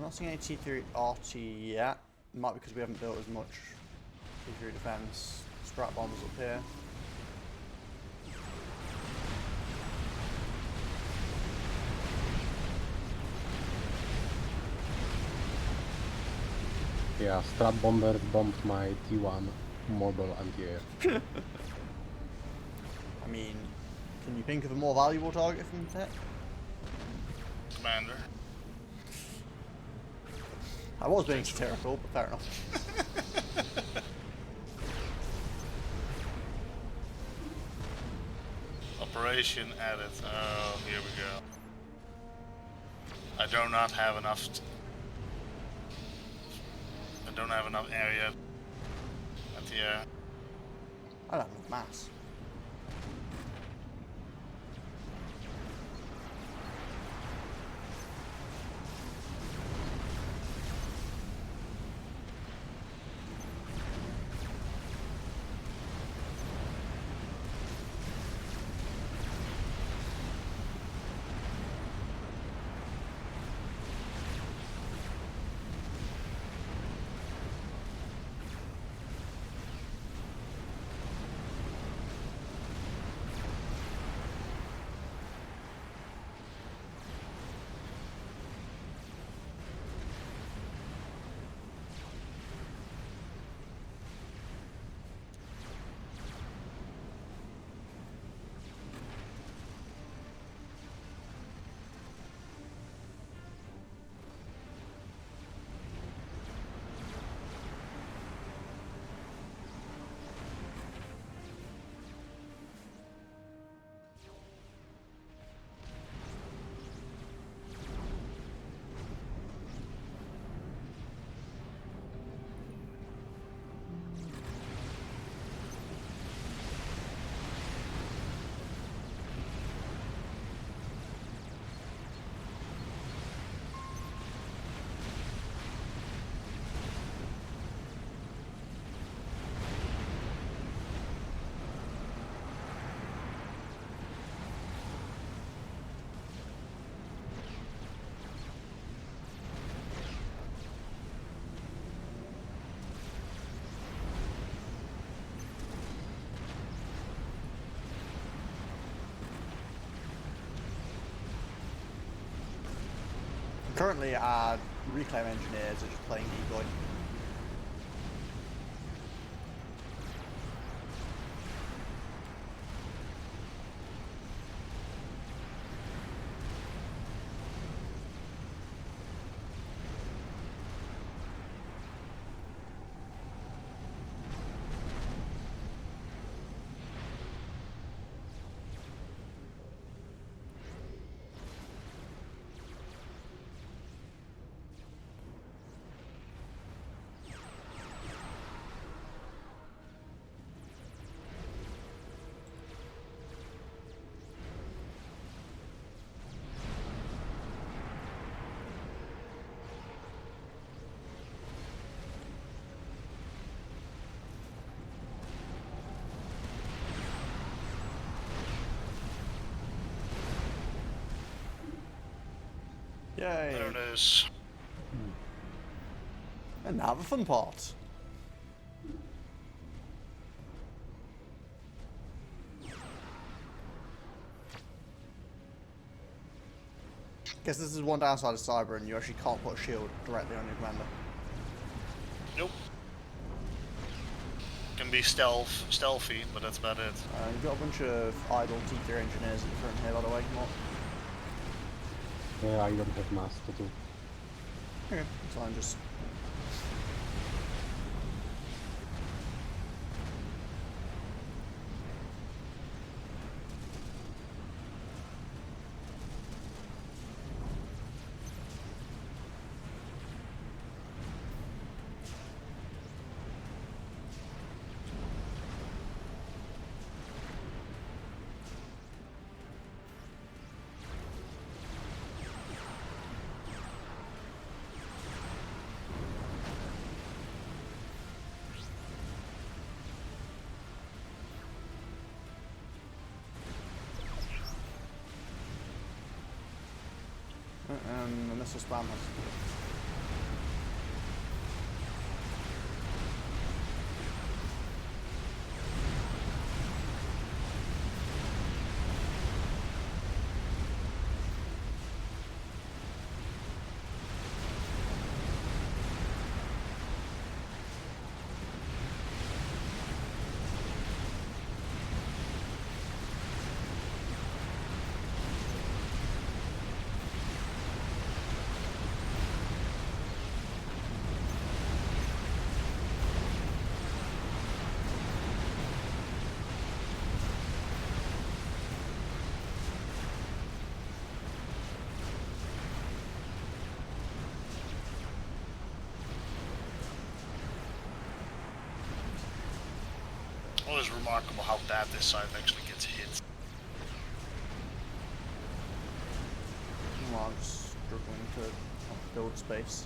Not seeing any T3 RT yet. Might be because we haven't built as much T3 defense. Strat bombs up here. Yeah, Strat bombers bombed my T1 mobile anti-air. I mean, can you think of a more valuable target from tech? Commander. I was being satirical, but fair enough. Operation added. Oh, here we go. I do not have enough. I don't have enough area at the air. I don't have enough mass. Currently, our reclaim engineers are just playing decoy. Yay! There it is. And now the fun part. Guess this is one downside of Cyber, and you actually can't put a shield directly on your commander. Nope. Can be stealthy, but that's about it. You've got a bunch of idle T3 engineers in front here, by the way. Not... Yeah, I don't have mass to do. Okay, so I'm just... And the missile spam has... It is remarkable how bad this side actually gets hit. Well, I'm just struggling to build space.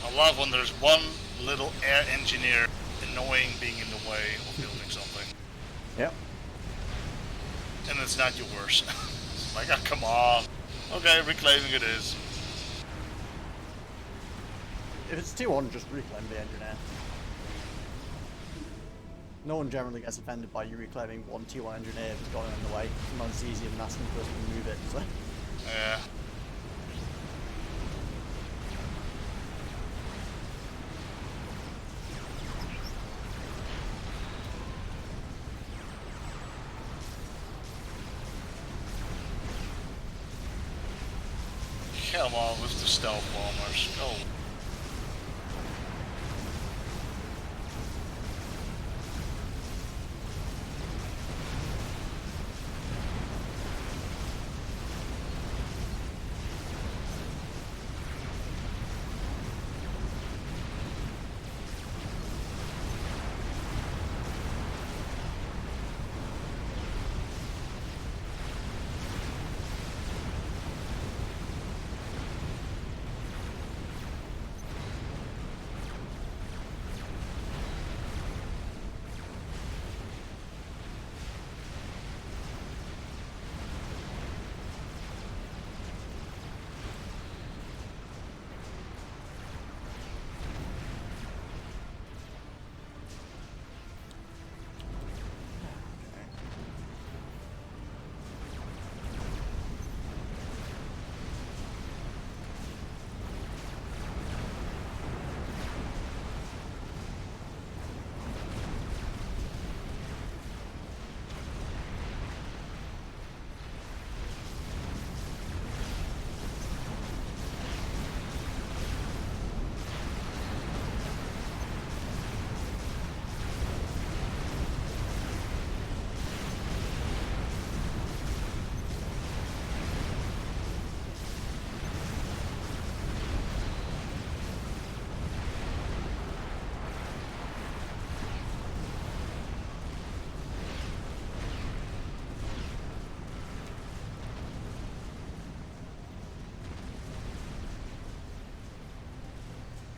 I love when there's one little air engineer annoying being in the way of building something. Yep. And it's not yours. It's like, oh, come on. Okay, reclaiming it is. If it's 2-1, just reclaim the engineer. No one generally gets offended by you reclaiming one T1 engineer that's going in the way. Sometimes it's easier than asking the person to move it. So. Yeah. Come on with the stealth bombers. Go.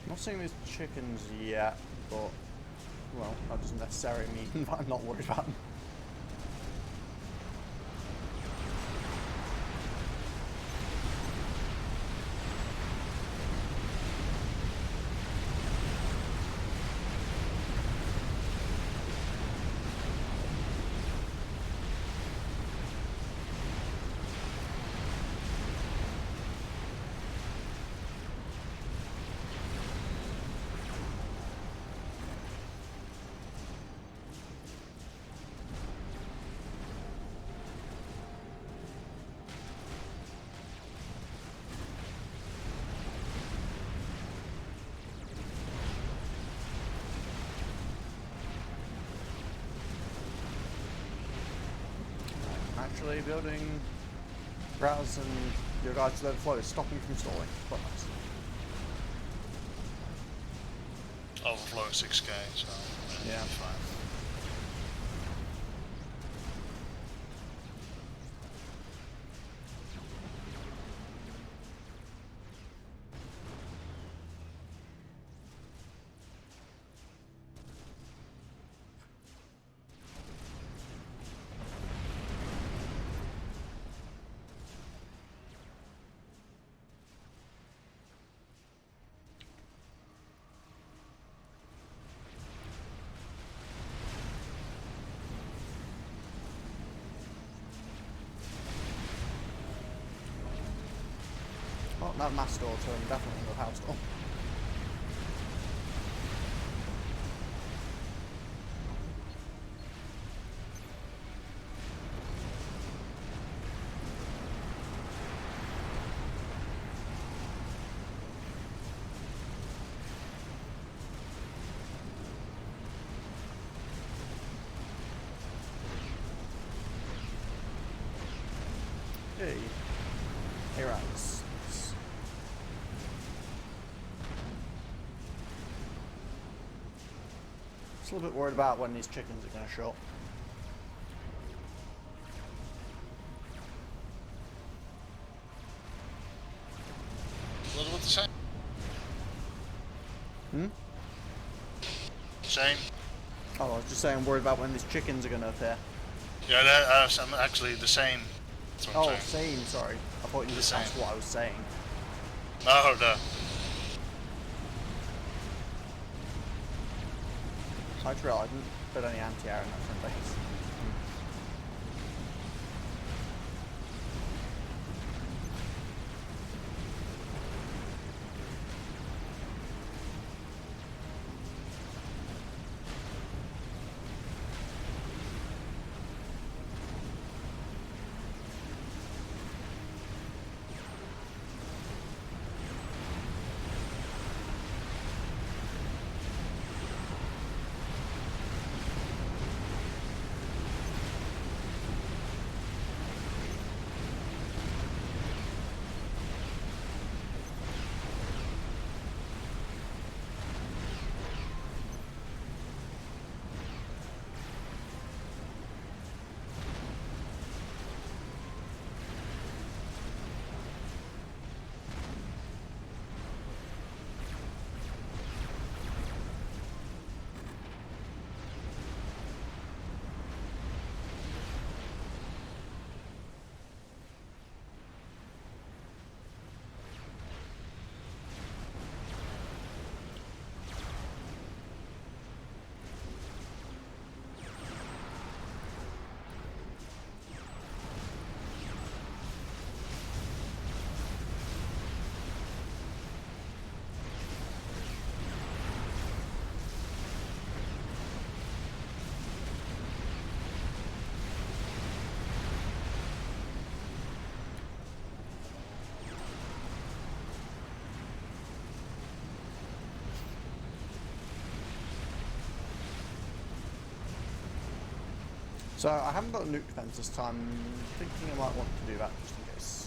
I'm not seeing these chickens yet, but, well, that doesn't necessarily mean that I'm not worried about them. Actually building routes and your guys to the flow is stopping from stalling. Quite nice. Overflowing 6k, so Yeah. fine. Well, that mass door turn definitely the house door. Hey. Hey, rats. Just a little bit worried about when these chickens are going to show up. What about the same? Hmm? Same? Oh, I was just saying, worried about when these chickens are going to appear. Yeah, that, I'm actually the same. That's what I'm Oh, saying. same, sorry. I thought you The just asked same. what I was saying. No, no. I just realised. but only anti-air in that front base. So I haven't got a nuke defense this time. I'm thinking I might want to do that just in case.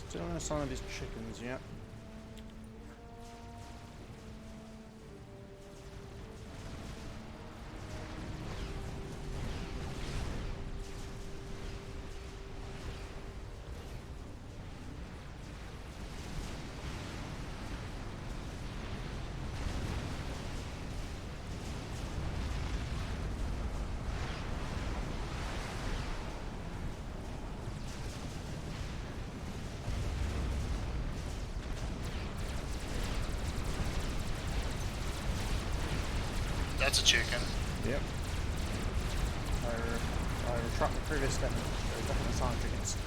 Still no sign of these chickens yet. That's a chicken. Yep. I retract the previous statement. There's definitely sign of chickens.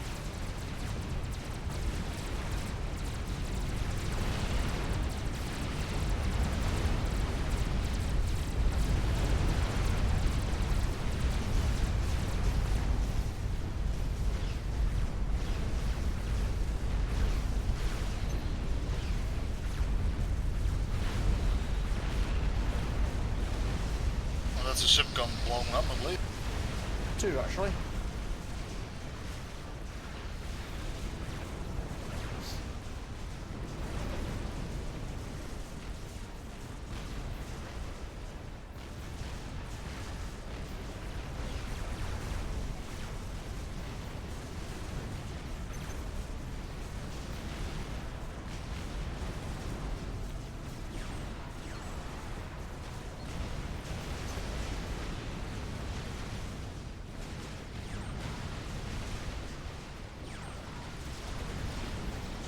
That's a ship gun blown up, I believe. 2 actually.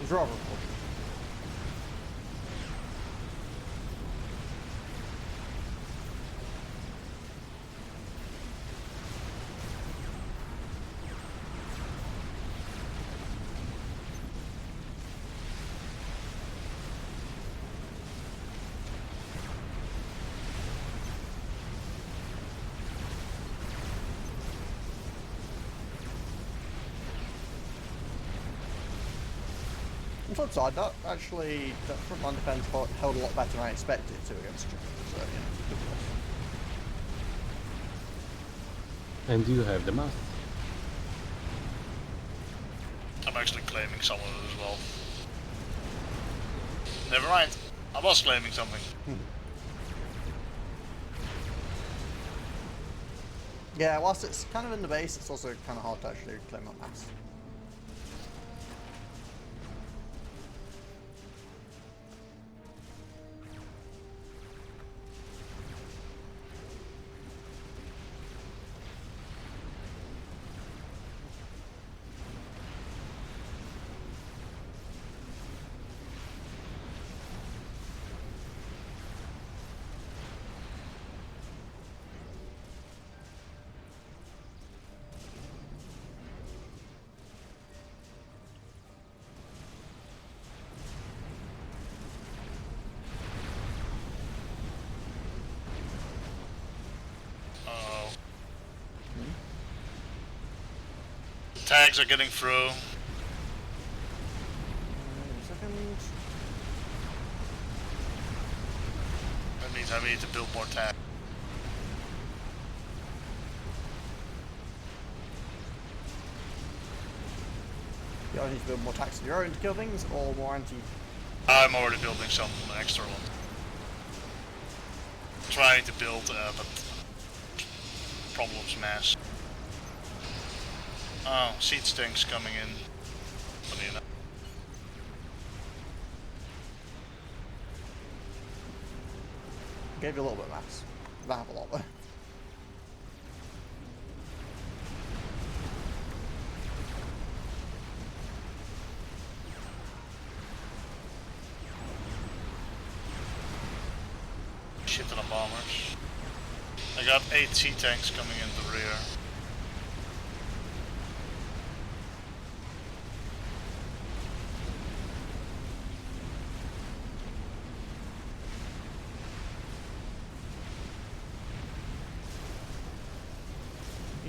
It's rather unfortunate. On the flip side, that actually, that frontline defense held a lot better than I expected it to against Japan, so yeah, good for us. And you have the mast. I'm actually claiming some of it as well. Never mind. I was claiming something. Yeah, whilst it's kind of in the base, it's also kind of hard to actually claim that mass. Tags are getting through. Wait a second. That means I need to build more tags. You either need to build more attacks of your own to kill things, or more anti. I'm already building some extra ones. Trying to build, but problems mass. Oh, siege tanks coming in. Funny enough. Gave you a little bit of mass. I have a lot though. Shit ton of bombers. I got 8 sea tanks coming in the rear.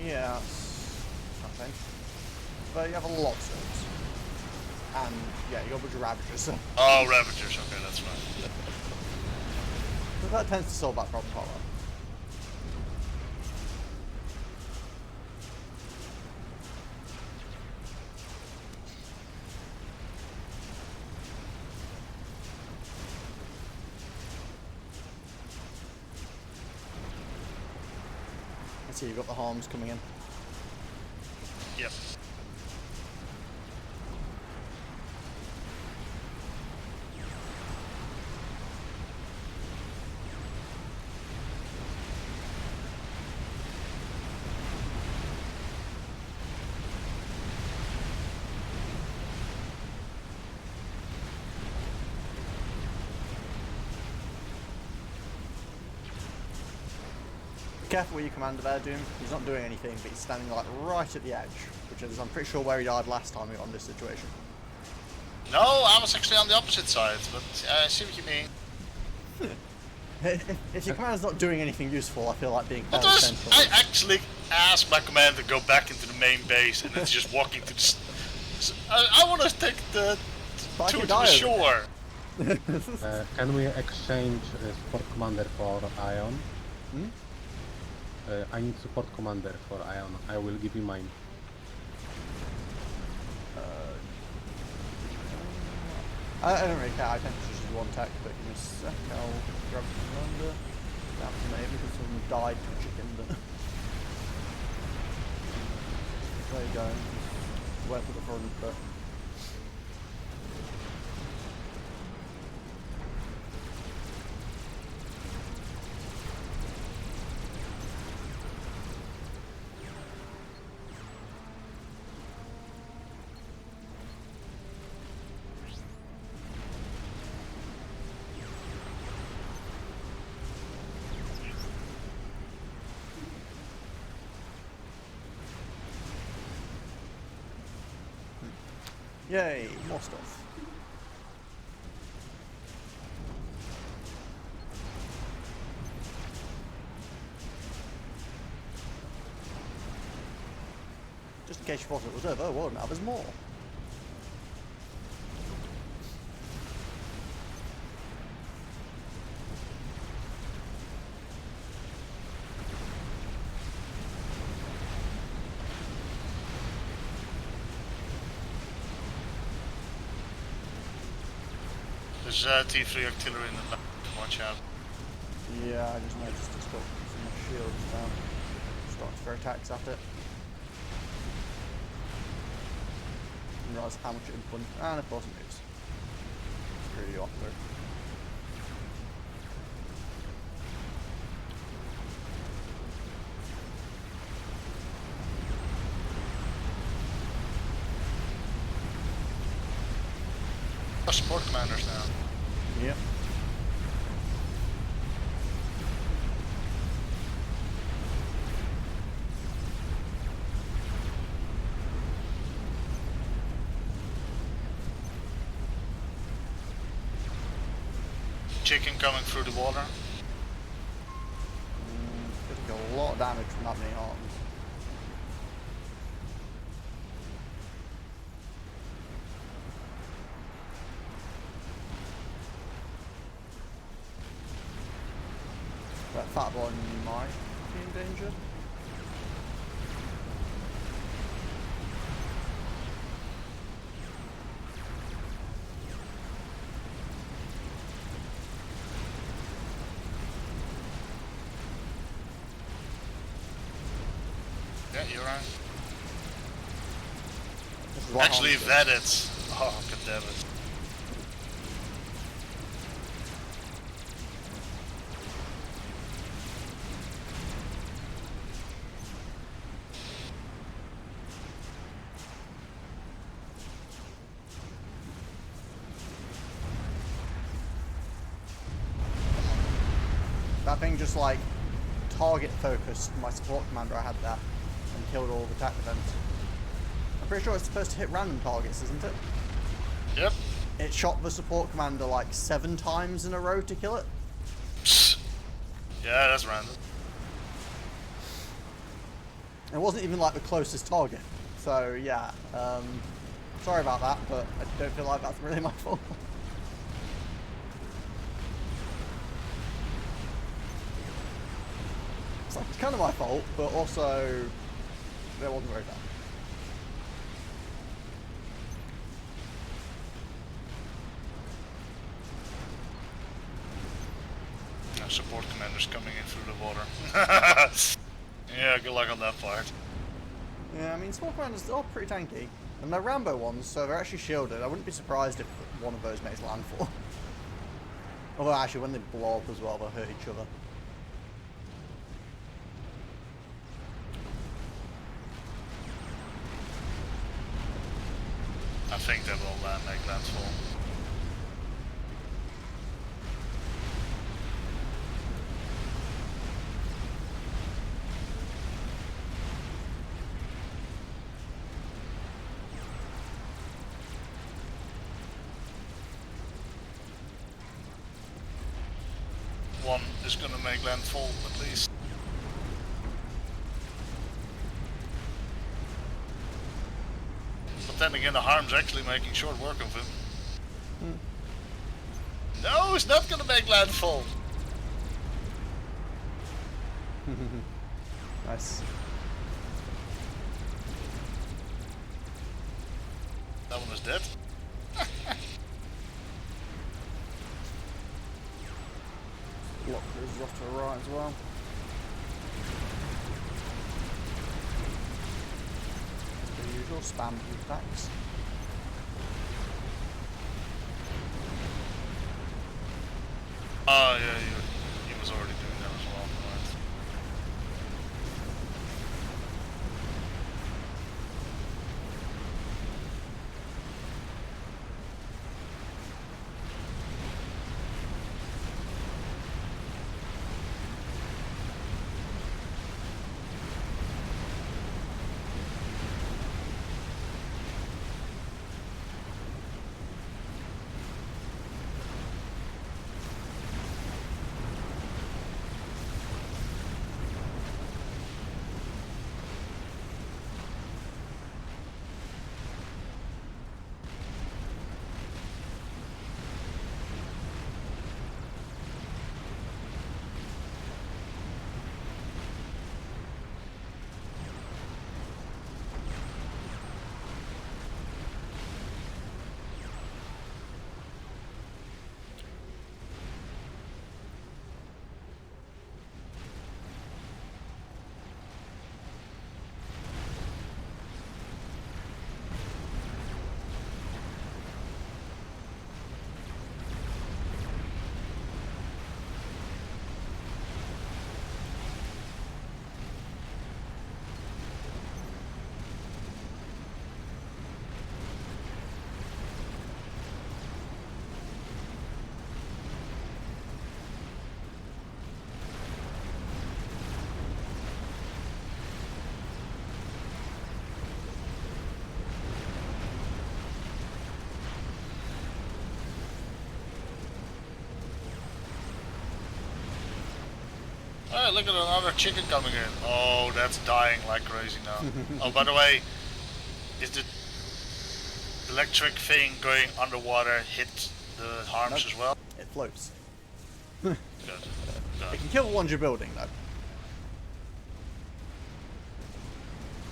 Yeah, that's something. But you have a lot of zones. And yeah, you got a bunch of Ravagers, so Oh, Ravagers, okay, that's fine. that tends to solve that problem quite well. I see you've got the harms coming in. Yep. Be careful with your commander there, Doom. He's not doing anything, but he's standing like right at the edge, which is, I'm pretty sure, where he died last time we got in this situation. No, I was actually on the opposite side, but I see what you mean. If your commander's not doing anything useful, I feel like being But fairly central. I actually asked my commander to go back into the main base, and it's just walking to the... I want to take the... But I to can the die over shore. Can we exchange support commander for Ion? Hmm? I need support commander for Ion. I will give you mine. I don't really care, I tend to just use one tech, but in a sec I'll grab the commander. Down to maybe because someone died to a chicken, but... there you go. Went to the front, but... Yay, more stuff. Just in case you thought it was over, well now there's more. There's T3 artillery in the back, watch out. Yeah, I just noticed it's got some shields down. Just start to throw attacks at it. Didn't realise how much it would punch. And of course it moves. Screw you off though. Support commanders now. Yep. Chicken coming through the water. Getting a lot of damage from that many arms. That fat boy might be endangered. Yeah, you're right. This is what Actually, happens. vetted. Oh, god damn it. That thing just like target focused my support commander I had there and killed all the attack events. I'm pretty sure it's supposed to hit random targets, isn't it? Yep. It shot the support commander like 7 times in a row to kill it. Yeah, that's random. It wasn't even like the closest target. So yeah, sorry about that, but I don't feel like that's really my fault. It's like, it's kind of my fault, but also it wasn't very bad. Support commanders coming in through the water. Yeah, good luck on that part. Yeah, I mean, support commanders are pretty tanky. And they're Rambo ones, so they're actually shielded. I wouldn't be surprised if one of those makes landfall. Although actually, when they blow up as well, they'll hurt each other. I think they will make landfall. One is gonna make landfall at least. But then again, the harm's actually making short work of him. No, he's not gonna make landfall. Nice. That one is dead. Block goes off to the right as well. As per usual, spam attacks. Oh yeah, he was already doing that as well. Right. Oh, look at another chicken coming in. Oh, that's dying like crazy now. Oh, by the way, is the electric thing going underwater hit the harms Nope. as well? It floats. Good. It can kill the ones you're building, though.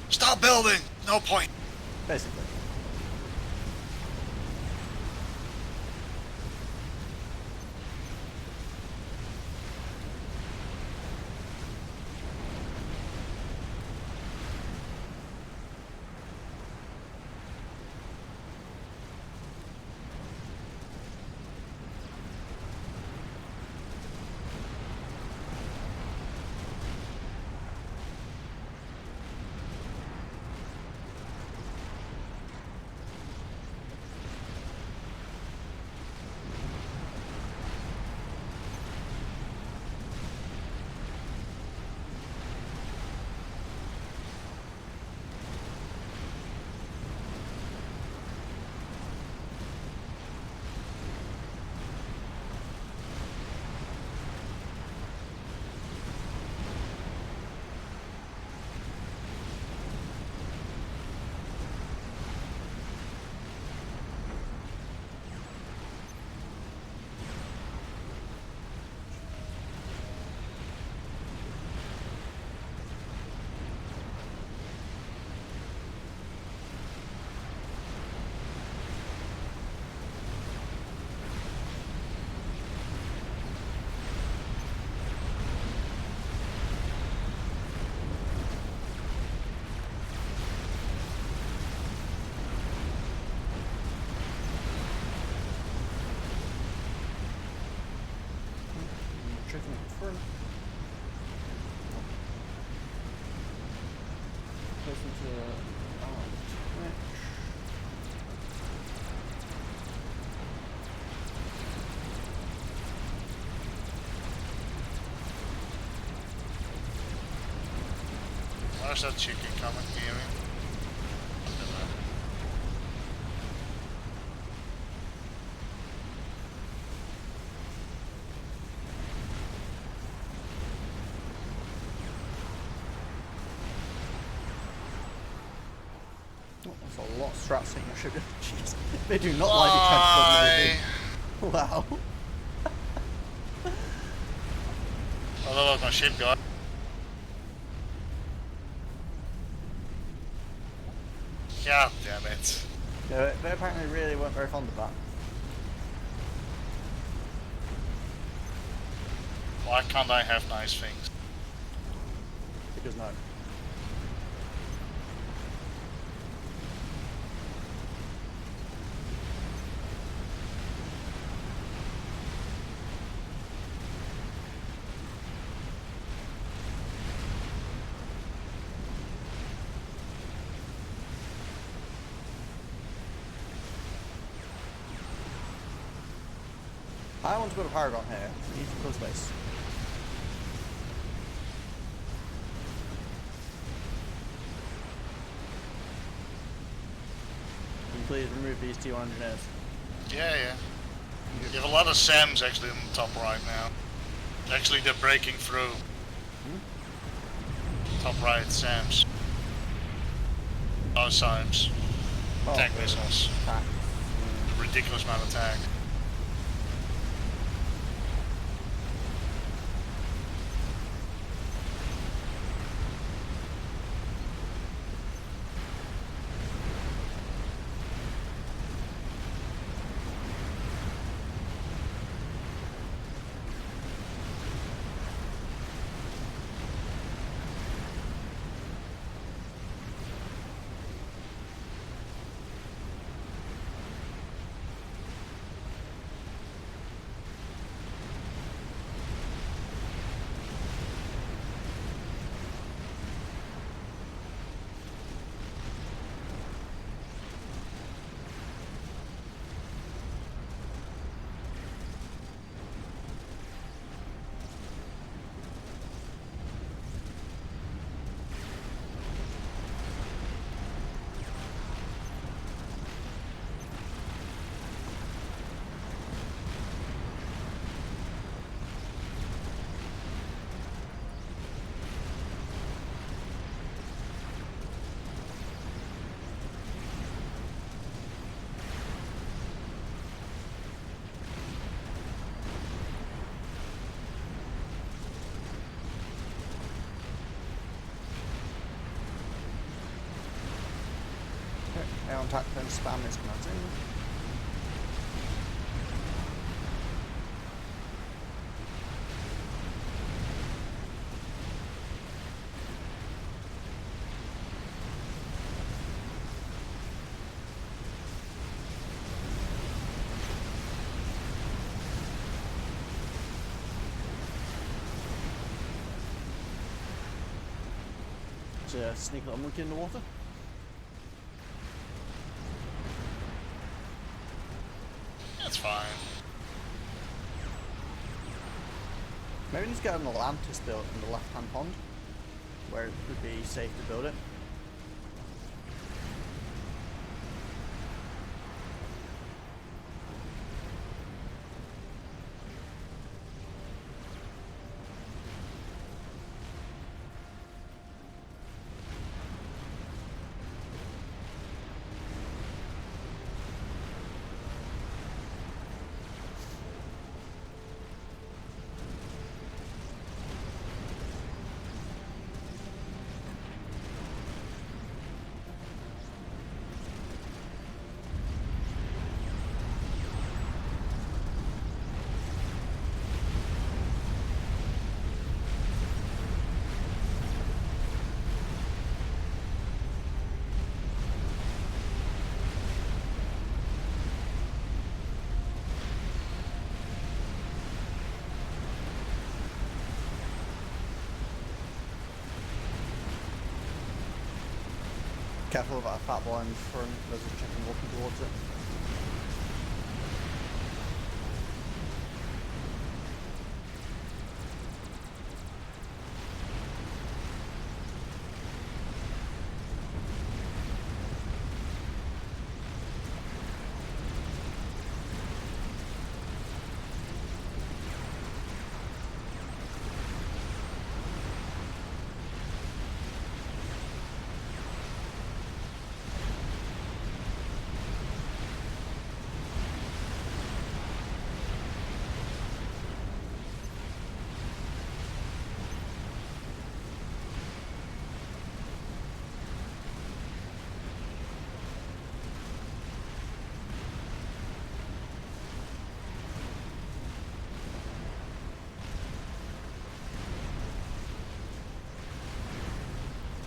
Stop building! No point! Basically. Checking it front. Listen to Twitch. Where's that chicken coming here? Oh, that's a lot of strats in your sugar. Jeez. They do not like it transport. Wow. I love my ship, guy. God damn it. Yeah, they apparently really weren't very fond of that. Why can't I have nice things? Because no. I want to put a Paragon here. We need to fill space. Can you please remove these T1 engineers? Yeah. You have a lot of SAMs actually on the top right now. Actually, they're breaking through. Top right, SAMs. Oh, SAMs. Tank missiles. Attack. Ridiculous amount of attack. attack defense spam is commencing. Sneak little monkey in the water. That's fine. Maybe we need to get an Atlantis built in the left-hand pond, where it would be safe to build it. Careful about a fat boy in front, there's a chicken walking towards it.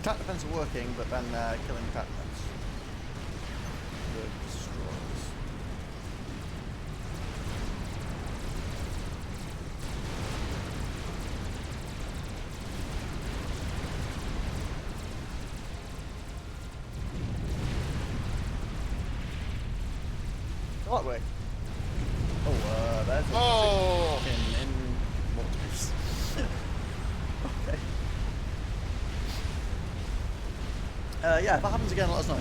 Attack defense are working, but then they're killing attack defense. The destroyers. Go that way. Oh, there's a Oh! in waters. Okay. Yeah, if that happens again, let us know.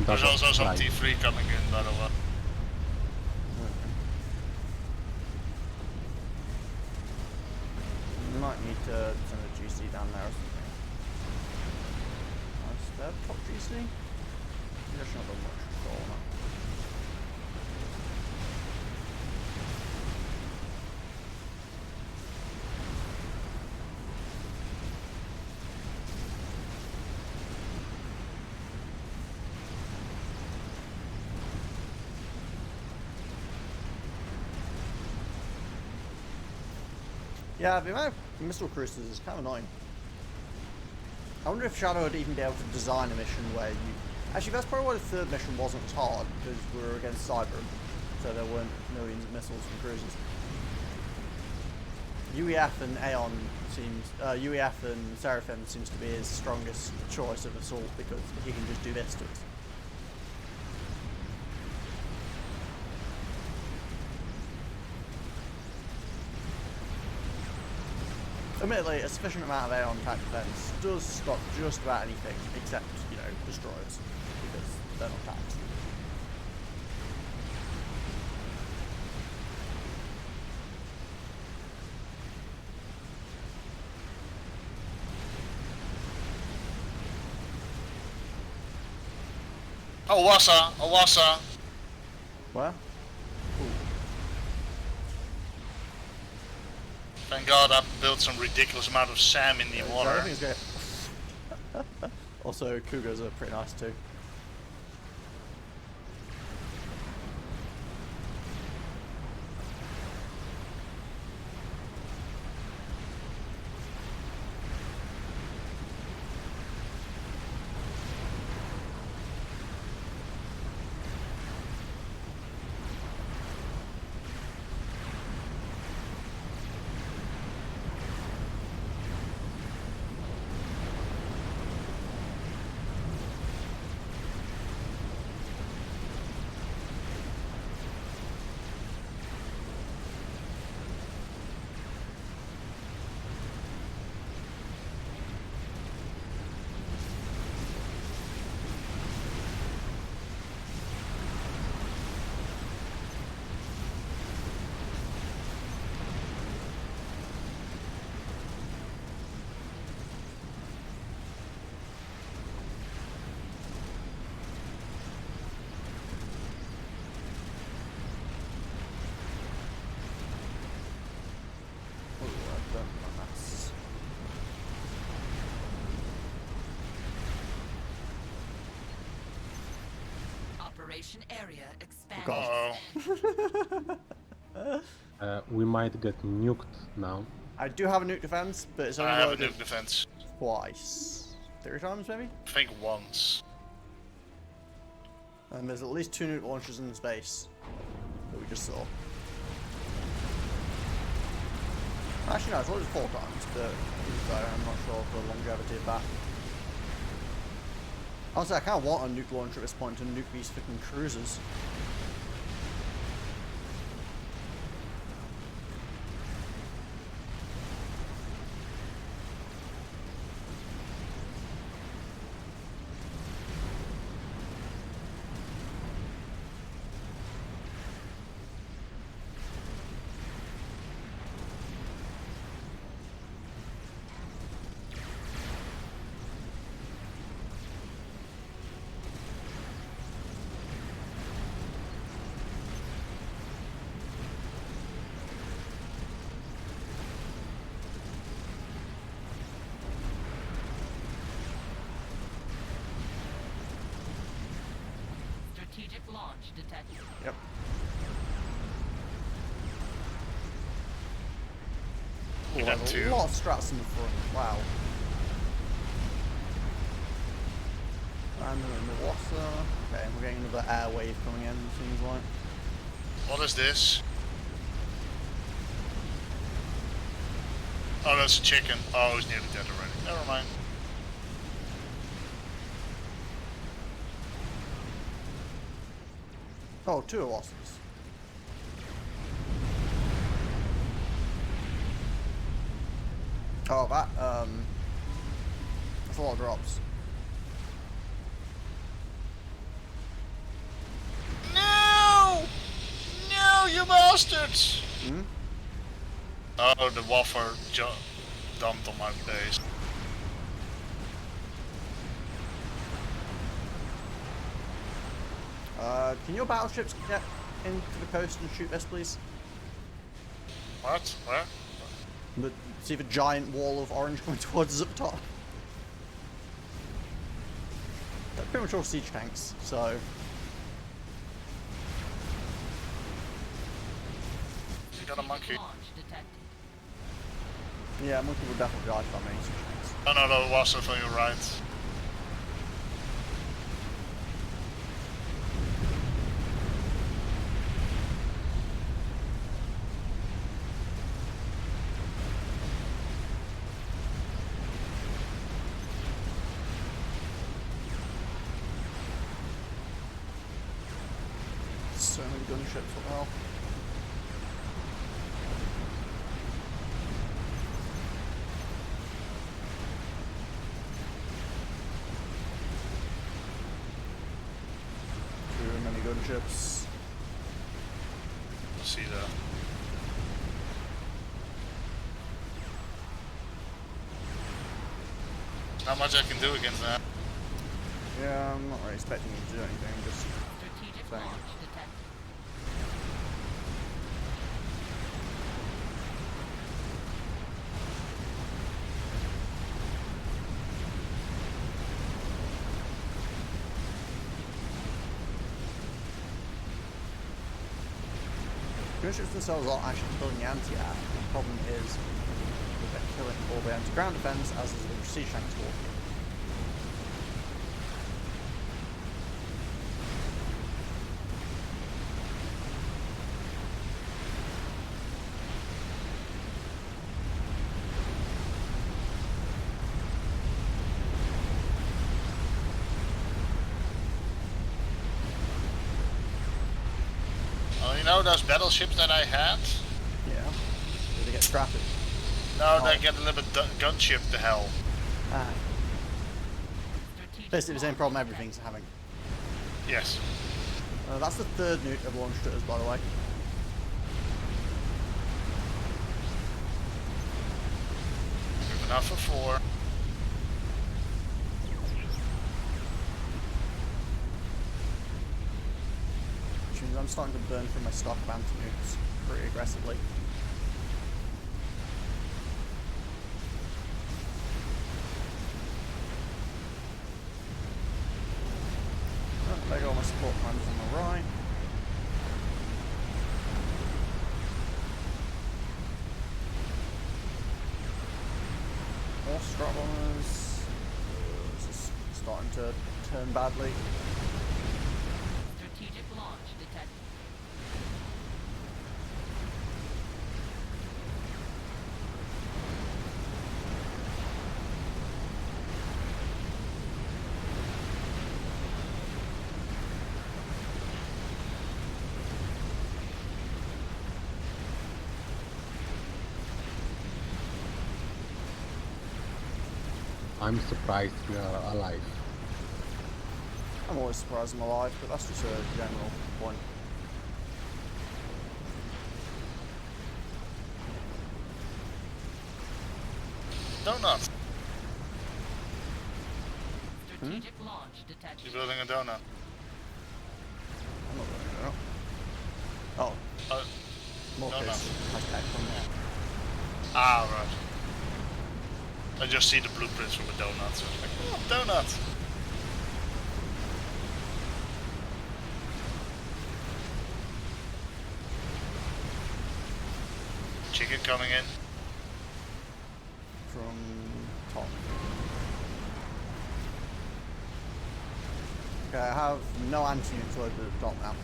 There's also some Right. T3 coming in, by the way. We might need to send a GC down there or something. Is that top GC? Maybe I should not have much control on that. Yeah, the amount of missile cruisers is kind of annoying. I wonder if Shadow would even be able to design a mission where you... Actually, that's probably why the third mission wasn't as hard, because we were against Cyber, so there weren't millions of missiles from cruisers. UEF and Aeon seems... UEF and Seraphim seems to be his strongest choice of assault, because he can just do this to us. Admittedly, a sufficient amount of Aeon attack defense does stop just about anything except, you know, destroyers, because they're not taxed. Awasa! Where? Thank God I built some ridiculous amount of SAM in the water. Everything's great. Also, Cougars are pretty nice too. Operation area expanded. Uh-oh. We might get nuked now. I do have a nuke defense, but it's only I have a loaded nuke defense. twice. 3 times maybe? I think once. And there's at least 2 nuke launchers in space that we just saw. Actually no, it's loaded 4 times, but I'm not sure of the longevity of that. Honestly, I kind of want a nuke launcher at this point to nuke these freaking cruisers. Strategic launch detected. Yep. We Ooh, got there's 2. a lot of strats in the front. Wow. And in the water. Okay, we're getting another air wave coming in, seems like. What is this? Oh, that's a chicken. Oh, he's nearly dead already. Never mind. Oh, 2 losses. Oh, that's a lot of drops. No! No, you bastards! Hmm? Oh, the waffer dumped on my base. Can your battleships get into the coast and shoot this, please? What? Where? See the giant wall of orange coming towards us up top? They're pretty much all siege tanks, so... You got a monkey. Launch detected. Yeah, monkey will definitely die from any siege tanks. Oh no, that was on your right. So many gunships, what the hell? Too many gunships. See that. Not much I can do against that. Yeah, I'm not really expecting you to do anything, just Strategic saying. launch detected. Gunships themselves are actually killing the anti-air. The problem is they're killing all the anti-ground defense as the siege tanks walk. Well, you know those battleships that I had? Yeah. Did they get scrapped? No, Oh. they get a little bit gunship to hell. Ah. Strategic Basically the same launch problem detected. everything's having. Yes. That's the third nuke I've launched at us, by the way. We have enough for 4. Which means I'm starting to burn through my stock of anti-nukes pretty aggressively. Oh, there go all my support primes on the right. More strap bombers. This is starting to turn badly. Strategic launch detected. I'm surprised we are alive. I'm always surprised I'm alive, but that's just a general point. Donut. Strategic launch detected. You're building a donut. I'm not going to know. Oh, Uh, more no, no. case has tech from there. ah, right. I just see the blueprints from a donut, so it's like, oh, donut! Chicken coming in. From top. Okay, I have no anti-nukes loaded at the top now.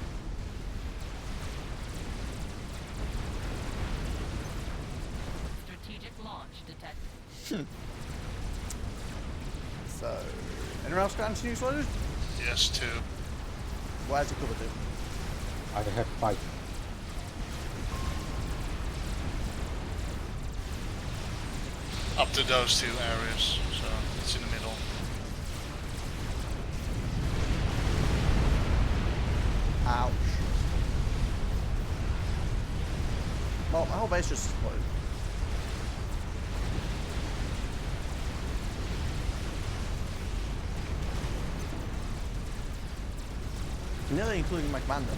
Strategic launch detected. So, anyone else got anti-nukes loaded? Yes, 2. Where's it covered to? I have 5. Up to those 2 areas, so it's in the middle. Ouch. Well, my whole base just exploded. Nearly including my commander.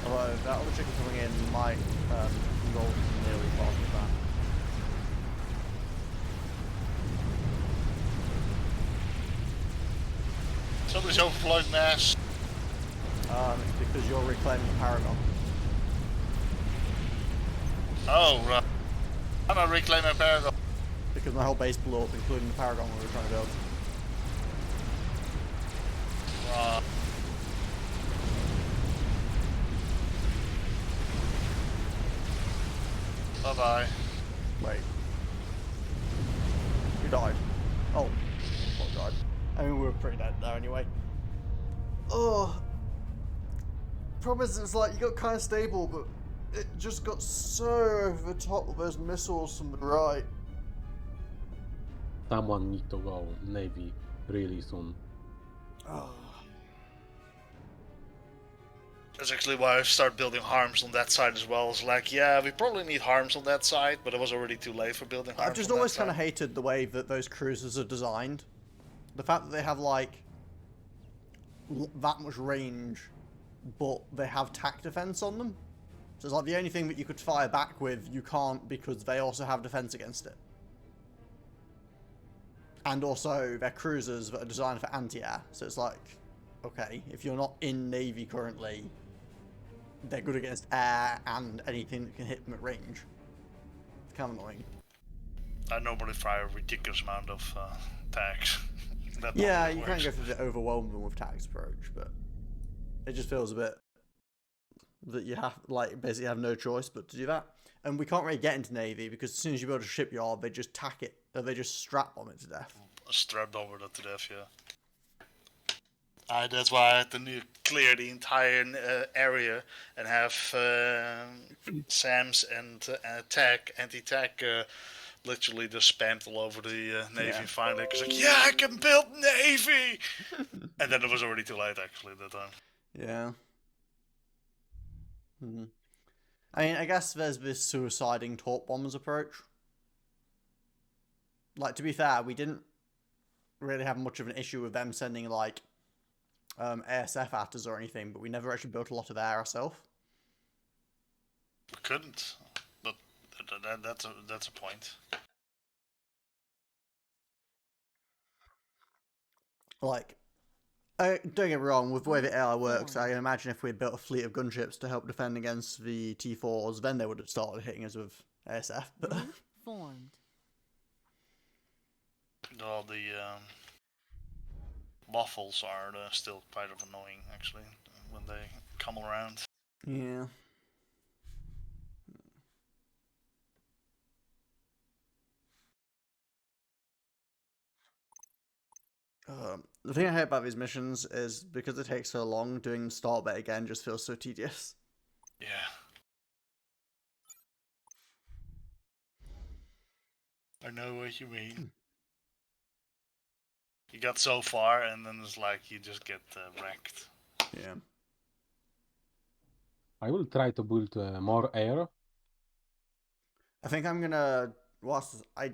Although that other chicken coming in might roll nearly past that. Somebody's overflowing mass. It's because you're reclaiming the Paragon. Oh, right. I'm not reclaiming Paragon. Because my whole base blew up, including the Paragon we were trying to build. Bye-bye. Wait. You died. Oh. Well, died. I mean, we were pretty dead there anyway. Oh. Problem is, it's like, you got kind of stable, but it just got so over the top with those missiles from the right. Someone need to go Navy really soon. Oh. That's actually why I started building harms on that side as well. It's like, yeah, we probably need harms on that side, but it was already too late for building harms. I've just on always that kind of side. hated the way that those cruisers are designed. the fact that they have like that much range, but they have tac defense on them. So it's like the only thing that you could fire back with, you can't because they also have defense against it. And also, they're cruisers that are designed for anti-air. So it's like, okay, if you're not in Navy currently, they're good against air and anything that can hit them at range. It's kind of annoying. I normally fire a ridiculous amount of tags. That Yeah, normally you works. can't go for the overwhelm them with tax approach, but it just feels a bit that you have, like, basically have no choice but to do that. And we can't really get into Navy because as soon as you build a shipyard, they just tack it, or they just strap bomb it to death. Strapped over that to death, yeah. That's why I had to clear the entire area and have SAMs and anti-tac literally just spammed all over the Navy. Yeah. Finally, because like, yeah, I can build Navy! And then it was already too late, actually, that time. Yeah. I mean, I guess there's this suiciding torp bombers approach. Like, to be fair, we didn't really have much of an issue with them sending, like, ASF at us or anything, but we never actually built a lot of air ourselves. We couldn't, but that's a point. Like, don't get me wrong, with the way the AI works, I can imagine if we had built a fleet of gunships to help defend against the T4s, then they would have started hitting us with ASF. But Formed. All the waffles are still quite annoying, actually, when they come around. yeah. The thing I hate about these missions is because it takes so long, doing the start bit again just feels so tedious. Yeah. I know what you mean. You got so far, and then it's like you just get wrecked. Yeah. I will try to build more air. I think I'm gonna, whilst I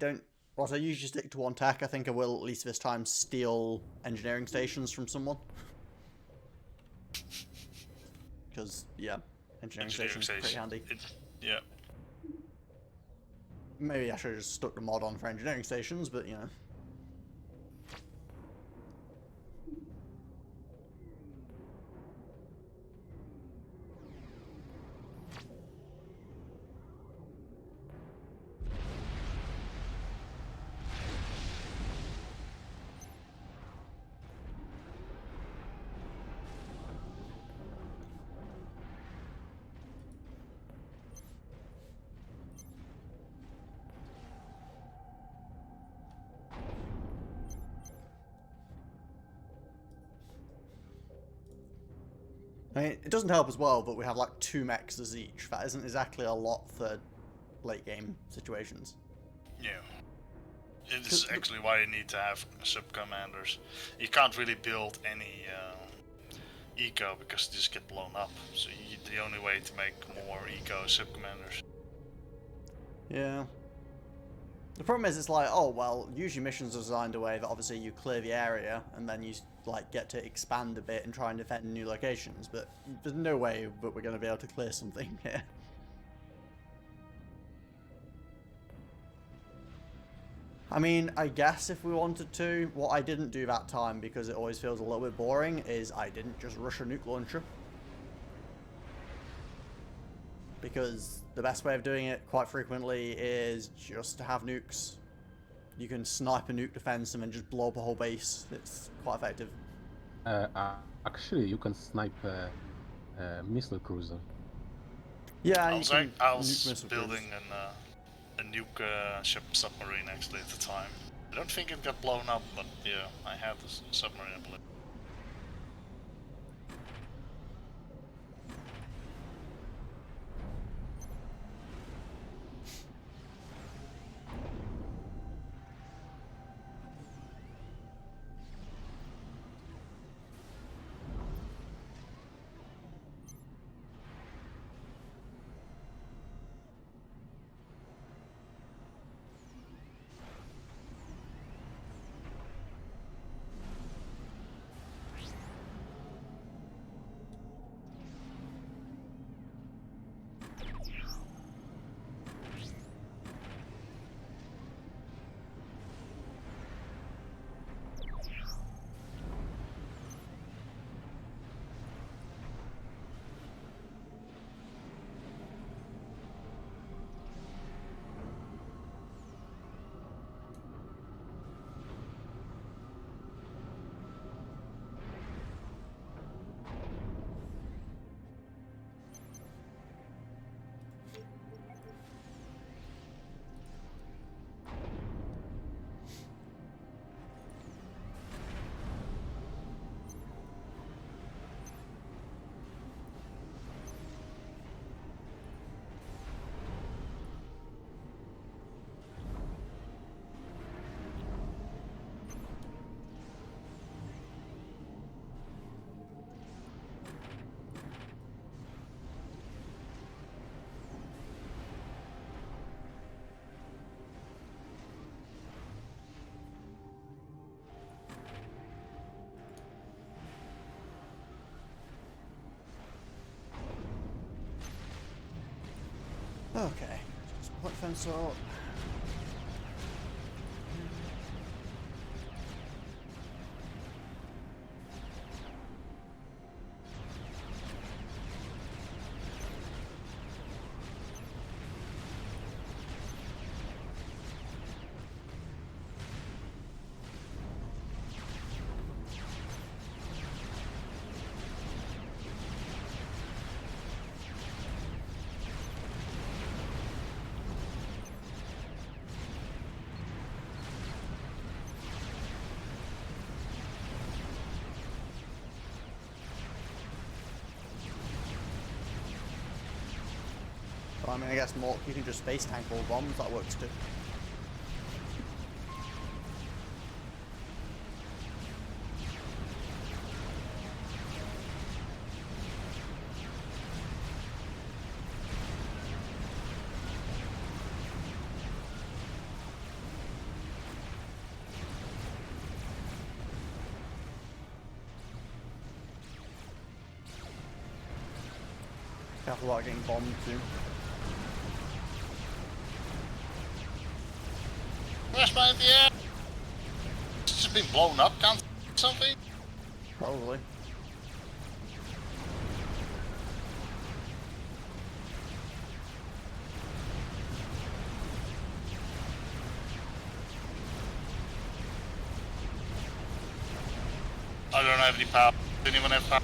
usually stick to one tech, I think I will, at least this time, steal engineering stations from someone. Because, yeah, engineering stations are pretty handy. Yeah. Maybe I should have just stuck the mod on for engineering stations, but, you know. I mean, it doesn't help as well, but we have like 2 mechs as each. That isn't exactly a lot for late game situations. Yeah. It is actually why you need to have sub-commanders. You can't really build any eco because you just get blown up. So the only way to make more eco is sub-commanders. Yeah. The problem is, it's like, oh, well, usually missions are designed a way that obviously you clear the area and then you, like, get to expand a bit and try and defend new locations, but there's no way that we're going to be able to clear something here. I mean, I guess if we wanted to, what I didn't do that time, because it always feels a little bit boring, is I didn't just rush a nuke launcher. Because the best way of doing it quite frequently is just to have nukes. You can snipe a nuke defense and then just blow up a whole base. It's quite effective. Actually, you can snipe a missile cruiser. Yeah, I was missile building a nuke ship submarine actually at the time. I don't think it got blown up, but yeah, I had this submarine, I believe. Okay. Just point fence up. But, I mean, I guess more, you can just space tank all bombs, that works too. Careful about getting bombed too. Where's my in the air? It's just been blown up, can't something? Probably. I don't have any power. Didn't even have power.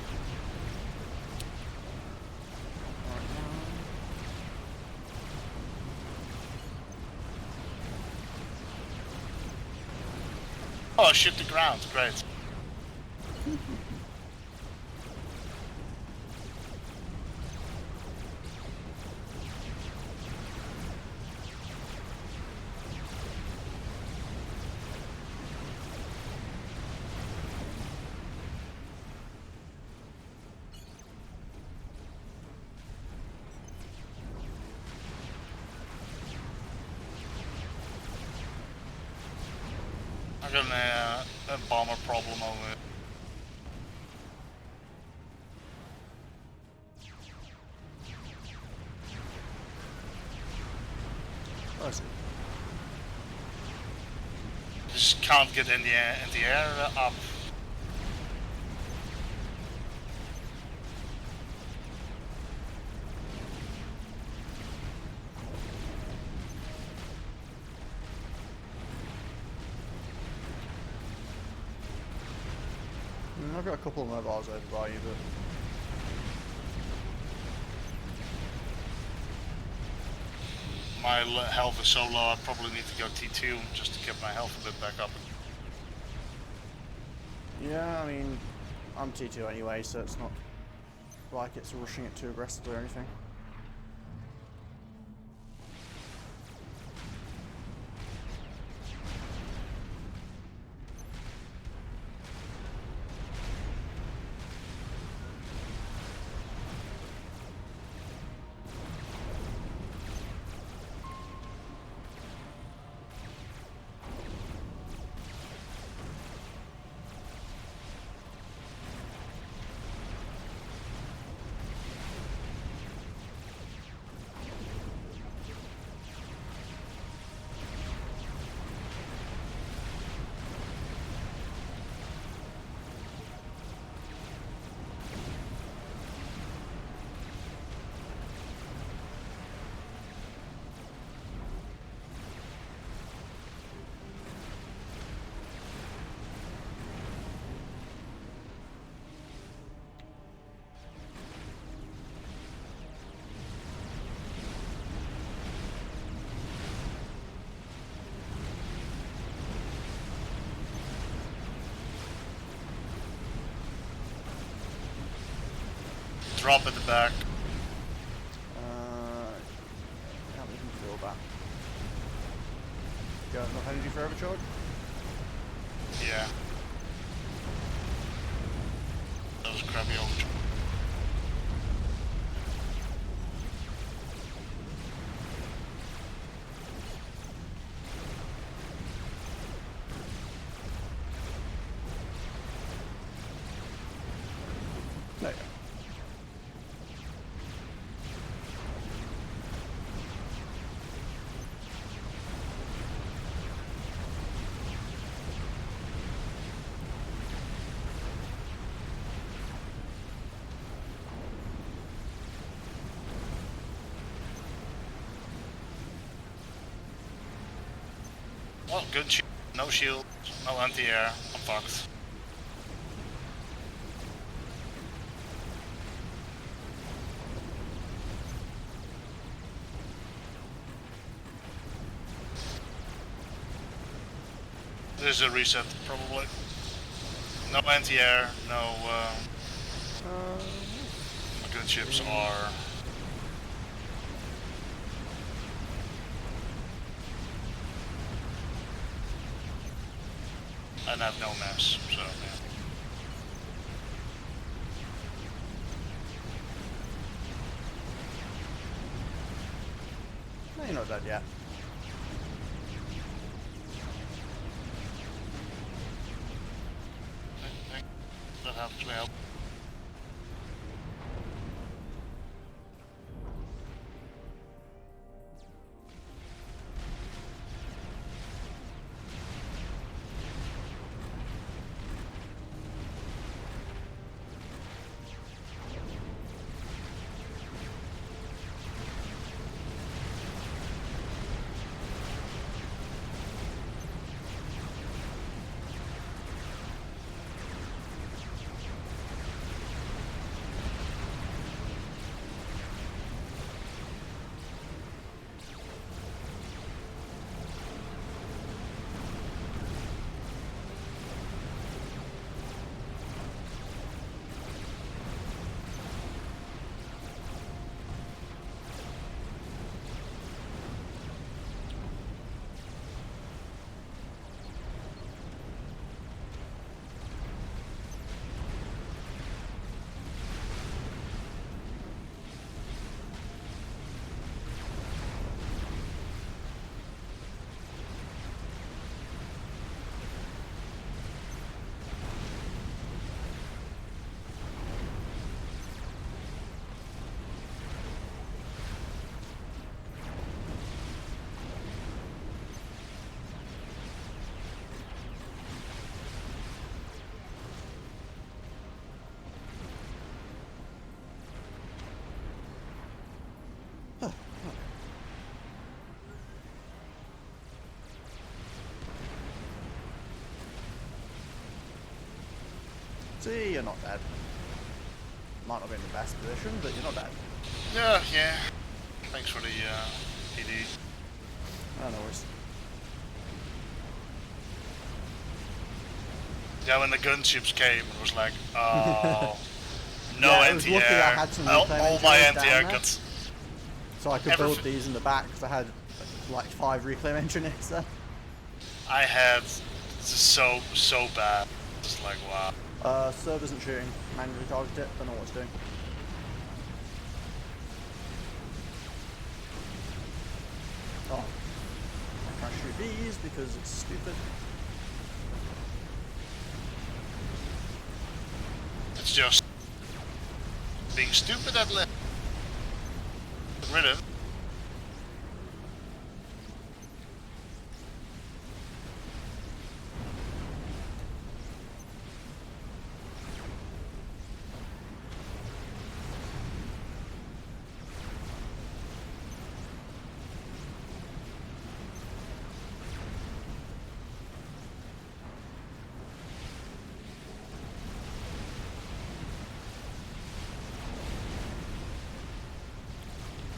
Oh, shit the ground. Great. I got a bomber problem over it. Oh, I see. Just can't get in the air up. I've got a couple of mobiles over by you, but My health is so low, I probably need to go T2 just to get my health a bit back up. yeah, I mean, I'm T2 anyway, so it's not like it's rushing it too aggressively or anything. Drop at the back. How we can feel that. Got enough energy for overcharge? Yeah. That was a crappy overcharge. There you go. Oh, good shield. No shield. No anti-air. I'm fucked. This is a reset, probably. No anti-air, no... my gunships are... and have no mass, so yeah. No, you're not dead yet. That helps me out. See, you're not dead. Might not be in the best position, but you're not dead. Yeah. Thanks for the PD. Oh, no worries. Yeah, when the gunships came, it was like, oh, no Yeah, it was lucky I anti-air. had some All reclaim my engineers anti-air down there. got... So I could build Everything- these in the back because I had like 5 reclaim engineers there. I had so bad. Just like, wow. Serve isn't shooting. Manually target it. Don't know what it's doing. Oh. I can't shoot these because it's stupid. It's just being stupid at left. Get rid of.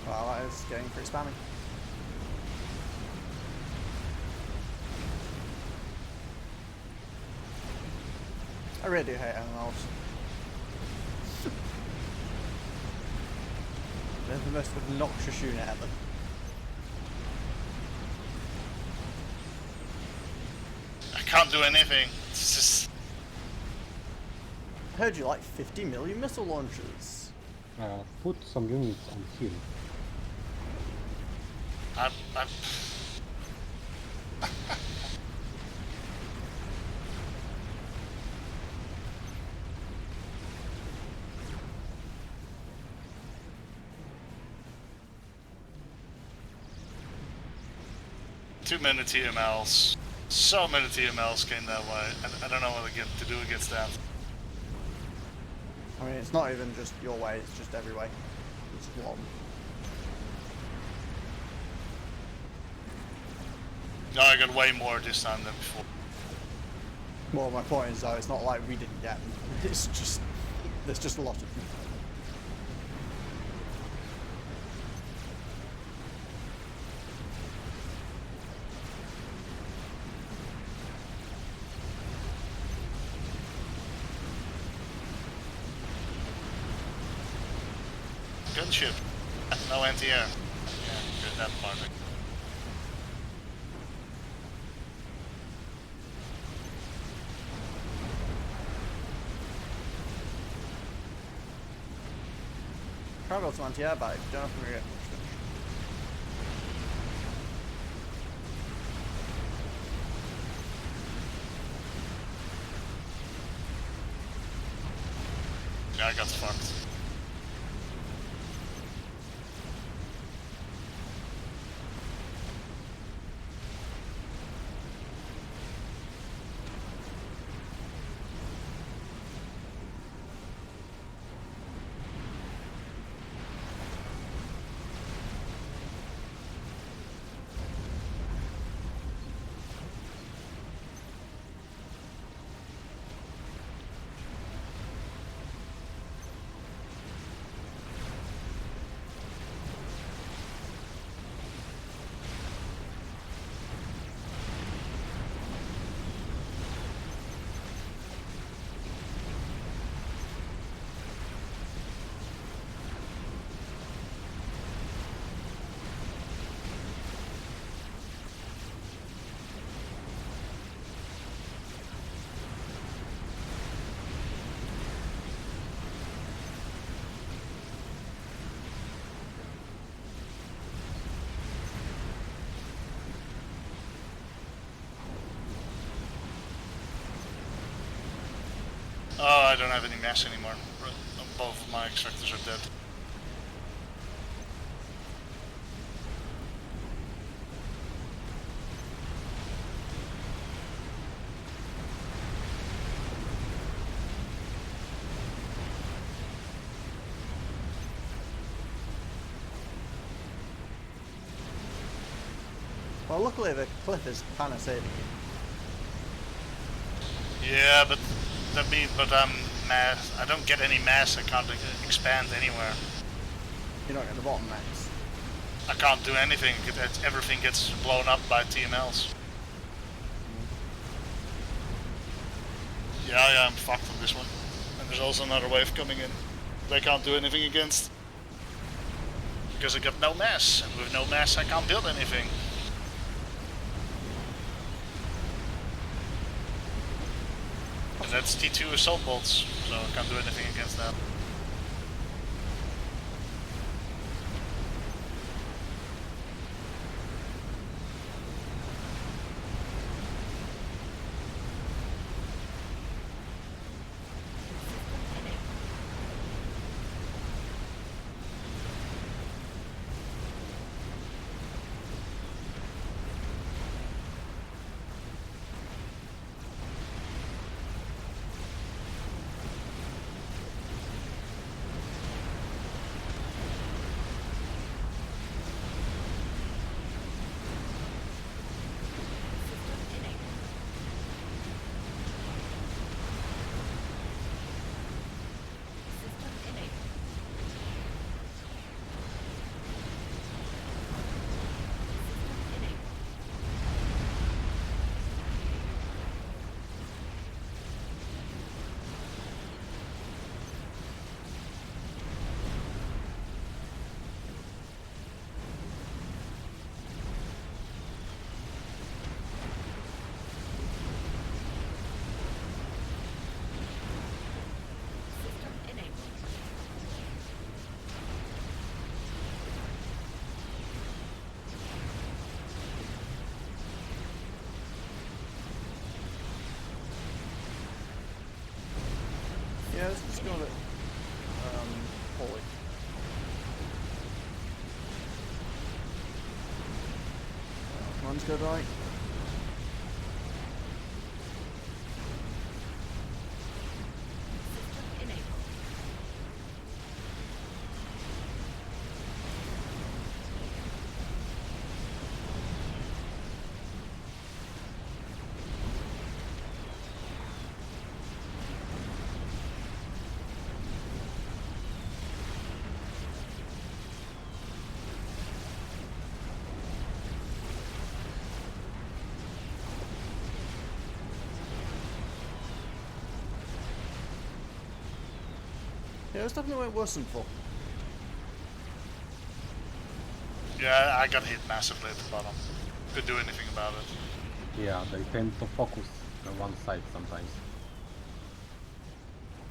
Wow, that is getting pretty spammy. I really do hate MMLs. They're the most obnoxious unit ever. I can't do anything. It's just... I heard you like 50 million missile launchers. Put some units on hill. I'm 2 many TMLs. So many TMLs came that way. I don't know what to do against that. I mean, it's not even just your way, it's just every way. It's just one. No, I got way more this time than before. Well, my point is though, it's not like we didn't get them. It's just there's just a lot of them. Gunship. No anti-air. Yeah, good that part. Try to anti-air bike. Don't have to get much finish. Yeah, I got fucked. Oh, I don't have any mass anymore. Both of my extractors are dead. Well, luckily the cliff is kind of saving you. Yeah, but that means, mass. I don't get any mass. I can't expand anywhere. You're not getting the bottom max. I can't do anything. Everything gets blown up by TMLs. Yeah, I'm fucked on this one. And there's also another wave coming in. They can't do anything against. Because I got no mass. And with no mass I can't build anything. And that's T2 assault bolts, so I can't do anything against that. Yeah, let's just go with holy. Commands go right. Yeah, it's definitely went worse than before. Yeah, I got hit massively at the bottom. Couldn't do anything about it. Yeah, they tend to focus on one side sometimes.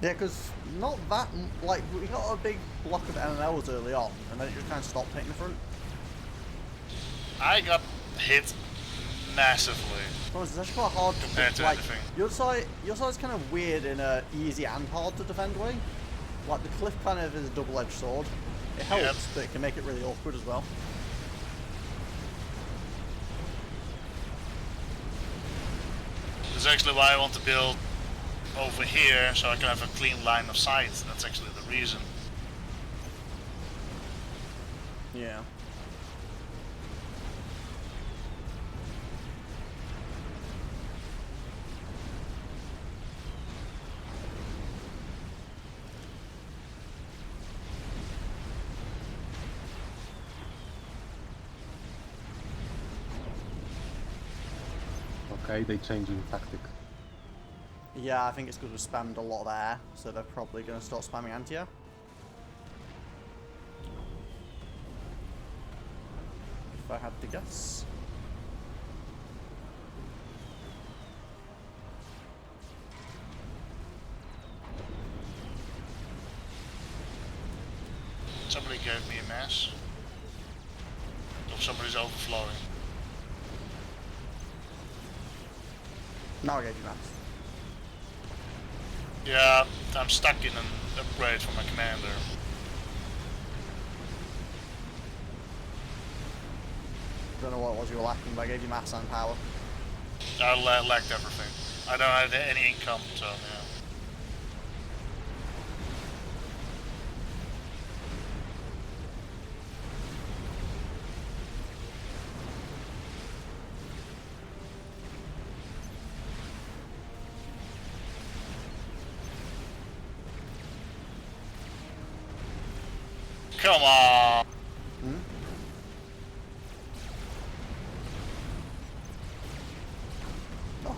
Yeah, because not that like we got a big block of MMLs early on, and then it just kind of stopped taking the front. I got hit massively. It's actually quite hard Compared to like anything. your side's kind of weird in a easy and hard to defend way. Like the cliff kind of is a double-edged sword. It helps, Yep. but it can make it really awkward as well. That's actually why I want to build over here, so I can have a clean line of sight. That's actually the reason. Yeah. Okay, they changing tactic. Yeah, I think it's because we spammed a lot of air, so they're probably going to start spamming anti-air. If I had to guess. Somebody gave me a mess. Or somebody's overflowing. Now I gave you maps. Yeah, I'm stuck in an upgrade for my commander. Don't know what it was you were lacking, but I gave you mass and power. I lacked everything. I don't have any income, so yeah. Come on! Hmm? Oh.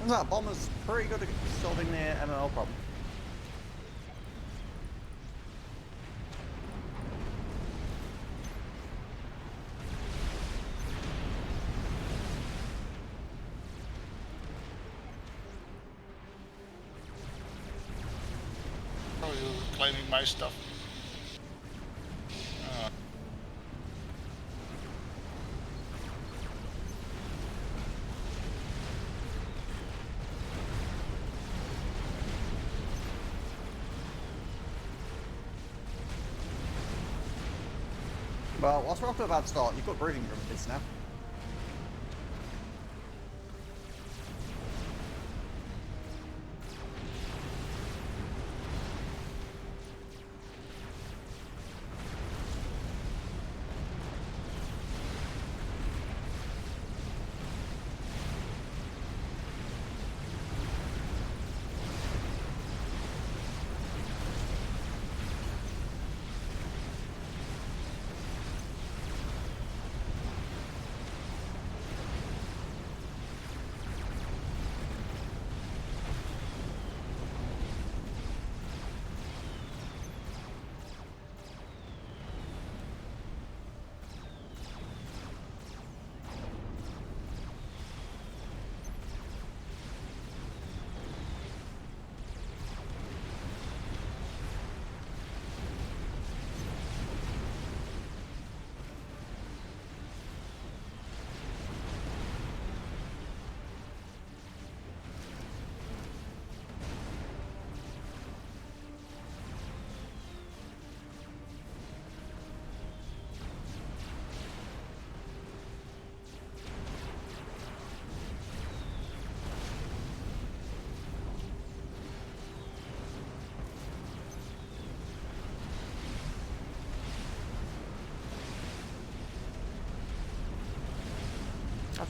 That bomber's pretty good at solving the MML problem. Oh, you're claiming my stuff. Well, whilst we're off to a bad start, you've got breathing room in this now.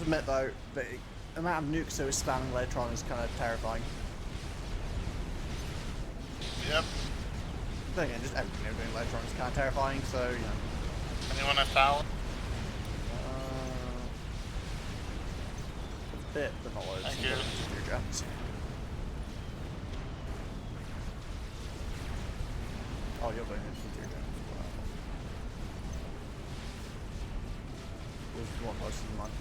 admit though, the amount of nukes that was spamming later on is kind of terrifying. Yep. Then again, just everything they were doing later on is kind of terrifying, so, you know. Anyone have power? A bit, but not loads. Thank you. Jets. Oh, you're going into your jets. Wow. There's one closer than mine.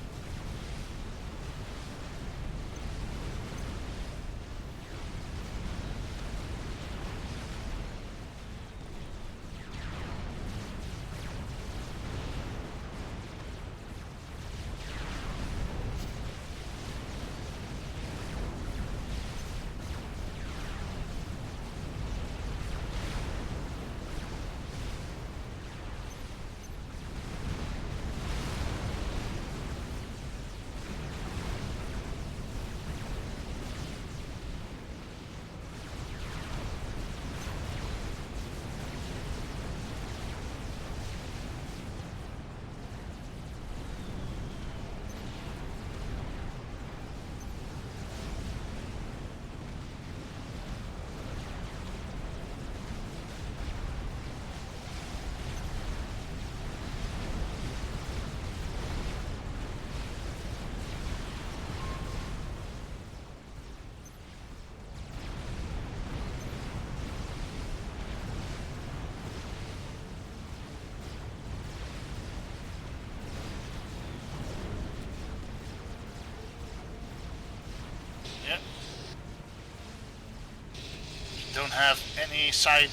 Yep. Don't have any side.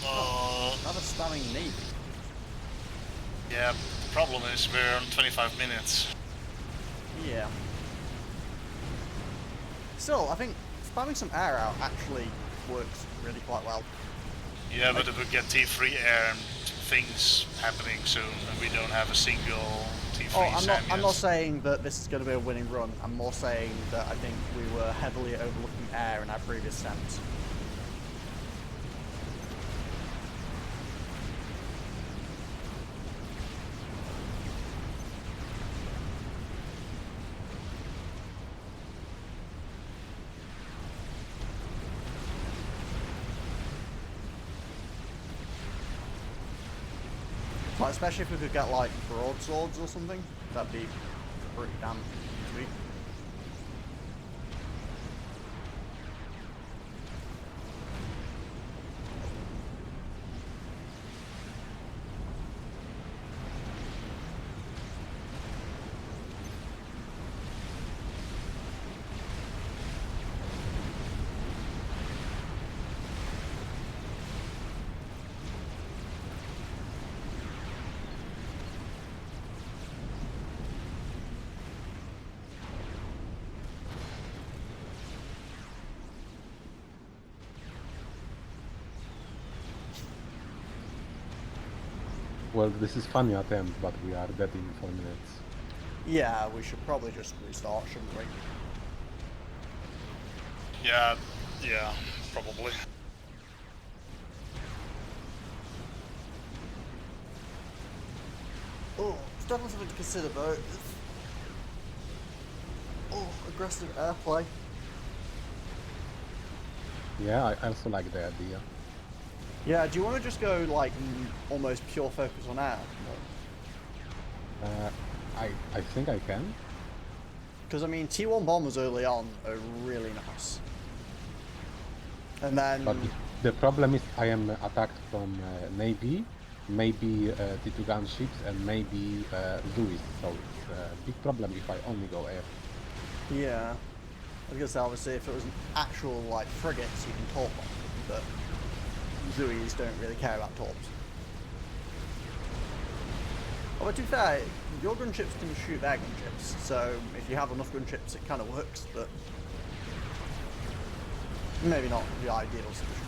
Another spamming Navy. Yeah, the problem is we're on 25 minutes. Yeah. Still, I think spamming some air out actually works really quite well. Yeah, but it would get T3 air and things happening soon, and we don't have a single T3 Oh, SAM I'm yet. not saying that this is going to be a winning run. I'm more saying that I think we were heavily overlooking air in our previous attempts. Like, especially if we could get like broadswords or something, that'd be pretty damn sweet. Well, this is funny attempt, but we are dead in 4 minutes. Yeah, we should probably just restart, shouldn't we? Yeah, probably. Oh, it's definitely something to consider though. Oh, aggressive airplay. Yeah, I also like the idea. Yeah, do you want to just go like almost pure focus on air? I think I can. Because I mean, T1 bombers early on are really nice. And then But the problem is I am attacked from Navy, maybe T2 gunships, and maybe Lewis. So it's a big problem if I only go air. yeah, I guess obviously if it was an actual like frigates, you can torp on them, but Zuis don't really care about torps. Oh, but to be fair, your gunships can shoot their gunships, so if you have enough gunships, it kind of works, but maybe not the ideal solution.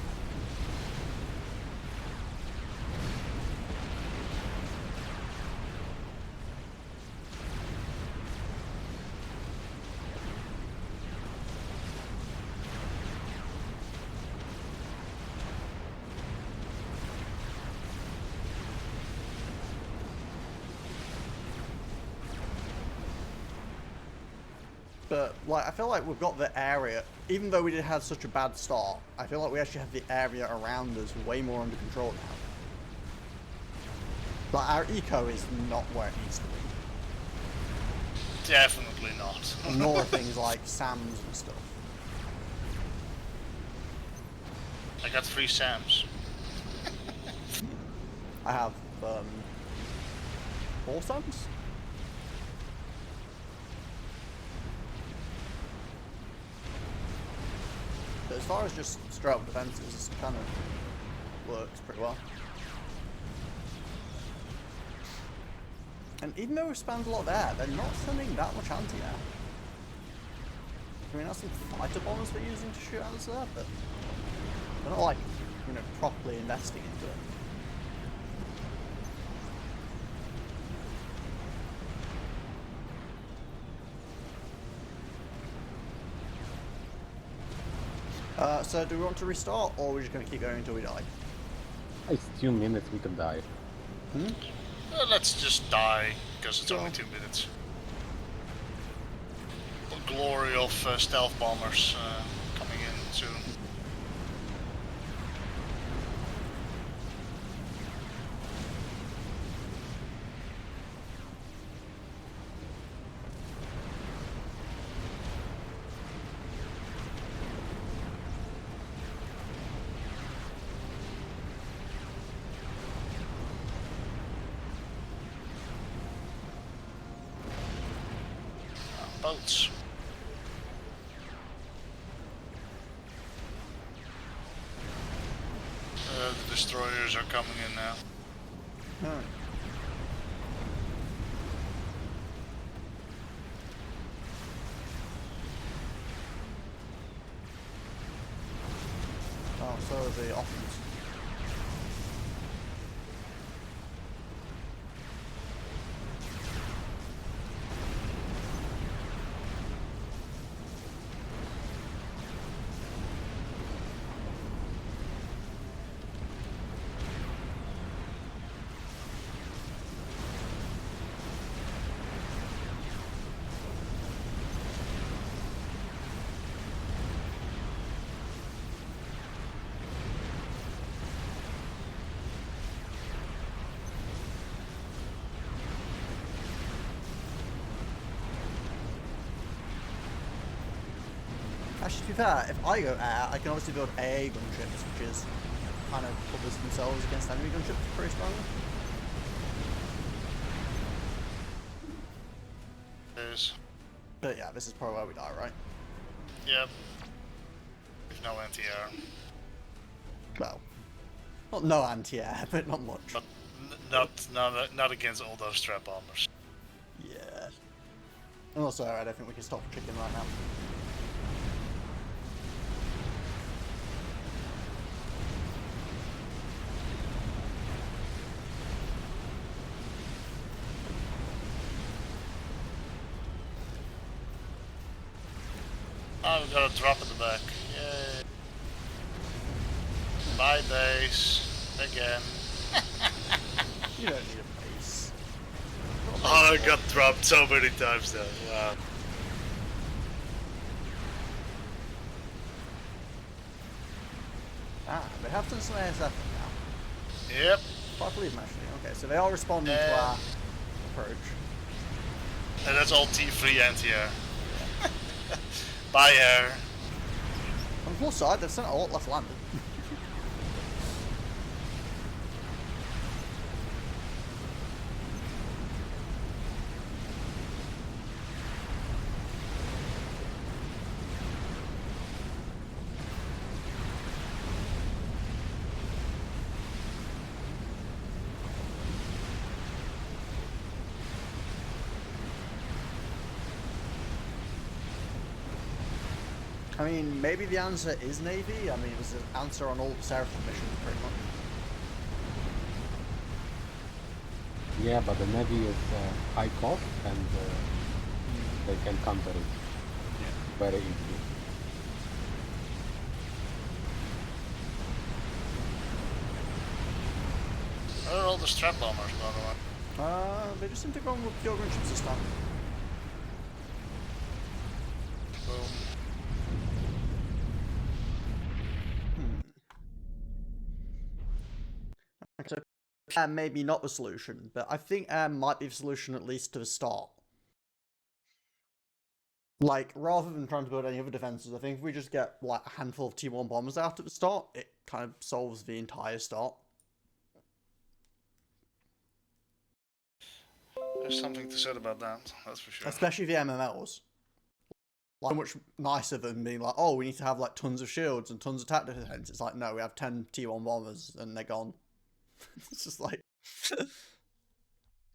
but like I feel like we've got the area, even though we did have such a bad start, I feel like we actually have the area around us way more under control now. Like our eco is not where it needs to be. Definitely not. Nor things like SAMs and stuff. I got 3 SAMs. I have 4 SAMs. But as far as just straight up defenses, this kind of works pretty well. And even though we spanned a lot there, they're not sending that much anti-air. I mean, that's some fighter bombers they're using to shoot at us there, but they're not like, you know, properly investing into it. So do we want to restart, or are we just going to keep going until we die? It's 2 minutes, we can die. Let's just die, because it's only 2 minutes. The glory of stealth bombers coming in soon. Boats. The destroyers are coming in now. Oh, so are the offense. Actually, to be fair, if I go air, I can obviously build AA gunships, which is kind of covers themselves against enemy gunships pretty strongly. There's. But yeah, this is probably where we die, right? Yep. With no anti-air. Well, not no anti-air, but not much. But not against all those trap bombers. Yeah. And also, I don't think we can stop chicken right now. Oh, we got a drop in the back. Yay. Bye base. Again. You don't need a base. Oh, I got dropped so many times now. Wow. Ah, they have done some ASF now. Yep. I believe them actually. Okay, so they are responding to our approach. And that's all T3 anti-air. Bye air. On the plus side, they've sent a lot less landed. I mean, maybe the answer is Navy. I mean, it was the answer on all the Seraphim missions, pretty much. Yeah, but the Navy is high cost and they can counter it very easily. Where are all the strap bombers, by the way? They just seem to go on with pure gunships this time. boom. So air maybe not the solution, but I think air might be the solution at least to the start. Like, rather than trying to build any other defenses, I think if we just get like a handful of T1 bombers out at the start, it kind of solves the entire start. There's something to said about that, that's for sure. Especially the MMLs. Like, so much nicer than being like, oh, we need to have like tons of shields and tons of tactical defense. It's like, no, we have 10 T1 bombers and they're gone. It's just like...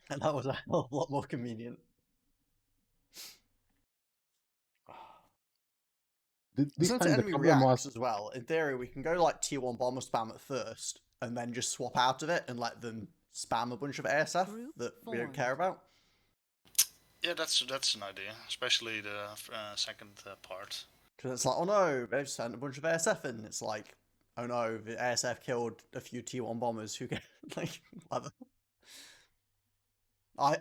and that was a hell of a lot more convenient. This Since time the the enemy problem reacts was as well, in theory we can go like T1 bomber spam at first, and then just swap out of it and let them spam a bunch of ASF Group that we don't formed. care about. Yeah, that's an idea, especially the second part. Because it's like, oh no, they've sent a bunch of ASF in. It's like, oh no, the ASF killed a few T1 bombers who get, like, whatever.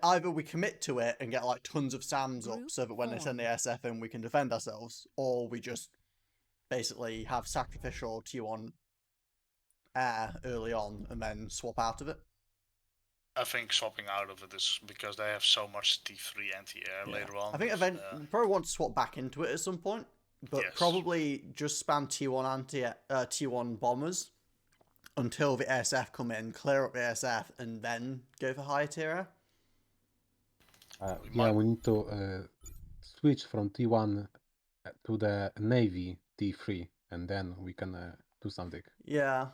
Either we commit to it and get like tons of SAMs up Group so that when they send the formed. ASF in we can defend ourselves, or we just basically have sacrificial T1 air early on and then swap out of it. I think swapping out of it is because they have so much T3 anti-air Yeah. later on. I think we probably want to swap back into it at some point, but Yes. probably just spam T1 T1 bombers until the ASF come in, clear up the ASF, and then go for higher tier air. yeah, we need to switch from T1 to the Navy T3, and then we can do something. Yeah,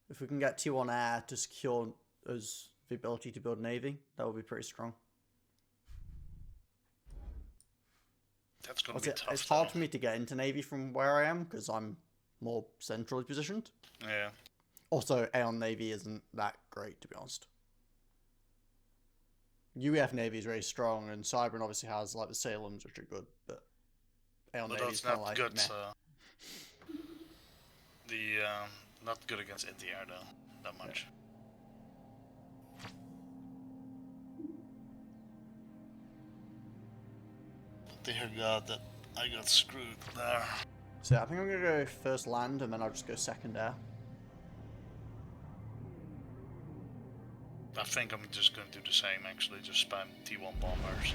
if we can get T1 air to secure us the ability to build Navy, that would be pretty strong. That's gonna be tough. It's hard though. for me to get into Navy from where I am because I'm more centrally positioned. Yeah. Also, Aeon Navy isn't that great, to be honest. UEF Navy is very strong, and Cybern obviously has like the Salems, which are good, but Aeon But Navy that's is kind of not like good. meh. Not good against anti-air though, that much. Dear God, that I got screwed there. So yeah, I think I'm gonna go first land, and then I'll just go second air. I think I'm just going to do the same actually, just spam T1 bombers.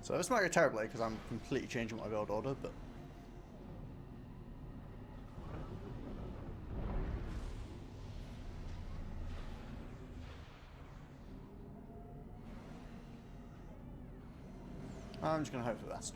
So this might go terribly because I'm completely changing my build order, but I'm just gonna hope for the best.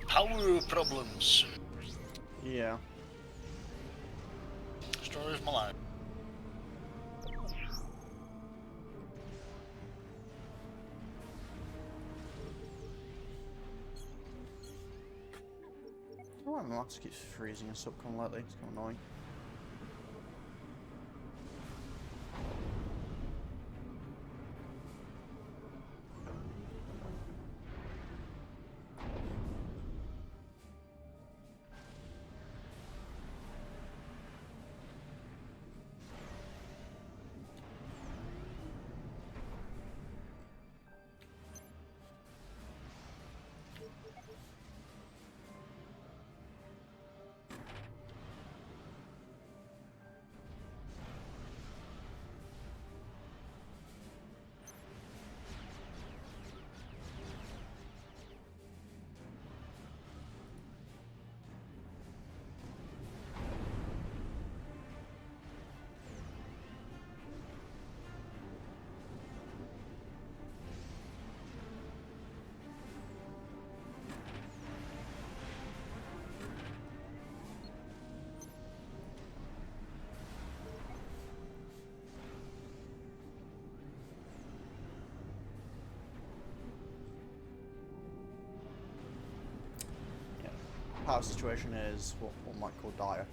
Power problems. Yeah. Story of my life. don't know why my mouse keeps freezing and subcon lately. It's kind of annoying. Power situation is what one might call dire.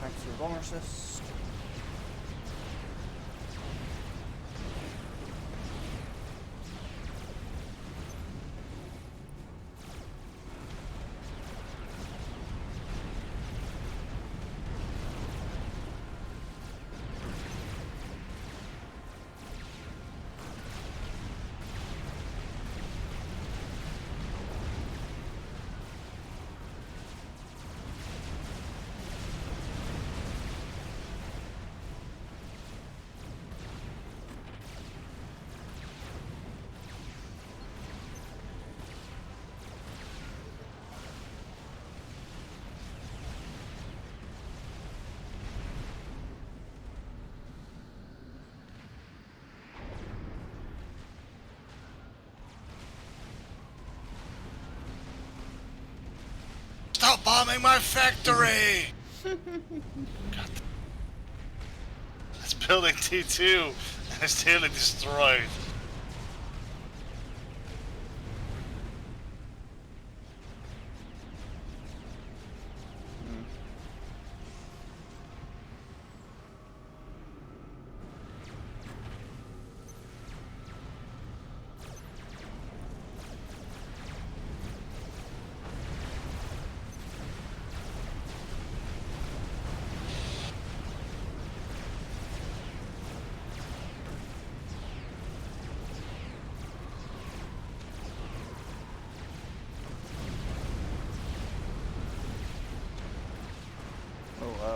Thanks for the bomber assist. Stop bombing my factory! God. It's building T2 and it's nearly destroyed.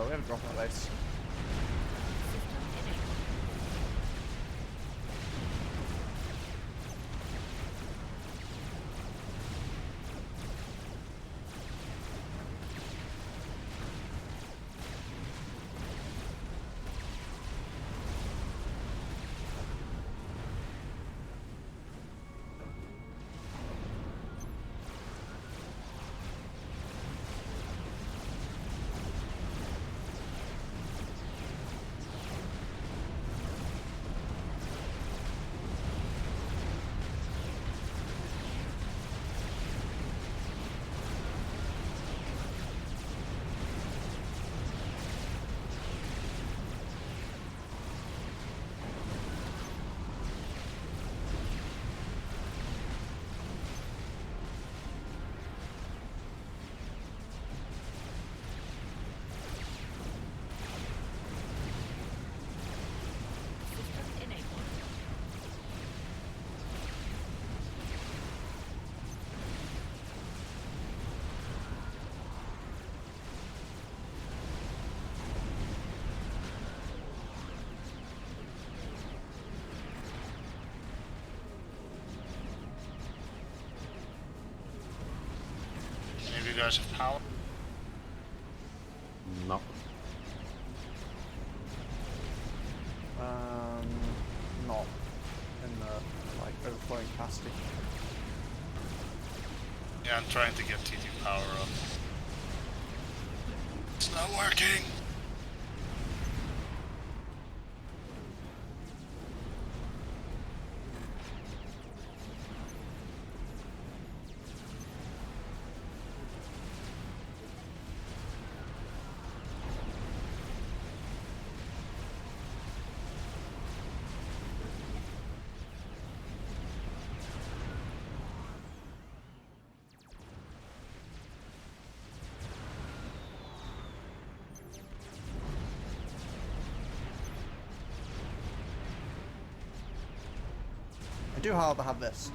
We haven't dropped that base. you guys have power? No. Not in the like overflowing capacity. Yeah, I'm trying to get T2 power up. It's not working! I do, however, have this.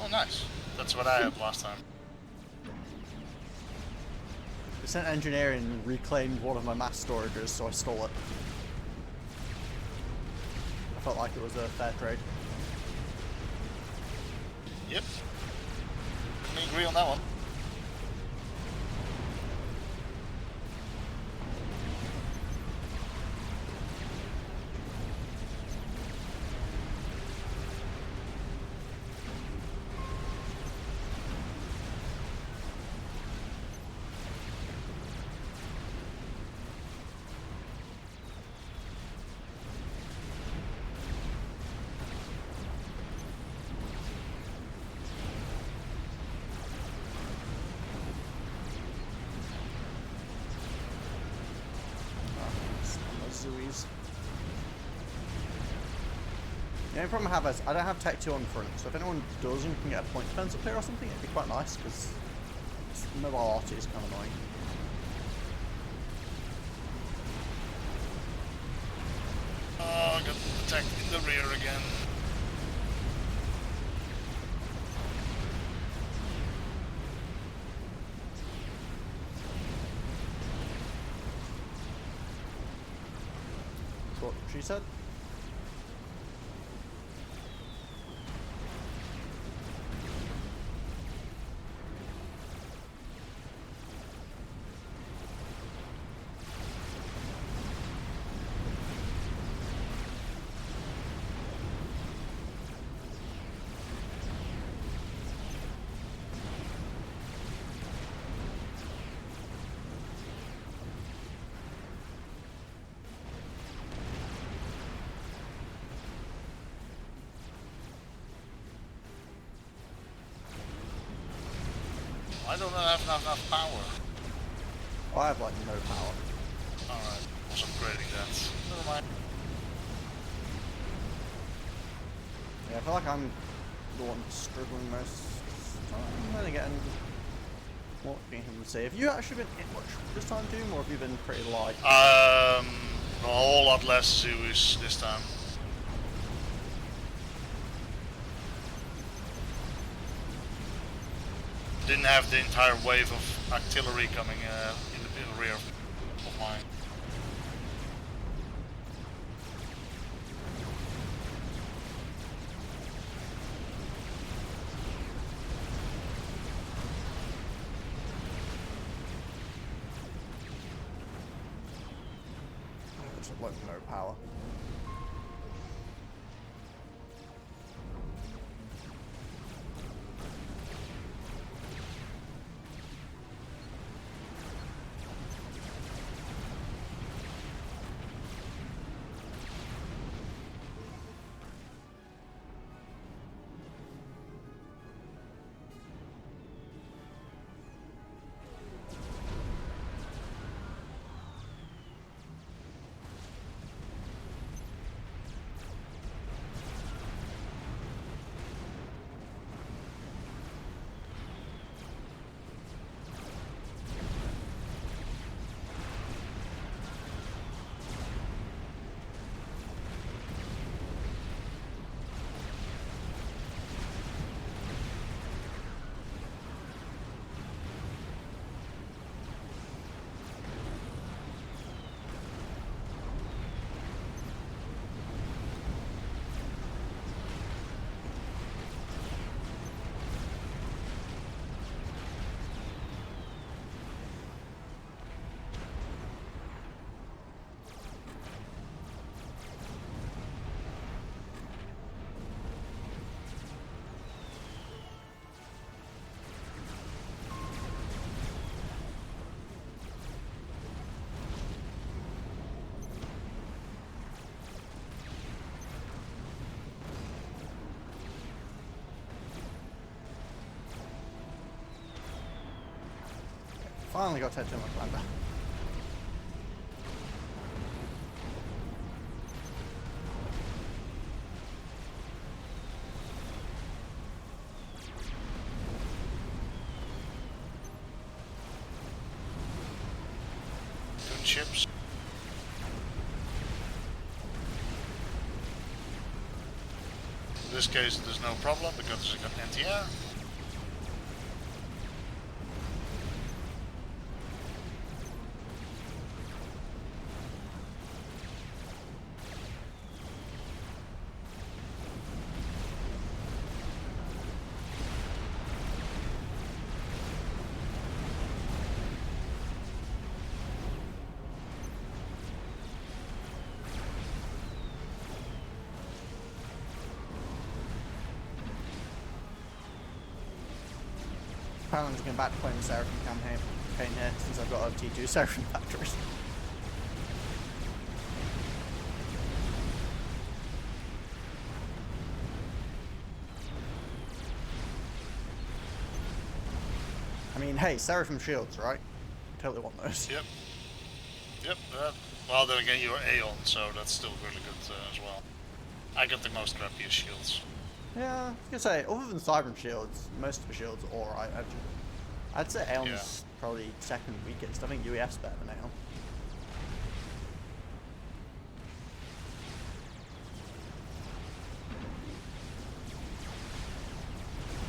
Oh, nice. That's what I had last time. They sent engineering and reclaimed one of my mass storages, so I stole it. I felt like it was a fair trade. Yep. We agree on that one. Zoomies. The only problem I have is I don't have Tech 2 on front, so if anyone does and can get a point defense up here or something, it'd be quite nice, because mobile RT is kind of annoying. Oh, I got attacked in the rear again. That's what she said. I don't have enough power. I have like no power. Alright, I was upgrading that. Never mind. Yeah, I feel like I'm the one struggling most of the time. Then again, what can you say? Have you actually been hit much this time, Doom, or have you been pretty light? A whole lot less Zeus this time. Didn't have the entire wave of artillery coming in the rear of mine. Just like no power. Finally got tattooed on my commander. Gun ships. In this case, there's no problem because it's got anti-air. Apparently I'm going back to playing the Seraphim campaign here since I've got a T2 Seraphim factories. I mean, hey, Seraphim shields, right? Totally want those. Yep. Yep. Well, then again, you're Aeon, so that's still really good as well. I got the most crappiest shields. Yeah, I was gonna say, other than Siren shields, most of the shields are alright. I'd say Aeon's probably second weakest. I think UEF's better than Aeon.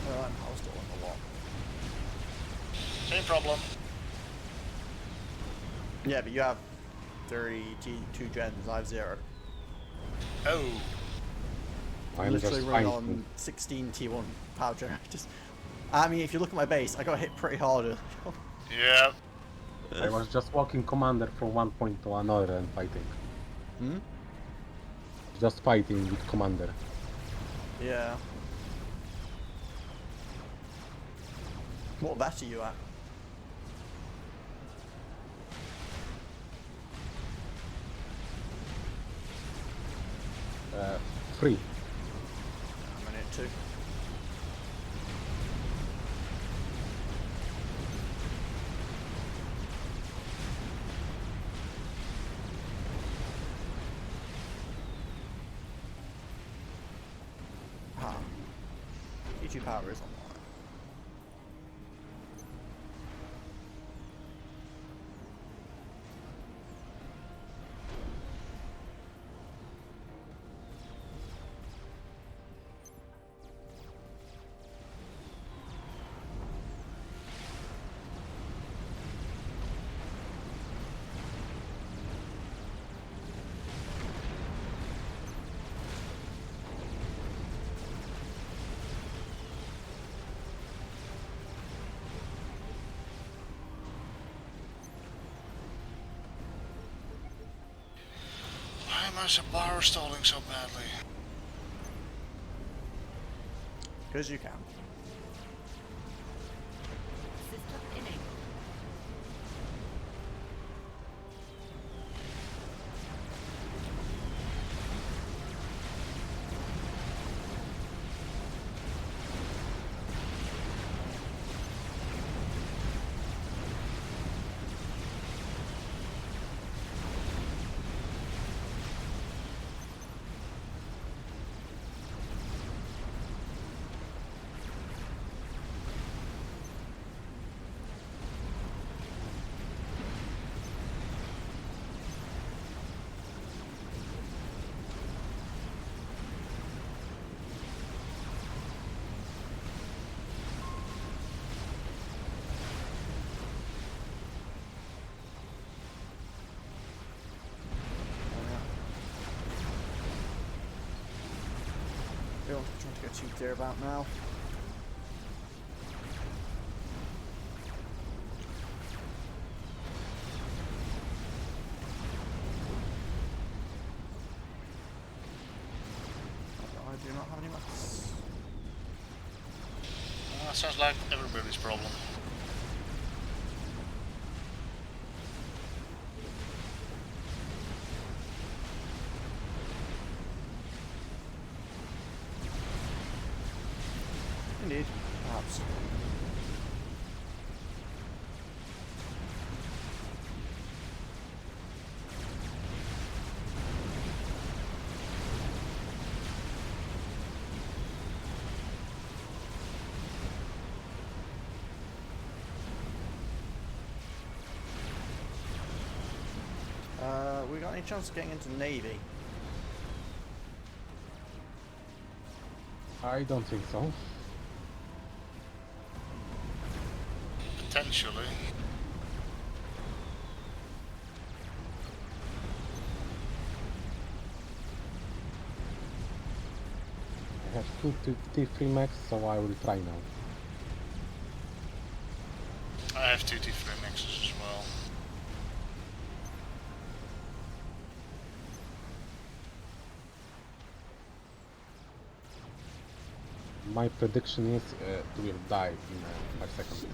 Oh, I'm hostile on the lot. Same problem. Yeah, but you have 3 T2 gens, I have 0. Oh. I'm Literally just running fighting. on 16 T1 power generators. I mean, if you look at my base, I got hit pretty hard. Yeah. I was just walking commander from one point to another and fighting. Hmm? Just fighting with commander. Yeah. What vet are you at? Free. I'm only at 2. Ah. T2 power is online. Why am I power stalling so badly? Because you can. System enabled. Trying to get too clear about now. I do not have any maps. Sounds like everybody's problem. Indeed, perhaps. we got any chance of getting into Navy? I don't think so. Potentially. I have two T3 max, so I will try now. I have two T3 mixes as well. My prediction is we will die in 5 seconds.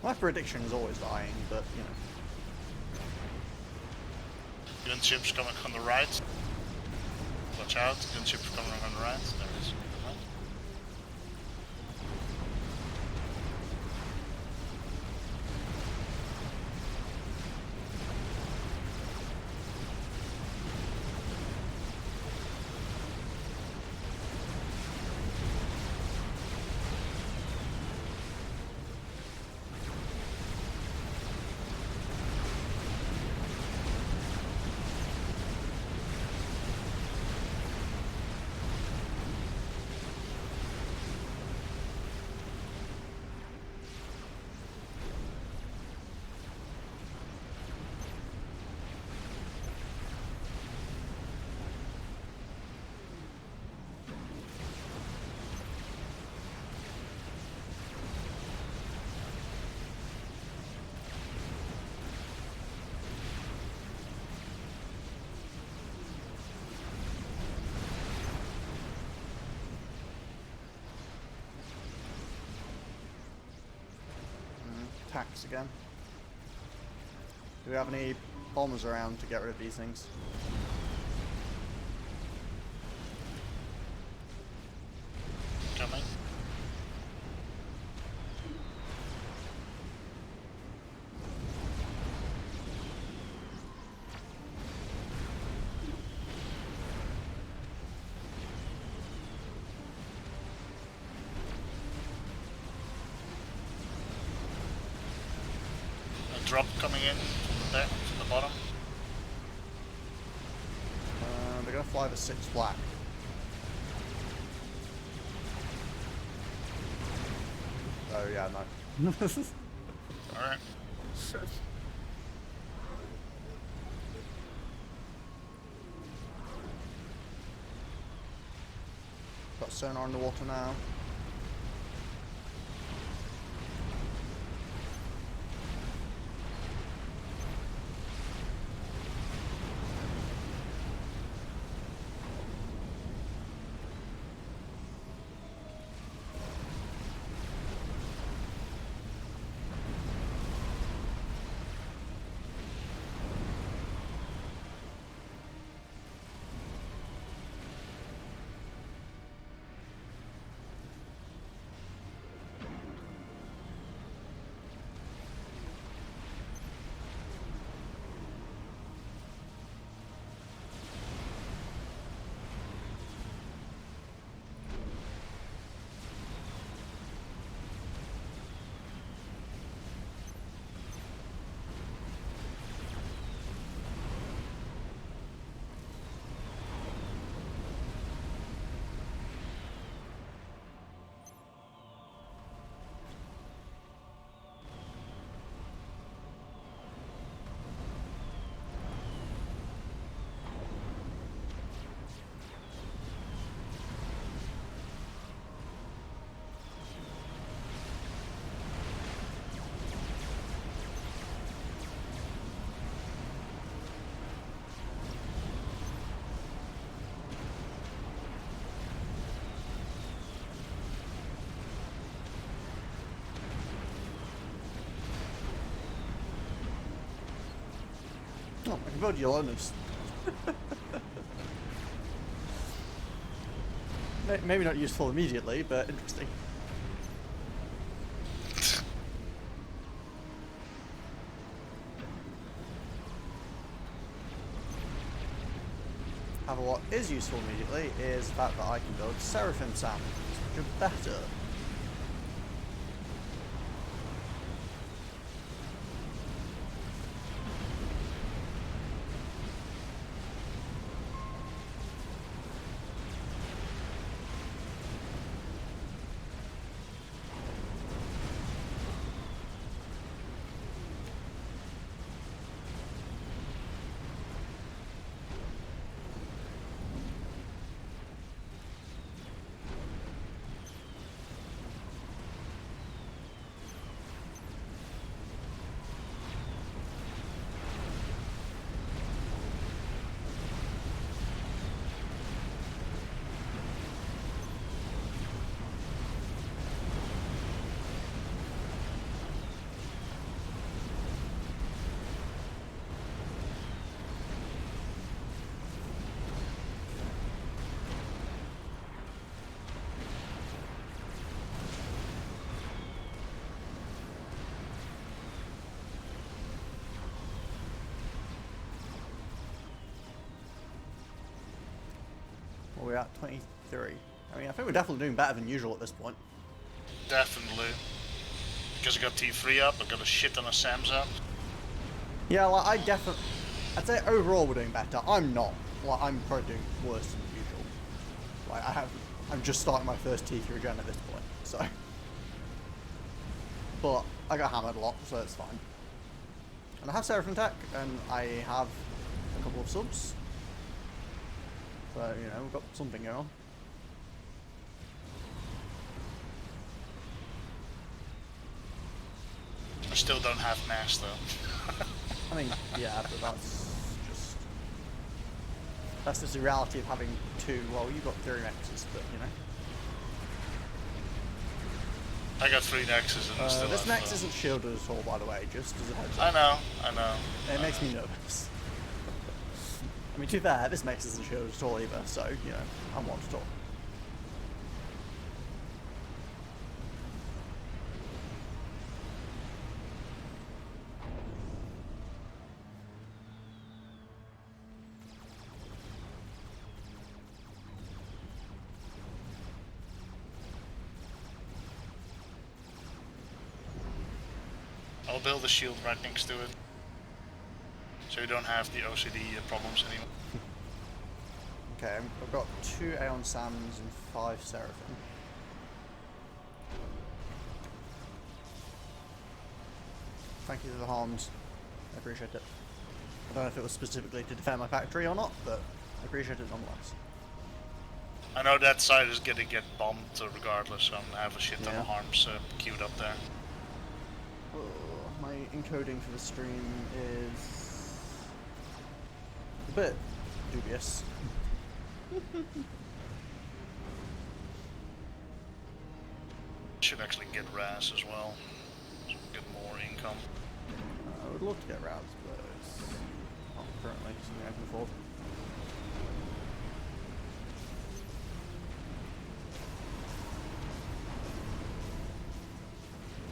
My prediction is always dying, but you know. Gunships coming on the right. Watch out, gunship coming on the right. There it is. Attacks again. Do we have any bombers around to get rid of these things? Coming. Drop coming in from there, from the bottom. They're gonna fly the 6 black. Oh yeah, no. Alright. Got sonar in the water now. Oh, I can build Yolonis. Maybe not useful immediately, but interesting. However, what is useful immediately is the fact that I can build Seraphim Salmons, which are better. we're at 23. I mean, I think we're definitely doing better than usual at this point. Definitely. Because I got T3 up, I got a shit ton of SAMs up. Yeah, like I'd say overall we're doing better. I'm not. Like I'm probably doing worse than usual. Like I'm just starting my first T3 gen at this point, so. But I got hammered a lot, so it's fine. And I have Seraphim Tech, and I have a couple of subs. So, you know, we've got something going on. I still don't have mass though. I mean, yeah, but that's just the reality of having two. Well, you've got 3 Nexus, but you know. I got 3 Nexus and still this have, Nex isn't shielded at all, by the way, just as a heads up. I know. It makes me nervous. I mean, to be fair, this Nex isn't shielded at all either, so, you know, I'm one to talk. I'll build a shield right next to it. So you don't have the OCD problems anymore. Okay, I've got 2 Aeon Sams and 5 Seraphim. Thank you for the harms. I appreciate it. I don't know if it was specifically to defend my factory or not, but I appreciate it nonetheless. I know that side is gonna get bombed regardless, so I'm gonna have a shit ton of harms queued up there. My encoding for the stream is a bit dubious. Should actually get RAS as well, so we get more income. I would love to get routes, but it's not currently something I can afford.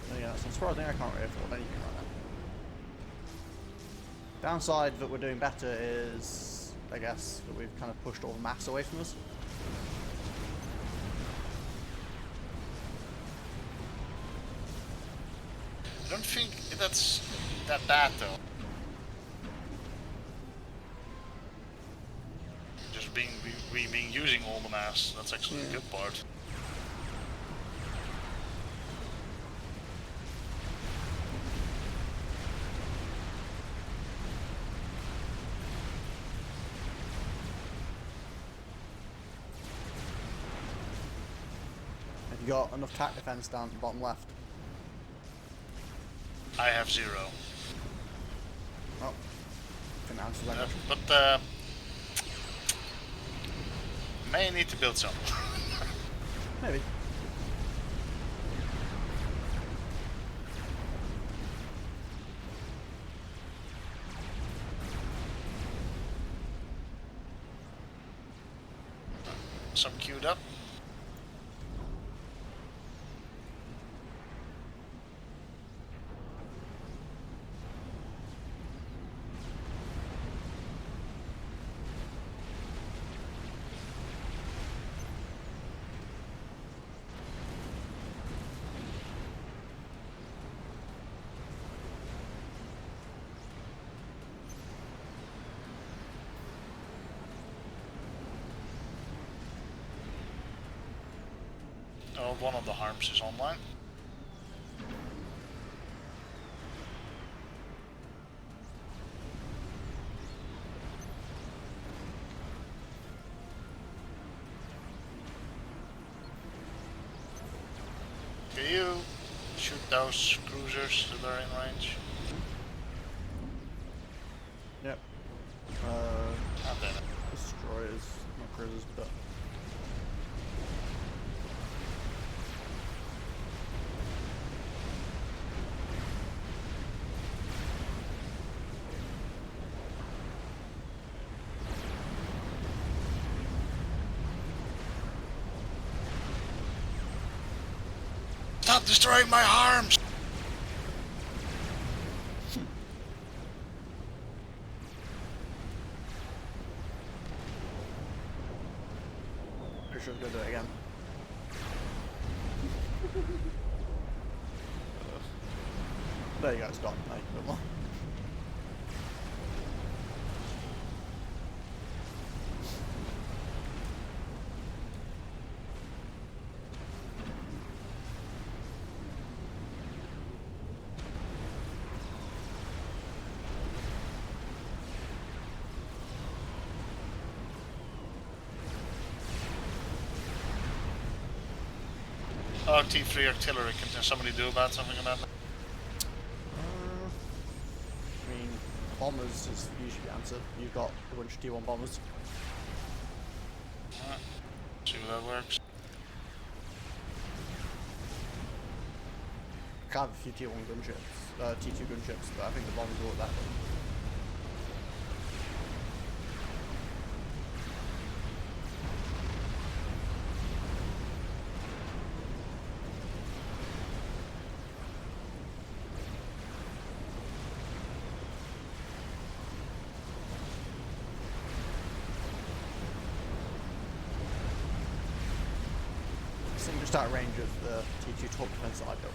So yeah, so surprising I can't really afford anything right now. Downside that we're doing better is, I guess, that we've kind of pushed all the mass away from us. I don't think that's that bad though. Just being using all the mass, that's actually the good part. Have you got enough tack defense down to the bottom left? I have 0. Oh, can answer that question. But may need to build some. Maybe. Some queued up. Oh, one of the harms is online. Can you shoot those cruisers that are in range? Yep. Ah, damn it. Destroyers, not cruisers, but. Stop destroying my arms! sure we're gonna do it again. There you go, it's gone. Right, a bit more. Oh, T3 artillery. Can somebody do about something about that? I mean, bombers is usually the answer. You've got a bunch of T1 bombers. Alright. See if that works. I have a few T1 gunships, T2 gunships, but I think the bombers will work better. So you're just out of range of the T2 top defense that I built.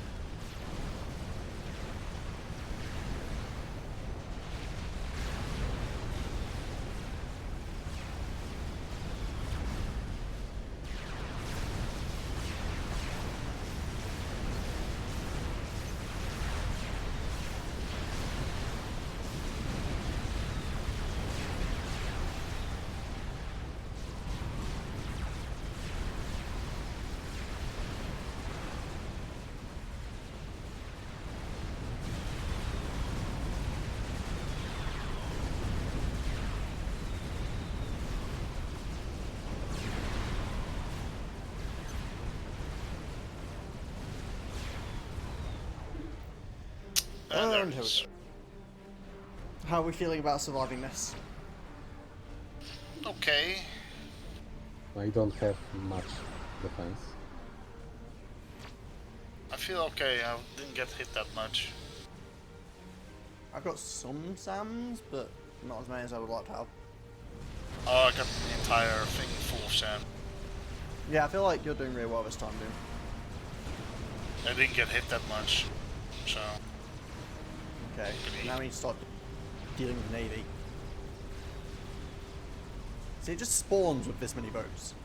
There And it here we is. go. How are we feeling about surviving this? Okay. I don't have much defense. I feel okay. I didn't get hit that much. I've got some SAMs, but not as many as I would like to have. Oh, I got the entire thing full of sand. Yeah, I feel like you're doing really well this time, dude. I didn't get hit that much. So, Okay, now we need to start dealing with the Navy. See, it just spawns with this many boats.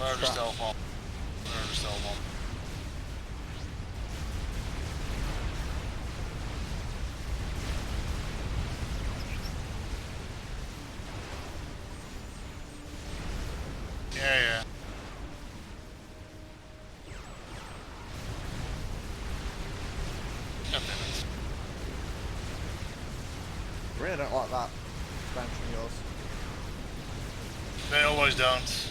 where the stealth bomb? Where the stealth bomb? Yeah. God damn it. Really don't like that expansion of yours. They always don't.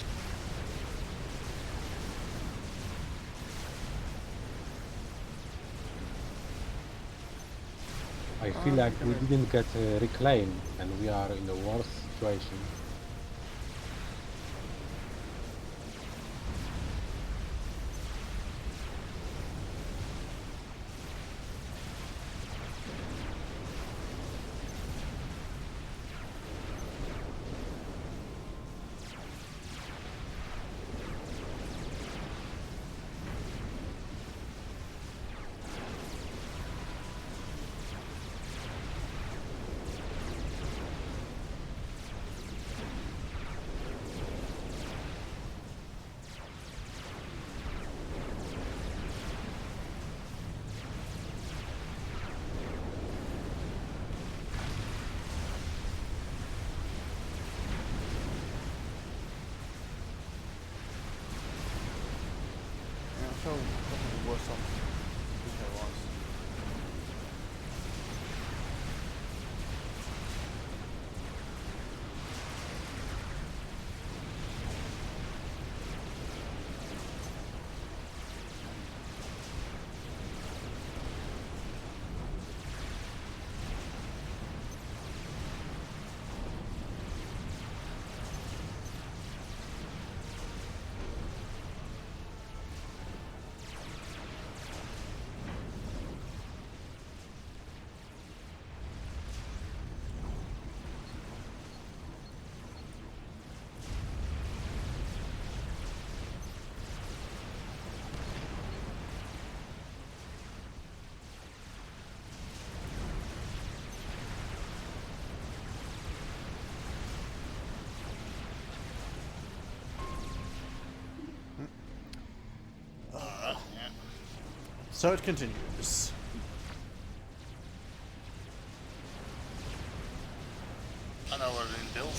I feel like we didn't get reclaimed and we are in the worst situation. So it continues. I know what it didn't build.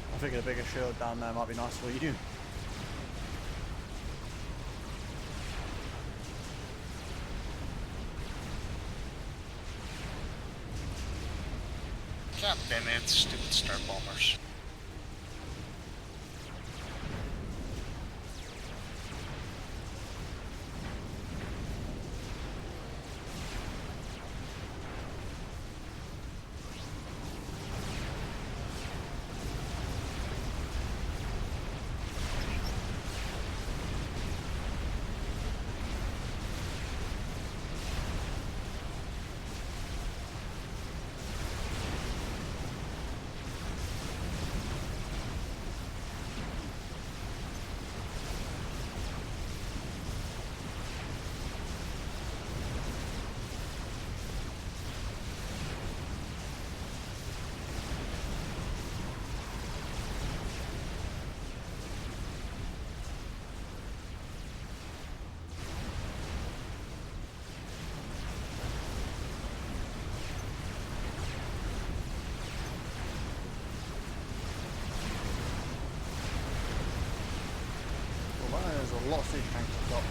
I figured a bigger shield down there might be nice for you. God damn it, stupid star bombers. Well, there's a lot of siege tanks I've got.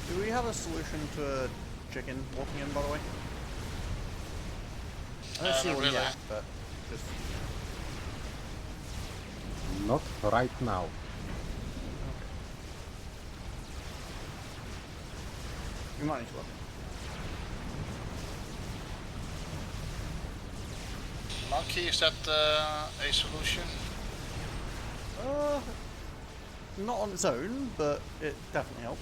Do we have a solution to a chicken walking in, by the way? I don't see not one really. yet, but just... Not right now. We might need to work. Monkey, is that a solution? Not on its own, but it definitely helps.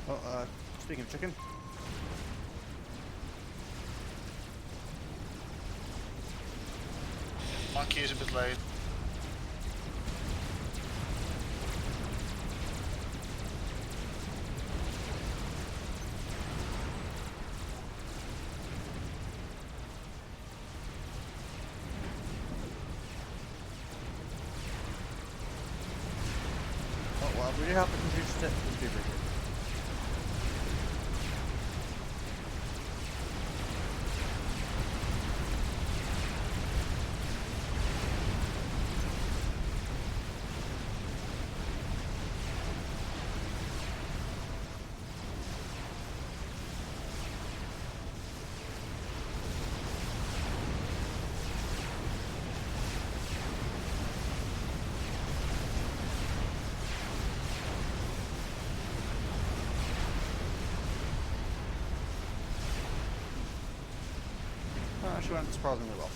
Oh, speaking of chicken. Monkey is a bit late. Oh well, we do have to complete steps with people here. Actually went surprisingly well.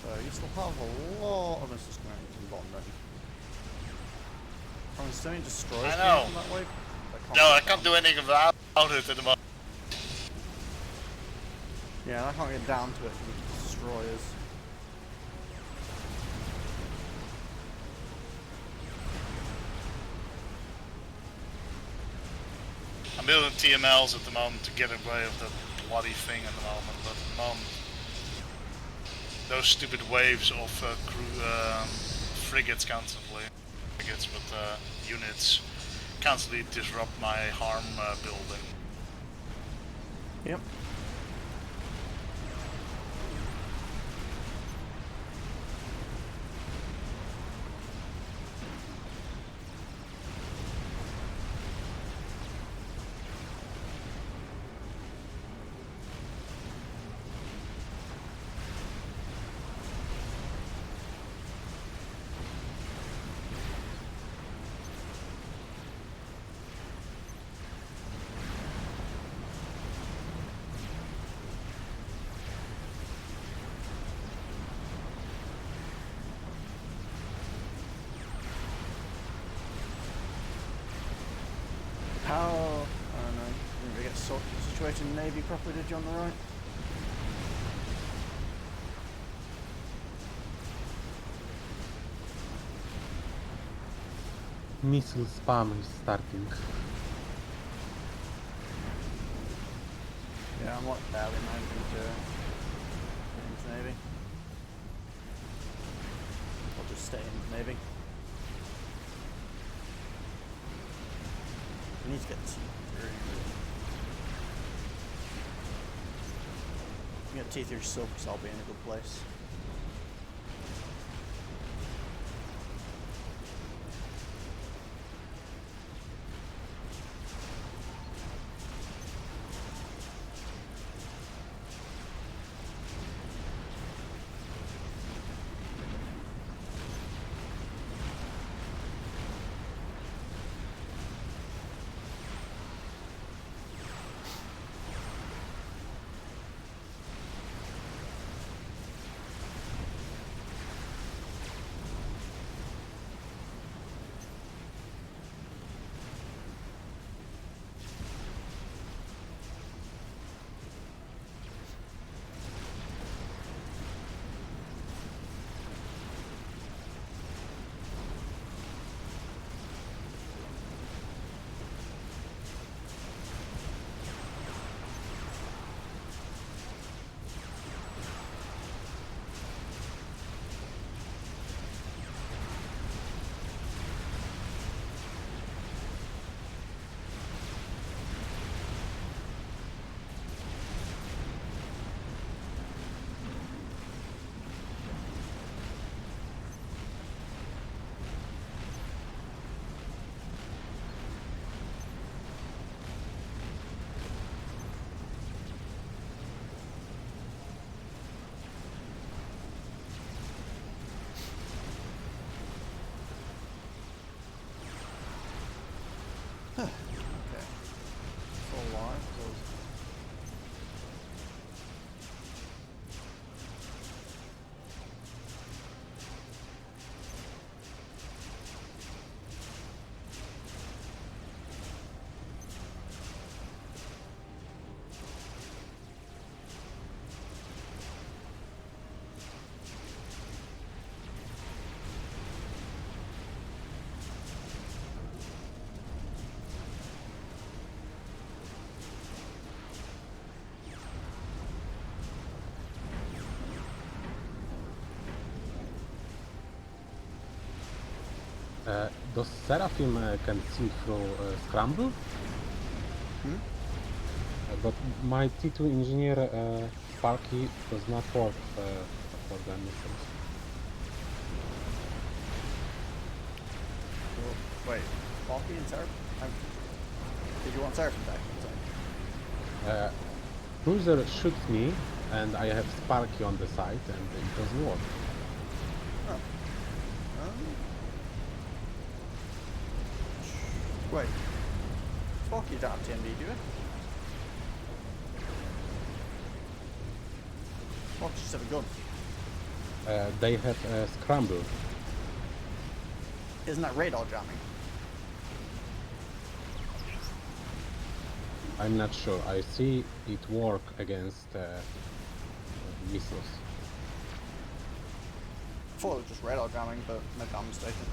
So you still have a lot of missiles coming from the bottom there. From sending destroyers I know. from that way. No, I can't do anything about it at the moment. Yeah, I can't get down to it from the destroyers. I'm building TMLs at the moment to get away with that bloody thing at the moment, but at the moment those stupid waves of frigates constantly, units constantly disrupt my harm building. Yep. situating Navy properly, did you, on the right? Missile spam is starting. Yeah, I'm like barely managing to get into Navy. I'll just stay in Navy. I need to get T3. Get T3 subs, I'll be in a good place. Okay. Full live, close. Does Seraphim can see through scramble? But my T2 engineer Sparky does not work for the missiles. Cool. Wait, Balky and Seraph? Did you want Seraphim back? Cruiser shoots me and I have Sparky on the side and it doesn't work. Oh. Wait. Sparky, you don't have TMD, do you? Sparky just have a gun. They have scramble. Isn't that radar jamming? I'm not sure. I see it work against missiles. I thought it was just radar jamming, but maybe I'm mistaken.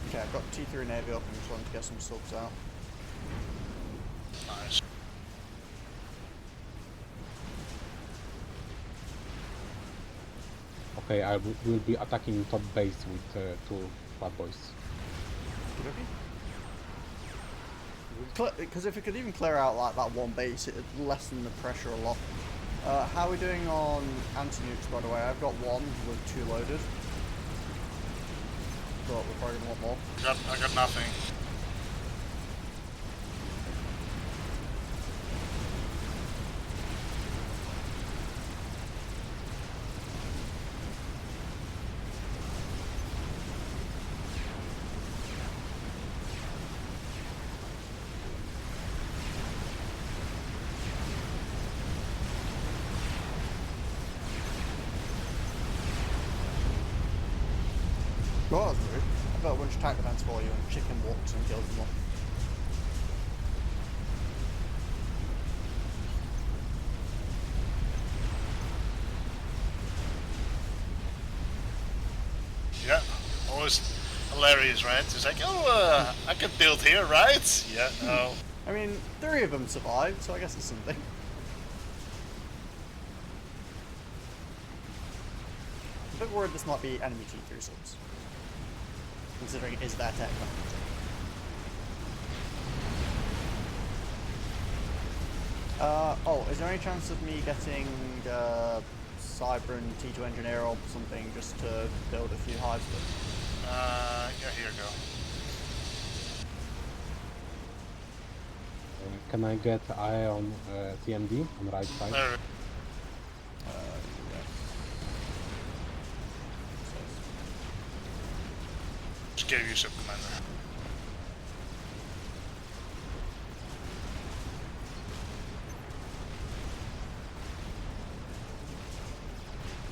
Okay, I've got T3 Navy up and just wanted to get some subs out. Nice. Okay, I will be attacking top base with two bad boys. Because if we could even clear out like that one base, it'd lessen the pressure a lot. How are we doing on anti-nukes, by the way? I've got one with 2 loaded. But we're probably going to want more. I got nothing. bunch of tank defense for you and chicken walks and kills them all. Yeah, always hilarious, right? It's like, oh, I could build here, right? Yeah, no. I mean, 3 of them survived, so I guess it's something. I'm a bit worried this might be enemy T3 subs, considering it is their technology. Oh, is there any chance of me getting Cyber and T2 Engineer or something just to build a few hives with? Yeah, here you go. Can I get eye on TMD on the right side? There. Yes. Just gave you some commander.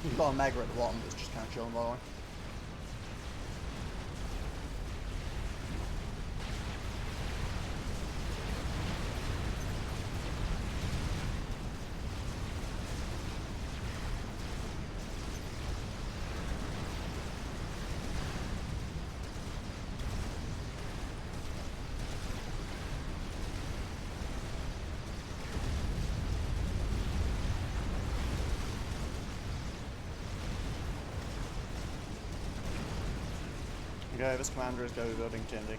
You've got a Mega at the bottom that's just kind of chilling, by the way. Okay, this commander is go building TND.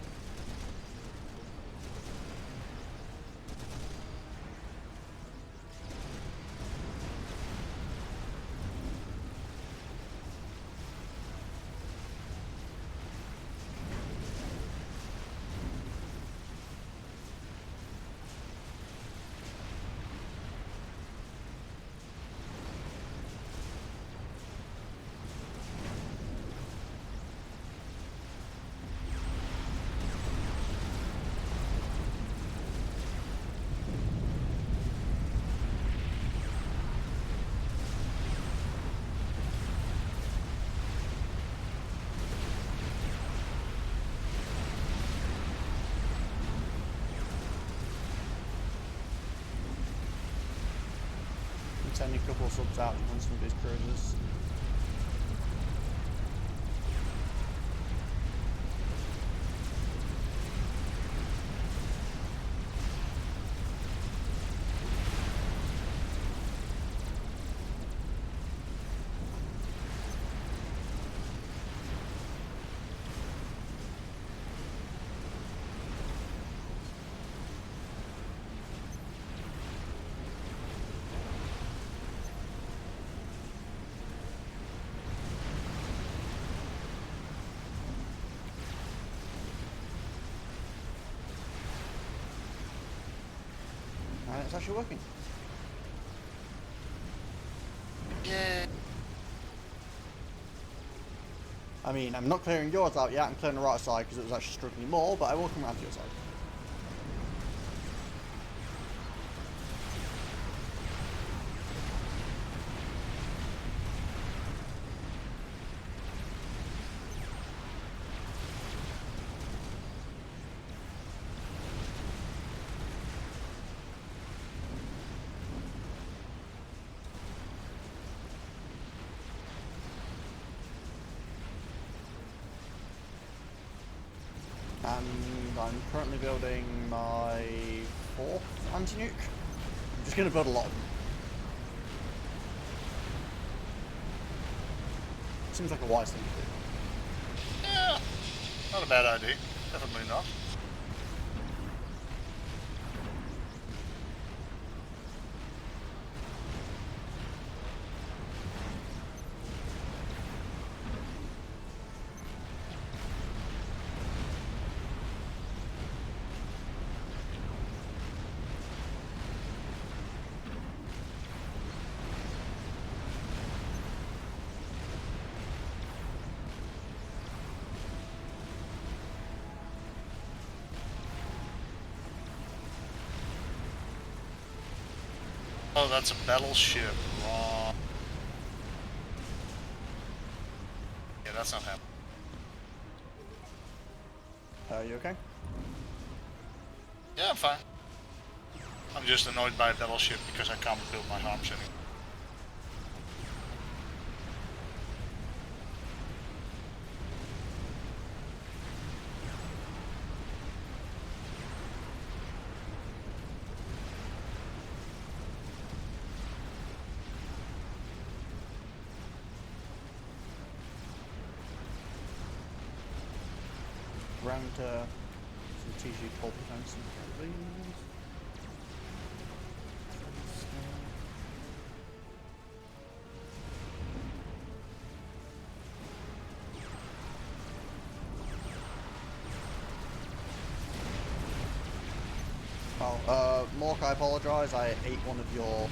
Sending a couple of subs out on some of these cruisers. And it's actually working. Yeah. I mean, I'm not clearing yours out yet, I'm clearing the right side because it was actually struggling more, but I will come around to your side. And I'm currently building my 4th anti-nuke. I'm just going to build a lot of them. Seems like a wise thing to do. Yeah. Not a bad idea. Definitely not. Oh, that's a battleship. Wrong. Yeah, that's not happening. are you okay? Yeah, I'm fine. I'm just annoyed by a battleship because I can't build my harms anymore. Round some TG pole defense and carabines. Oh, Mork, I apologise. I ate one of your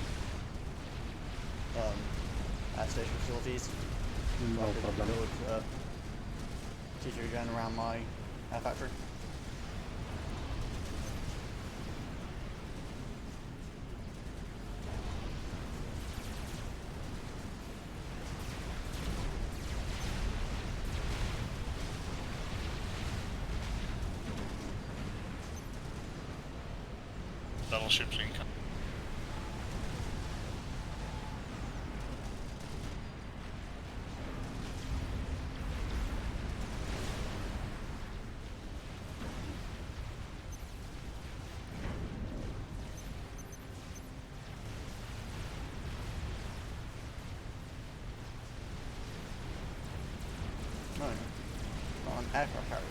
air station facilities. No problem. Build TG again around my air factory. Battleships incoming. No, not an aircraft carrier.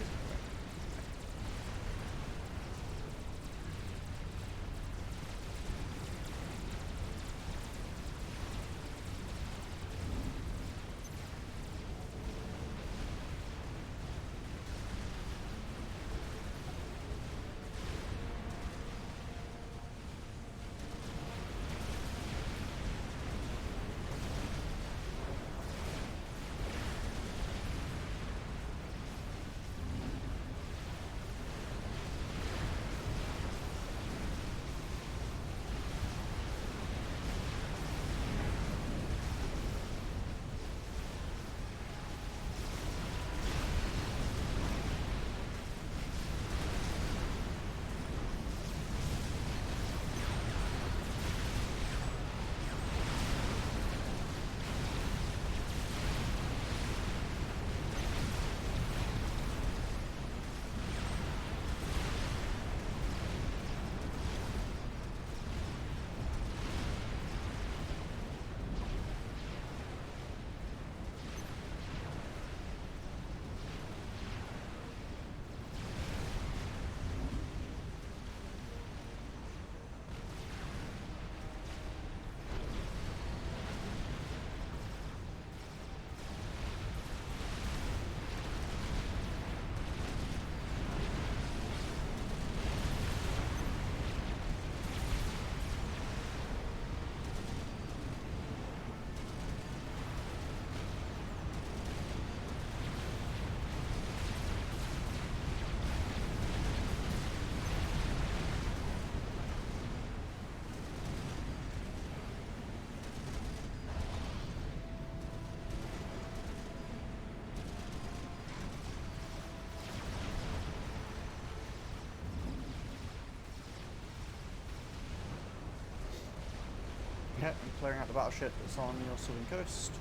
Yeah, I'm clearing out the battleship that's on your southern coast.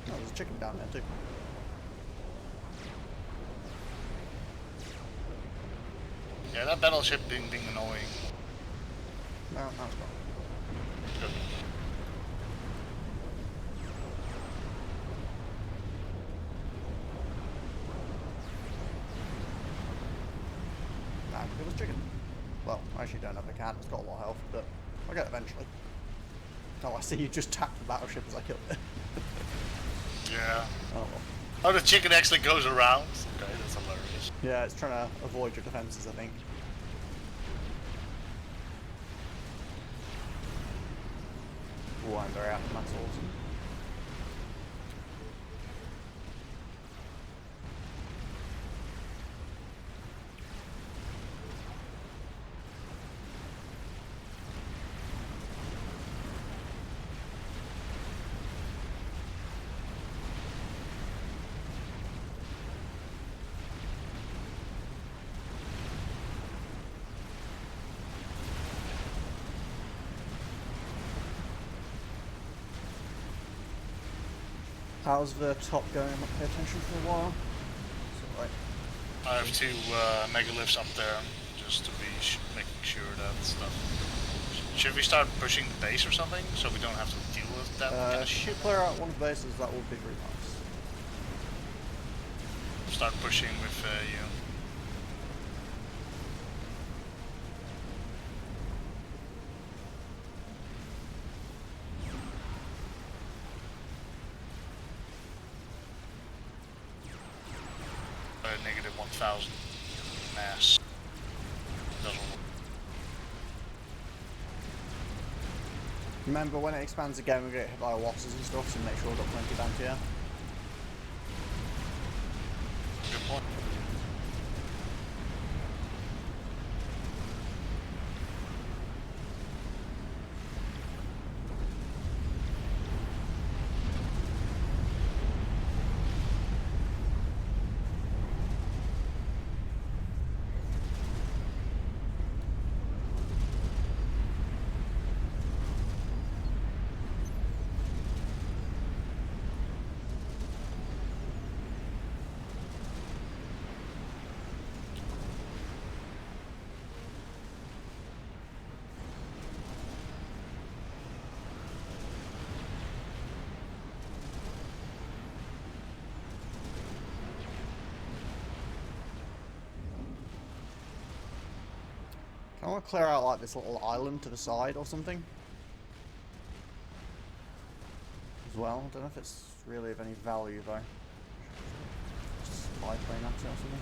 Oh, there's a chicken down there too. Yeah, that battleship being annoying. No, it's not. Good. Nah, it was chicken. Well, I actually don't have a can, it's got a lot of health, but I'll get it eventually. Oh, I see you just tapped the battleship as I killed it. Yeah. Oh well. Oh, the chicken actually goes around? Okay, that's hilarious. Yeah, it's trying to avoid your defenses, I think. Oh, I'm very happy, that's awesome. How's the top going? I'm not paying attention for a while. So, right. I have 2 megaliths up there, just to be making sure that stuff. Should we start pushing the base or something, so we don't have to deal with that kind of If shit? you clear out one of the bases, that would be very nice. Start pushing with you. Negative 1,000 mass. Doesn't work. Remember, when it expands again, we get hit by losses and stuff, so make sure we've got plenty of anti-air. Good point. I want to clear out like this little island to the side or something. As well. I don't know if it's really of any value though. Just spy plane at it or something.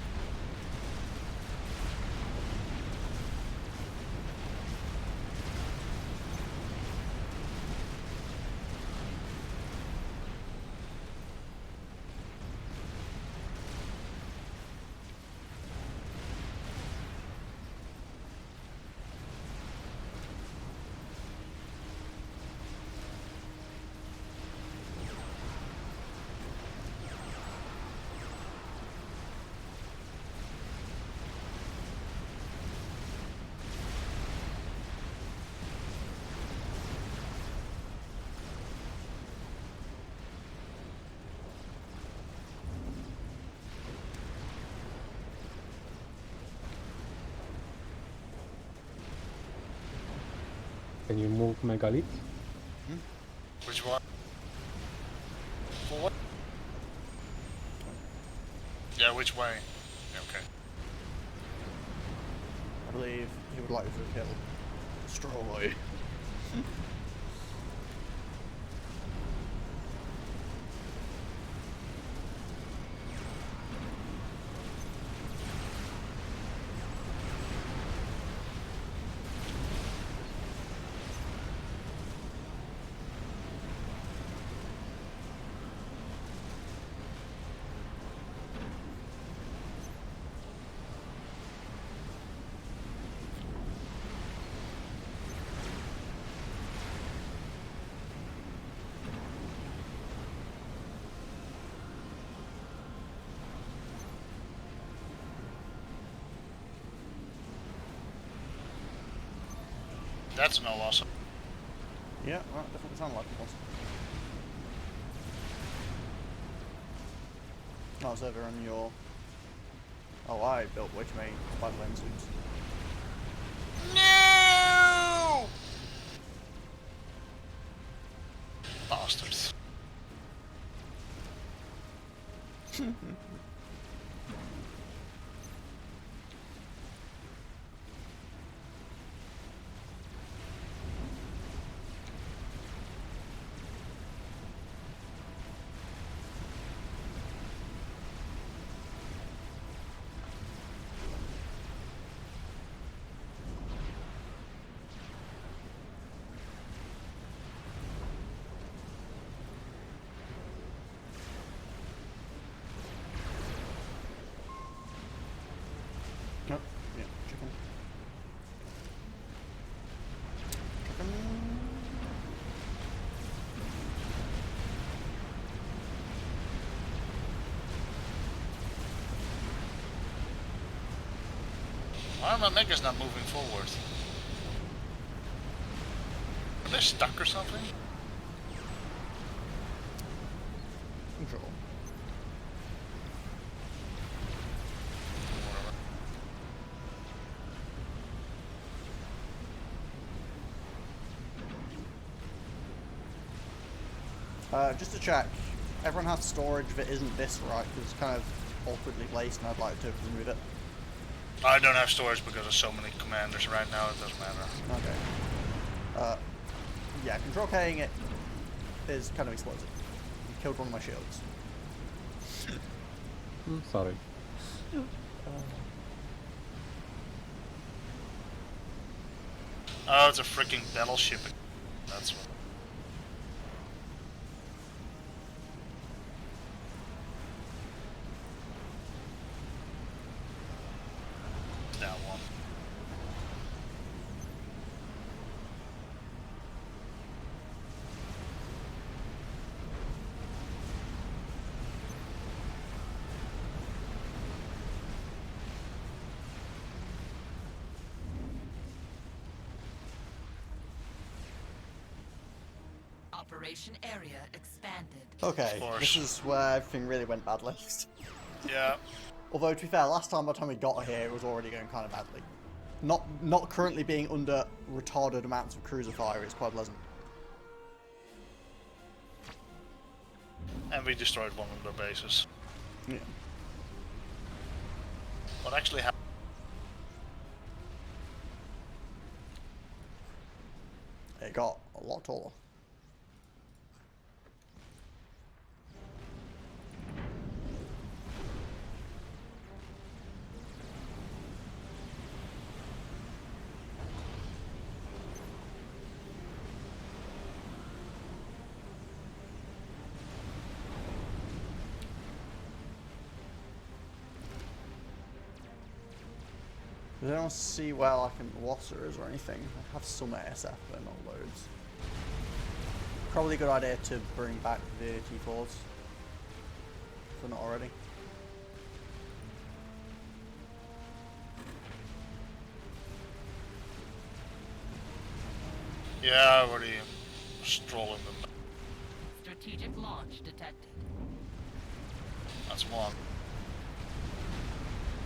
Can you move megalith? Which one? For what? Yeah, which way? Yeah, okay. I believe he would like to kill Destroy. That's no loss. Yeah, well, it definitely sounds like it was. I was over on your... Oh, I built way too many spy plane suits. No! Bastards. Nope. Yeah, chicken. Chicken. Why are my megas not moving forward? Are they stuck or something? control. Just to check, everyone has storage that isn't this, right? Because it's kind of awkwardly placed and I'd like to remove it. I don't have storage because there's so many commanders right now, it doesn't matter. Okay. Yeah, control K-ing it is kind of explosive. You killed one of my shields. Sorry. Oh, it's a freaking battleship. That's what. That one. Operation area expanded. Okay, Of course. this is where everything really went badly. Yeah. Although, to be fair, last time by the time we got here, it was already going kind of badly. Not currently being under retarded amounts of cruiser fire is quite pleasant. And we destroyed one of their bases. Yeah. What actually happened? It got a lot taller. I don't see where I can Wassers or anything. I have some ASF, but not loads. Probably a good idea to bring back the T4s. If they're not already. Yeah, I already strolling them. Strategic launch detected. That's one.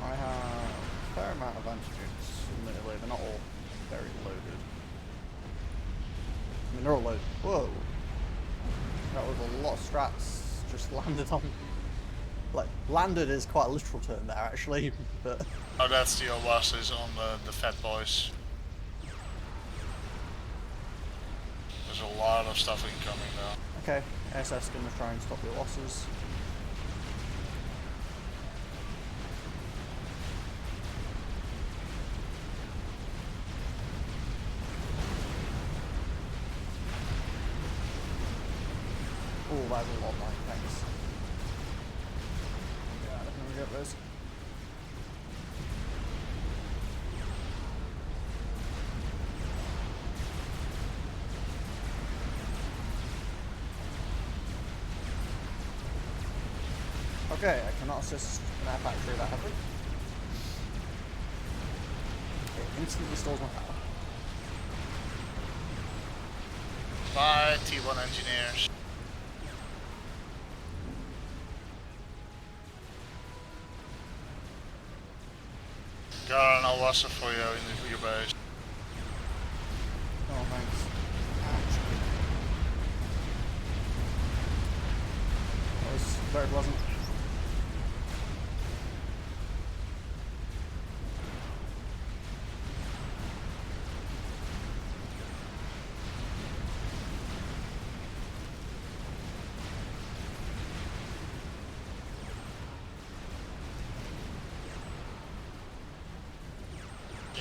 I have a fair amount of antigens, admittedly, they're not all very loaded. I mean, they're all loaded. Whoa! That was a lot of strats just landed on. Like, landed is quite a literal term there, actually, but. Oh, that's the Oasis on the Fat Boys. There's a lot of stuff incoming now. Okay, SS gonna try and stop your losses. Oh, that's a lot, Mike, thanks. Yeah, I think we get those. Okay, I cannot assist an air factory that heavily. It instantly stores my power. Bye, T1 engineers. Got an Oasis for you in your base. Oh, thanks. Actually. That was very pleasant.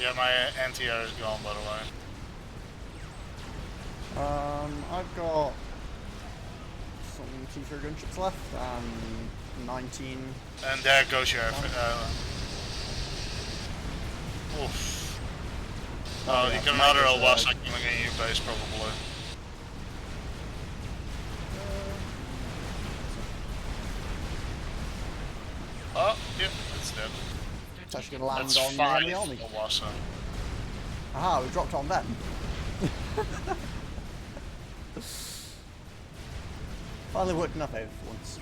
Yeah, my anti-air is gone, by the way. I've got some T3 gunships left and 19. And there goes your... oof. Oh, yeah, you got mine another is, Oasis coming in your base, probably. Oh, yeah, it's dead. It's actually going to land That's on the five enemy army. Oasis. Aha, we dropped on them. Finally worked in our favour for once.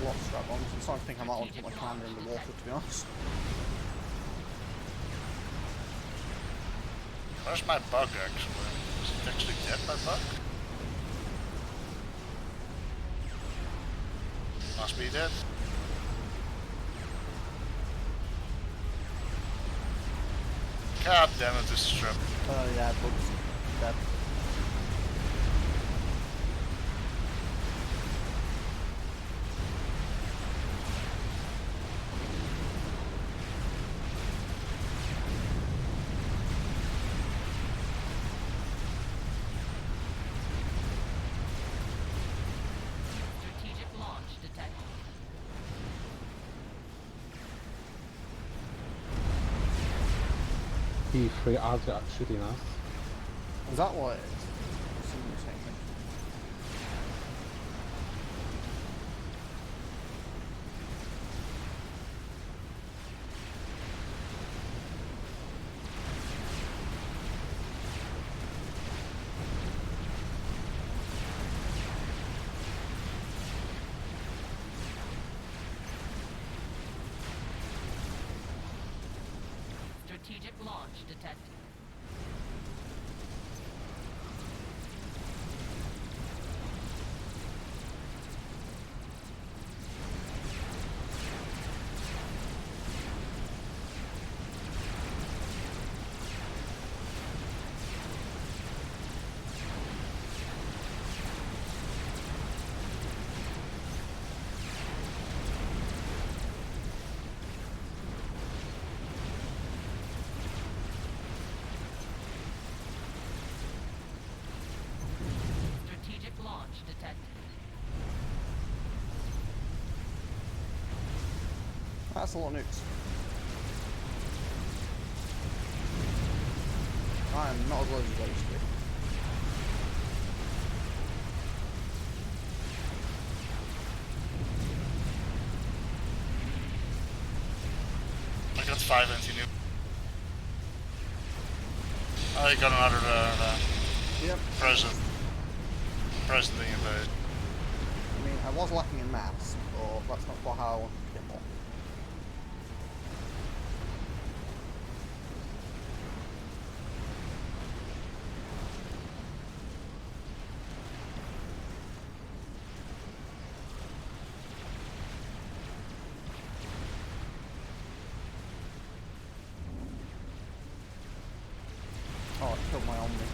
lot of strap bombs. I'm starting to think I might want to put my commander in the water, to be honest. Where's my bug actually? Is it actually dead, my bug? Must be dead. God damn it, this is trap. Oh yeah, bug's dead. Strategic launch detected. P3 are shooting us. Is that what it is? Somebody's saying it. Strategic launch detected. Strategic launch detected. That's a lot of nukes. I am not as low as I used to be. I got 5 anti-nuke. I got another Yep. present in your base. I mean, I was lacking in mass, but that's not quite how I wanted to get more. Oh, I killed my Omni.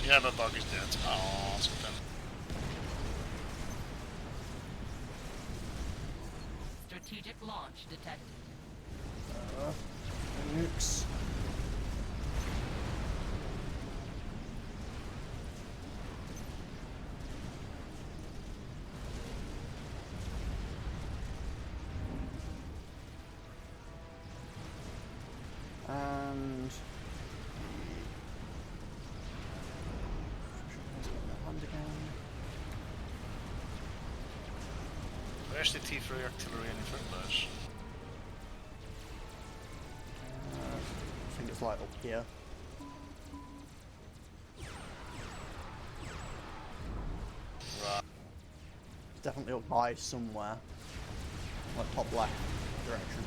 Yeah, the bug is dead. Oh, so then. Strategic launch detected. Nukes. And land again. Where's the T3 artillery in the first place? I think it's like up here. Right. It's definitely up high somewhere. Like top left direction.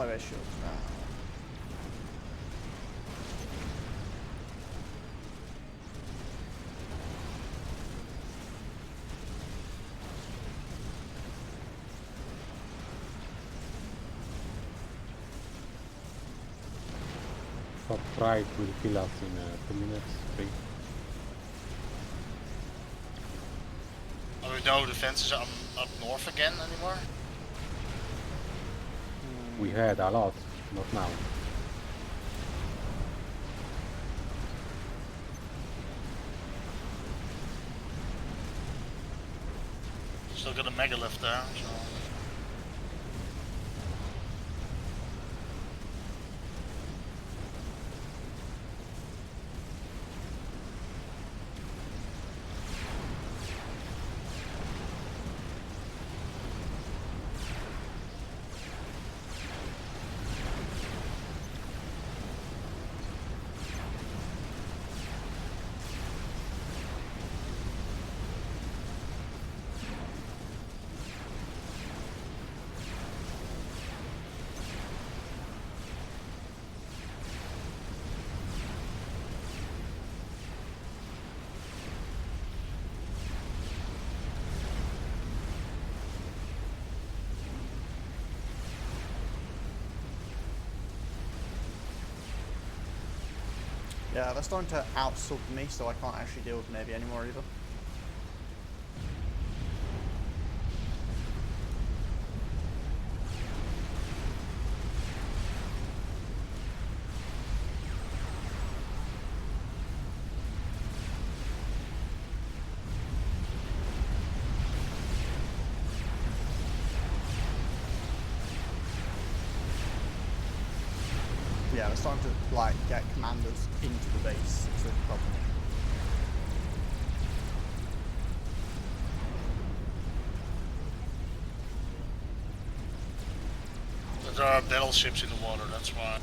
my base shields now. Top right will kill us in 2 minutes, 3. Oh, no defenses up north again anymore? We had a lot, not now. Still got a megalith there, so... Yeah, they're starting to out-sub me, so I can't actually deal with Navy anymore either. Yeah, they're starting to like get commanders into the base. It's a problem. There are battleships in the water, that's why.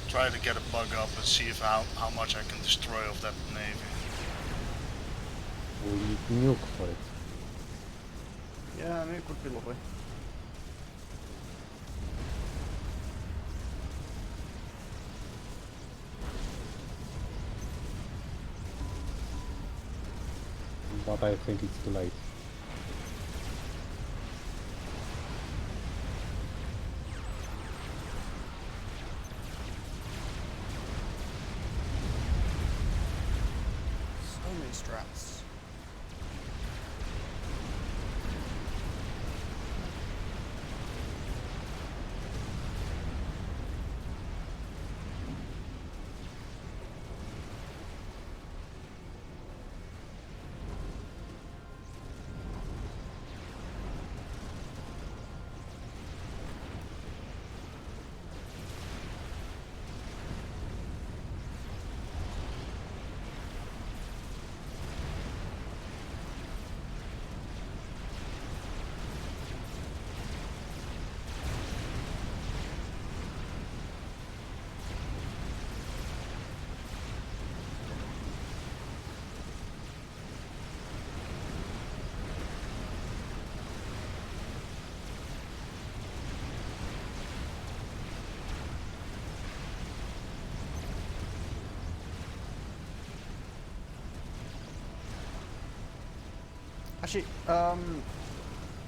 Try to get a bug up and see if how much I can destroy of that navy. We need nuke for it. Yeah, I mean, it would be lovely. But I think it's too late. So many strats. Actually,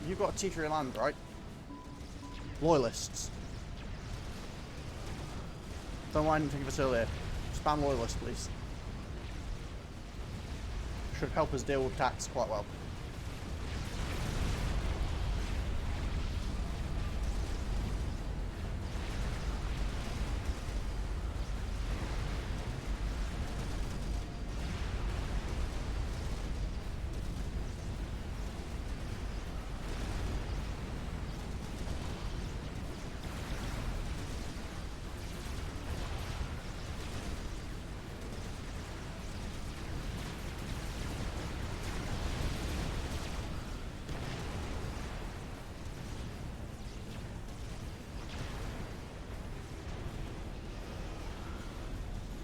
you've got a T3 land, right? Loyalists. Don't mind think of us earlier. Spam loyalist, please. Should help us deal with tax quite well.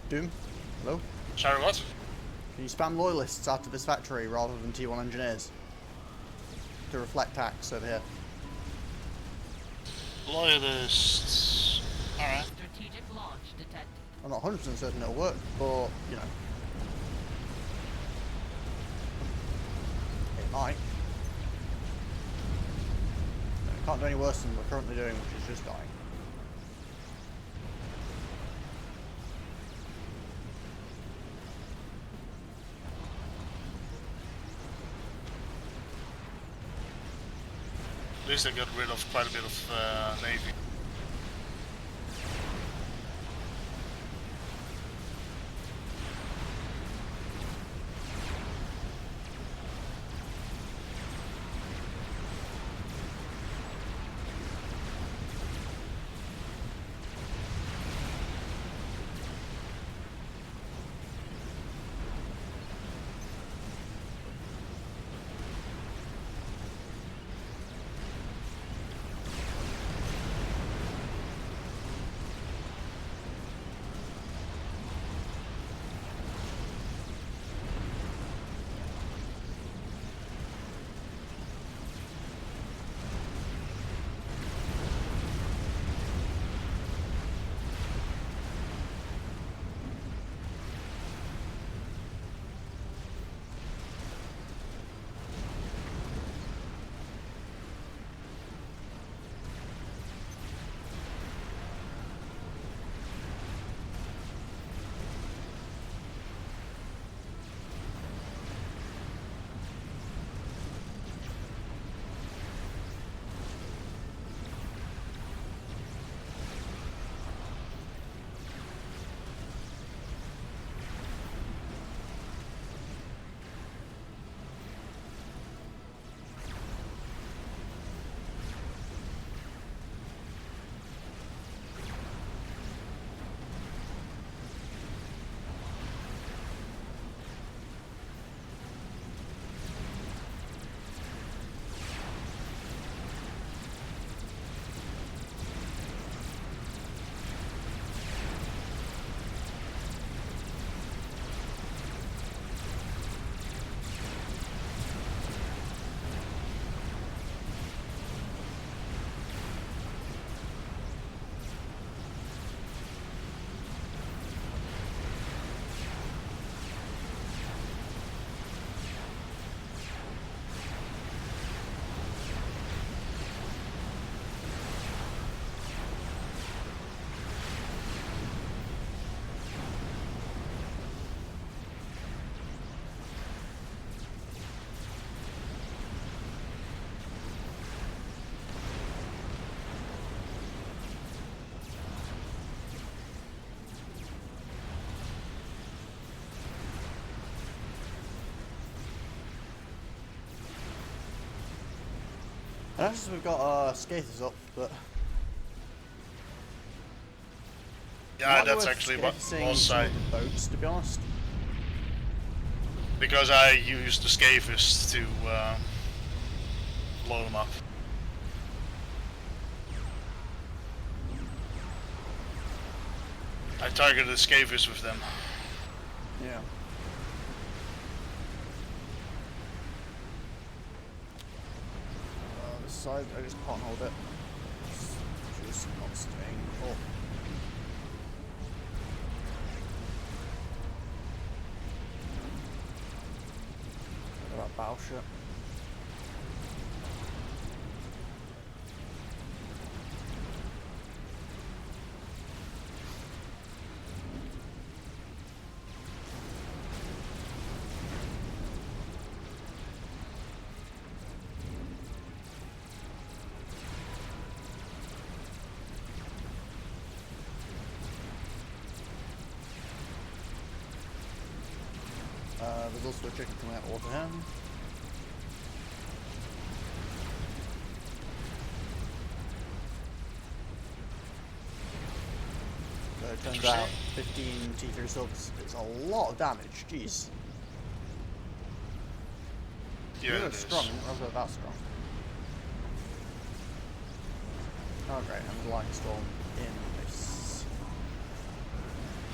Doom, hello? Sorry, what? Can you spam loyalists out of this factory rather than T1 engineers? To reflect tax over here. Loyalists. Alright. Strategic launch detected. I'm not 100% certain it'll work, but, you know. It might. It can't do any worse than we're currently doing, which is just dying. At least I got rid of quite a bit of Navy. I noticed we've got skaters up, but Yeah, that's actually what was I. boats, to be honest. Because I used the scavers to blow them up. I targeted the scavers with them. Yeah. This side, I just can't hold it. It's just not staying up. Look at that battleship. there's also a chicken coming out over him. So it turns out 15 T3 subs is a lot of damage. Jeez. Yeah, You're it is. strong. I was that strong. Oh great, and the lightning storm in base.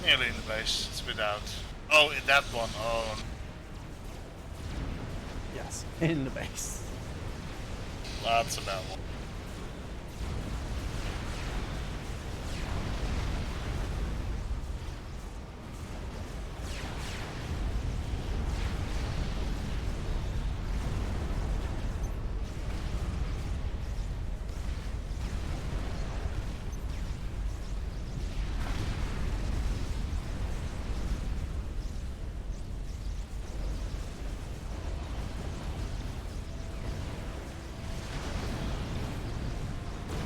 Nearly in the base. It's a bit out. Oh, in that one. Oh, Yes, in the base. that's a bad one.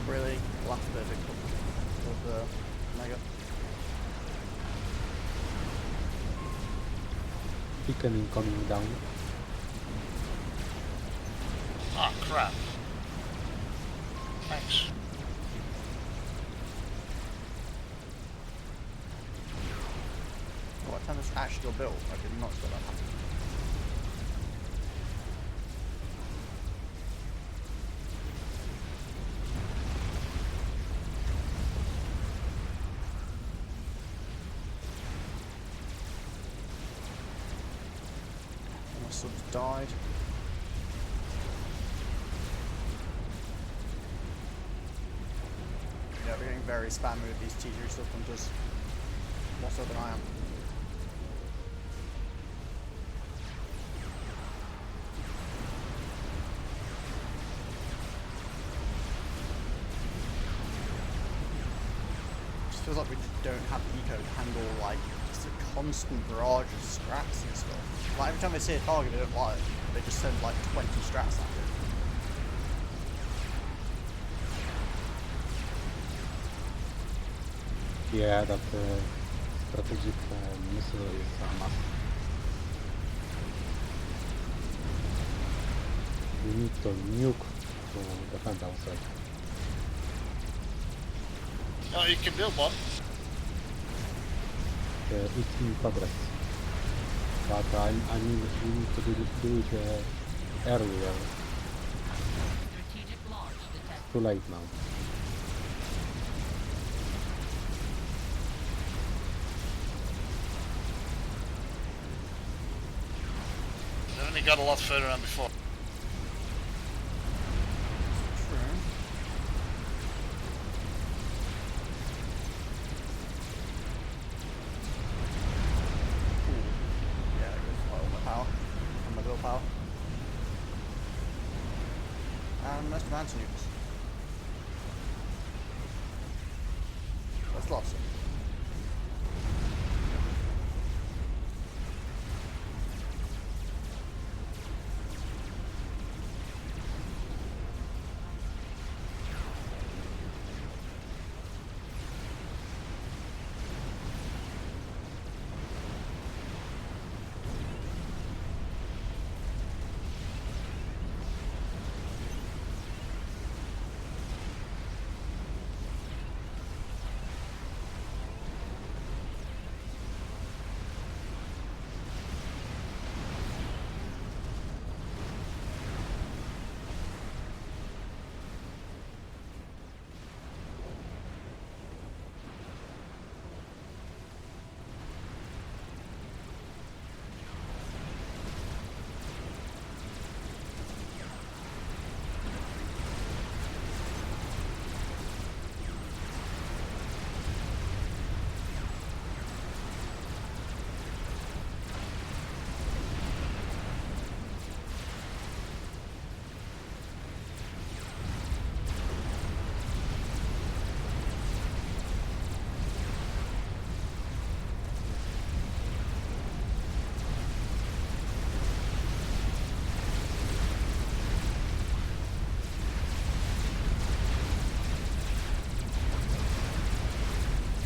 Really, last bit of the mega. Chicken coming down. Ah, crap. Thanks. Oh, I found this actually got built. I did not expect that happen. My subs died. Yeah, we're getting very spammy with these T3 sub hunters. More so than I am. Just feels like we just don't have eco to handle like just a constant barrage of strats and stuff. Like every time I see a target they don't like, they just send like 20 strats at it. Yeah, that strategic missile is a must. We need to nuke to defend ourselves. Oh, you can build one. It's in progress. But I mean, we need to do it earlier. Strategic launch detected. Too late now. They only got a lot further than before. True. Yeah, it goes all my power. And my willpower. And most advanced nukes. That's lots of.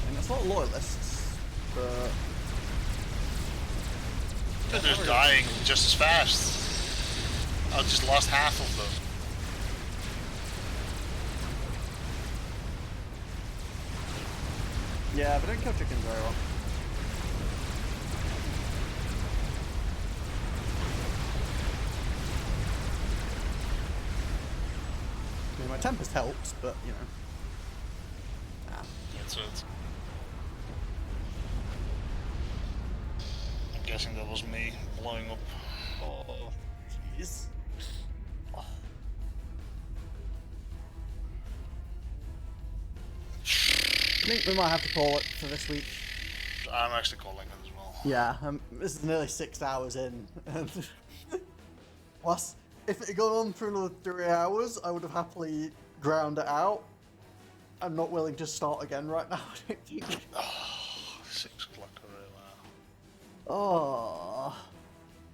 And it's not loyalists, but But they're dying just as fast. I just lost half of them. Yeah, but don't kill chickens very well. I mean, my Tempest helps, but, you know. Ah. That's it. I'm guessing that was me blowing up. Oh, jeez. Oh. I think we might have to call it for this week. I'm actually calling it as well. Yeah, this is nearly 6 hours in. And plus, if it had gone on for another 3 hours, I would have happily drowned it out. I'm not willing to start again right now, I don't think. Oh, 6 o'clock already, wow. Oh.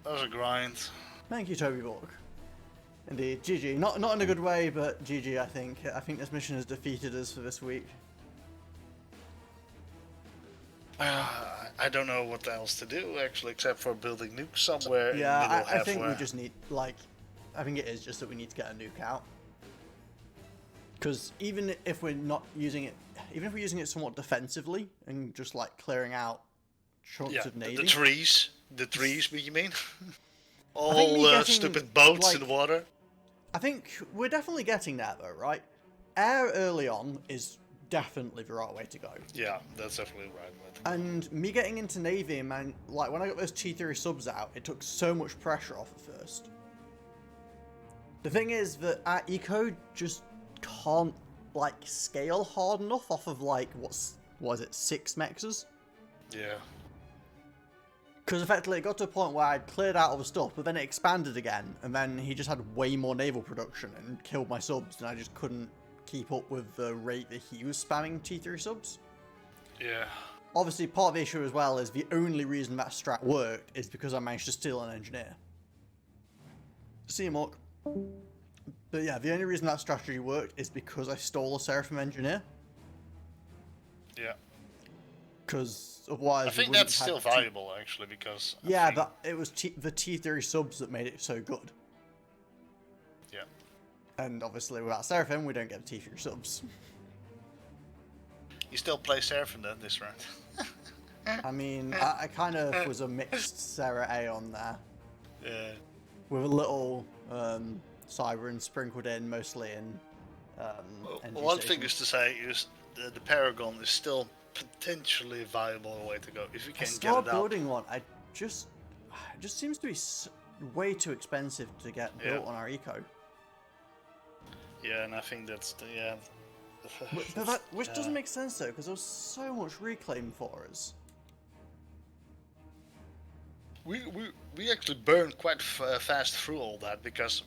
That was a grind. Thank you, Toby Borg. Indeed, GG. Not in a good way, but GG, I think. I think this mission has defeated us for this week. I don't know what else to do, actually, except for building nukes somewhere in the Yeah, middle I think we halfway. just need, like, I think it is just that we need to get a nuke out. Because even if we're not using it, even if we're using it somewhat defensively and just like clearing out chunks Yeah, of the navy. trees. The trees, what you mean? All think me getting, stupid boats like, in the water. I think we're definitely getting there though, right? Air early on is definitely the right way to go. Yeah, that's definitely right. And me getting into navy, man, like when I got those T3 subs out, it took so much pressure off at first. The thing is that our eco just can't like scale hard enough off of like what is it, 6 mexes? Yeah. Because effectively it got to a point where I'd cleared out all the stuff, but then it expanded again, and then he just had way more naval production and killed my subs, and I just couldn't keep up with the rate that he was spamming T3 subs. Yeah. Obviously, part of the issue as well is the only reason that strat worked is because I managed to steal an engineer. See you, Mark. But yeah, the only reason that strategy worked is because I stole a Seraphim engineer. Yeah. Because otherwise, I think that's still valuable, actually, because... Yeah, but it was the T3 subs that made it so good. Yeah. And obviously, without Seraphim, we don't get the T3 subs. You still play Seraphim then, this round? I mean, I kind of was a mixed Sarah Aeon there. Yeah. With a little Cybern sprinkled in, mostly in NG One station. thing is to say is the Paragon is still potentially a viable way to go if you I can get started it out. building one. It just seems to be way too expensive to get built on our eco. Yeah, and I think that's the, yeah. Which doesn't make sense though, because there was so much reclaim for us. We actually burned quite fast through all that because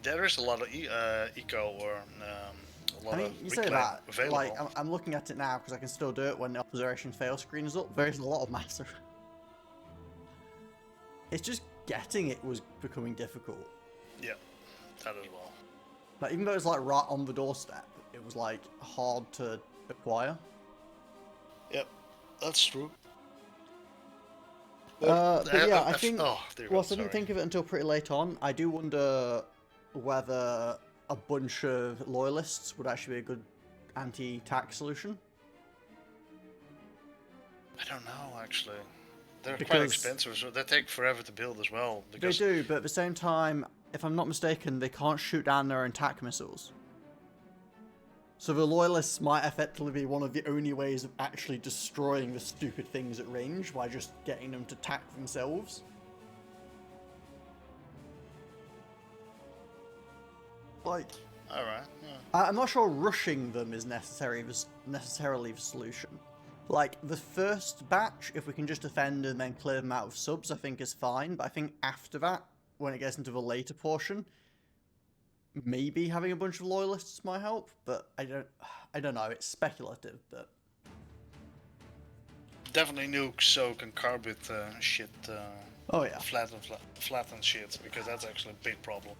there is a lot of eco or a lot I mean, of you say reclaim that, available. like, I'm looking at it now because I can still do it when the Operation fail screen is up. There's a lot of massive. It's just getting it was becoming difficult. Yeah, that as well. Like, even though it's like right on the doorstep, it was like hard to acquire. Yep, that's true. But yeah, I think, oh, there you whilst go, I didn't sorry. think of it until pretty late on, I do wonder whether a bunch of loyalists would actually be a good anti-tax solution. I don't know, actually. They're quite Because- expensive, so they take forever to build as well. They Because do, but at the same time, if I'm not mistaken, they can't shoot down their own TAC missiles. So the loyalists might effectively be one of the only ways of actually destroying the stupid things at range by just getting them to tack themselves. Like, Alright, yeah. I'm not sure rushing them is necessarily the solution. Like, the first batch, if we can just defend and then clear them out of subs, I think is fine. But I think after that, when it gets into the later portion, maybe having a bunch of loyalists might help. But I don't know. It's speculative, but Definitely nukes so can carbon shit oh yeah, flatten shit, because that's actually a big problem.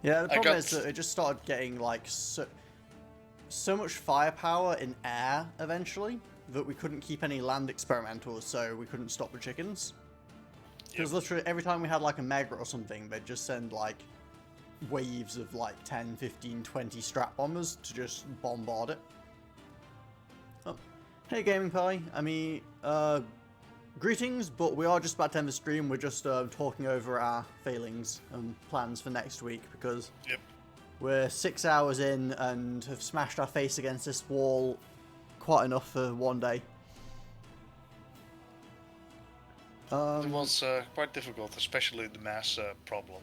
yeah. The I problem got- is that it just started getting like so much firepower in air eventually that we couldn't keep any land experimentals, so we couldn't stop the chickens. Because Yep. literally every time we had like a mega or something, they'd just send like waves of like 10, 15, 20 strat bombers to just bombard it. Oh. Hey Gaming Pie, I mean, greetings, but we are just about to end the stream. We're just talking over our failings and plans for next week because Yep. we're 6 hours in and have smashed our face against this wall quite enough for one day. It was quite difficult, especially the mass problem.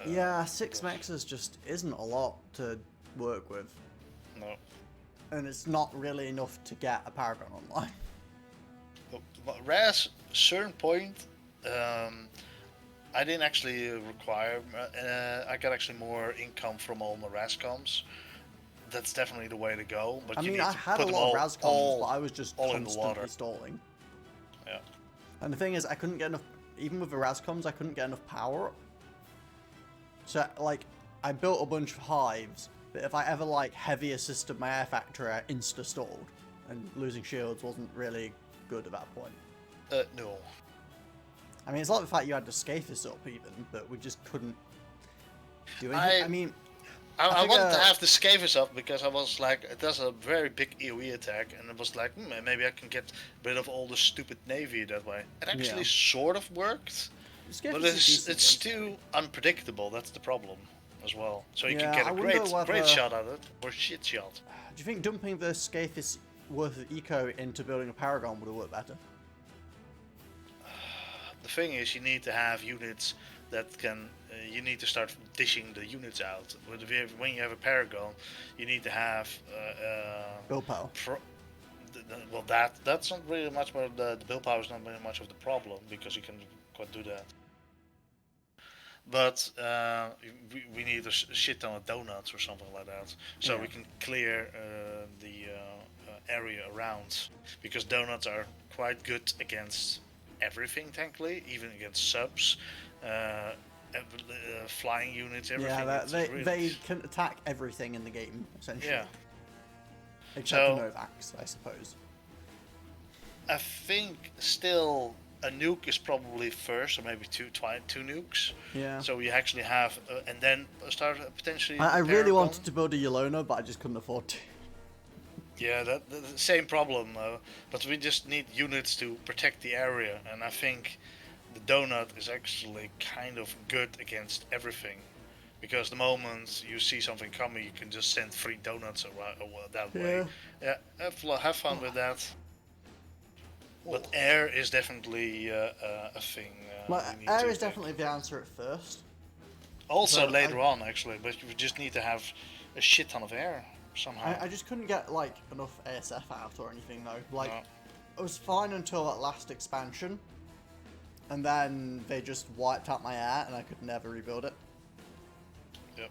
Yeah, 6 mexes just isn't a lot to work with. No. And it's not really enough to get a Paragon online. Whereas certain point, I didn't actually require. I got actually more income from all my RASCOMs. That's definitely the way to go. But I you mean, need I to had a put them lot of RASCOMs, all, but I was just all in the water. constantly stalling. Yeah. And the thing is, I couldn't get enough, even with the RASCOMs, I couldn't get enough power. So, like, I built a bunch of hives, but if I ever, like, heavy assisted my air factory, I insta-stalled. And losing shields wasn't really good at that point. No. I mean, it's like the fact you had to Scathis up even, but we just couldn't do anything. I mean... I think, wanted to have the Scavers up because I was like, it does a very big AoE attack, and it was like, maybe I can get rid of all the stupid Navy that way. It actually sort of worked, but it's too unpredictable. That's the problem as well. So you can get a great shot at it or shit shot. Do you think dumping the Scathis worth of eco into building a Paragon would have worked better? The thing is, you need to have units that can. You need to start dishing the units out. When you have a Paragon, you need to have Build power. Well, that's not really much. The build power is not very much of the problem because you can quite do that. But we need a shit ton of donuts or something like that, so we can clear the area around. Because donuts are quite good against everything, thankfully, even against subs. Flying units, everything. Yeah, they can attack everything in the game, essentially. Yeah. Except for Novax, I suppose. I think still a nuke is probably first, or maybe two nukes. Yeah. So you actually have, and then start potentially. I really wanted to build a Yelona, but I just couldn't afford to. Yeah, the same problem, but we just need units to protect the area, and I think the donut is actually kind of good against everything, because the moment you see something coming, you can just send 3 donuts that way. Yeah, have fun with that. But air is definitely a thing. Air is definitely the answer at first. Also later on, actually, but you just need to have a shit ton of air somehow. I just couldn't get like enough ASF out or anything though. Like, it was fine until that last expansion, and then they just wiped out my air, and I could never rebuild it. Yep.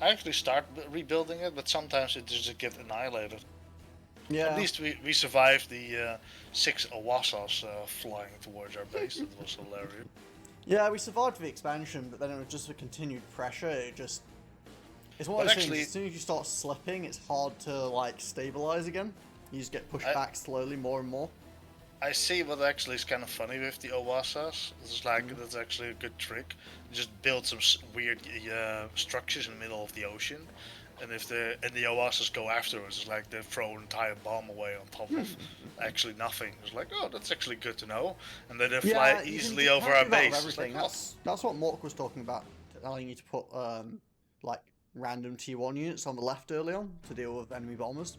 I actually start rebuilding it, but sometimes it just gets annihilated. Yeah. At least we survived the 6 Awasas flying towards our base. It was hilarious. Yeah, we survived the expansion, but then it was just a continued pressure. It's one of those things. As soon as you start slipping, it's hard to like stabilize again. You just get pushed back slowly more and more. I see what actually is kind of funny with the Awasas. It's like that's actually a good trick. You just build some weird structures in the middle of the ocean. And if the Awasas go afterwards, it's like they throw an entire bomb away on top of actually nothing. It's like, oh, that's actually good to know. And then they fly easily over our base. Everything. Like, that's what Mork was talking about, telling you to put like random T1 units on the left early on to deal with enemy bombers.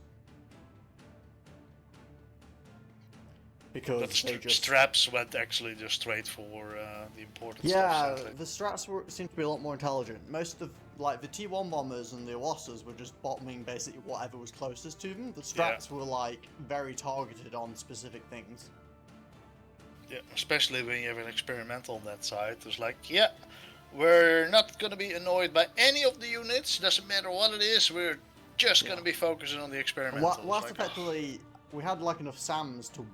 Because straps went actually just straight for the important stuff. Yeah, the strats seem to be a lot more intelligent. Most of like the T1 bombers and the Awasas were just bombing basically whatever was closest to them. The strats were like very targeted on specific things. Yeah, especially when you have an experimental on that side. It's like, yeah, we're not going to be annoyed by any of the units. Doesn't matter what it is. We're just going to be focusing on the experimental. Whilst effectively, we had like enough SAMs to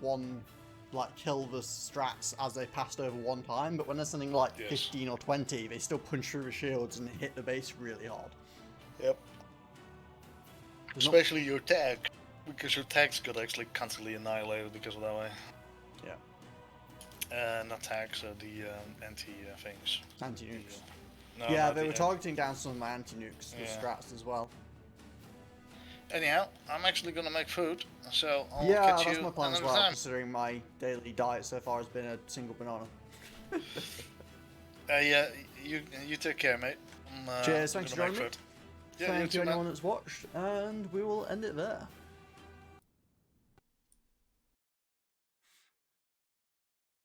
kill the strats as they passed over one time, but when there's something like 15 or 20, they still punch through the shields and hit the base really hard. Yep. Especially your tag. Because your tags got actually constantly annihilated because of that way. Yeah. Not tags, the anti things. Anti-nukes. No, Yeah, not they the were targeting down some of my anti-nukes, the Yeah. strats as well. Anyhow, I'm actually gonna make food, so I'll Yeah, catch that's you my plan as another well, time. considering my daily diet so far has been a single banana. Yeah, you take care, mate. Cheers, I'm thanks for gonna make joining me. food. Yeah, Thank you you too, man. anyone that's watched, and we will end it there.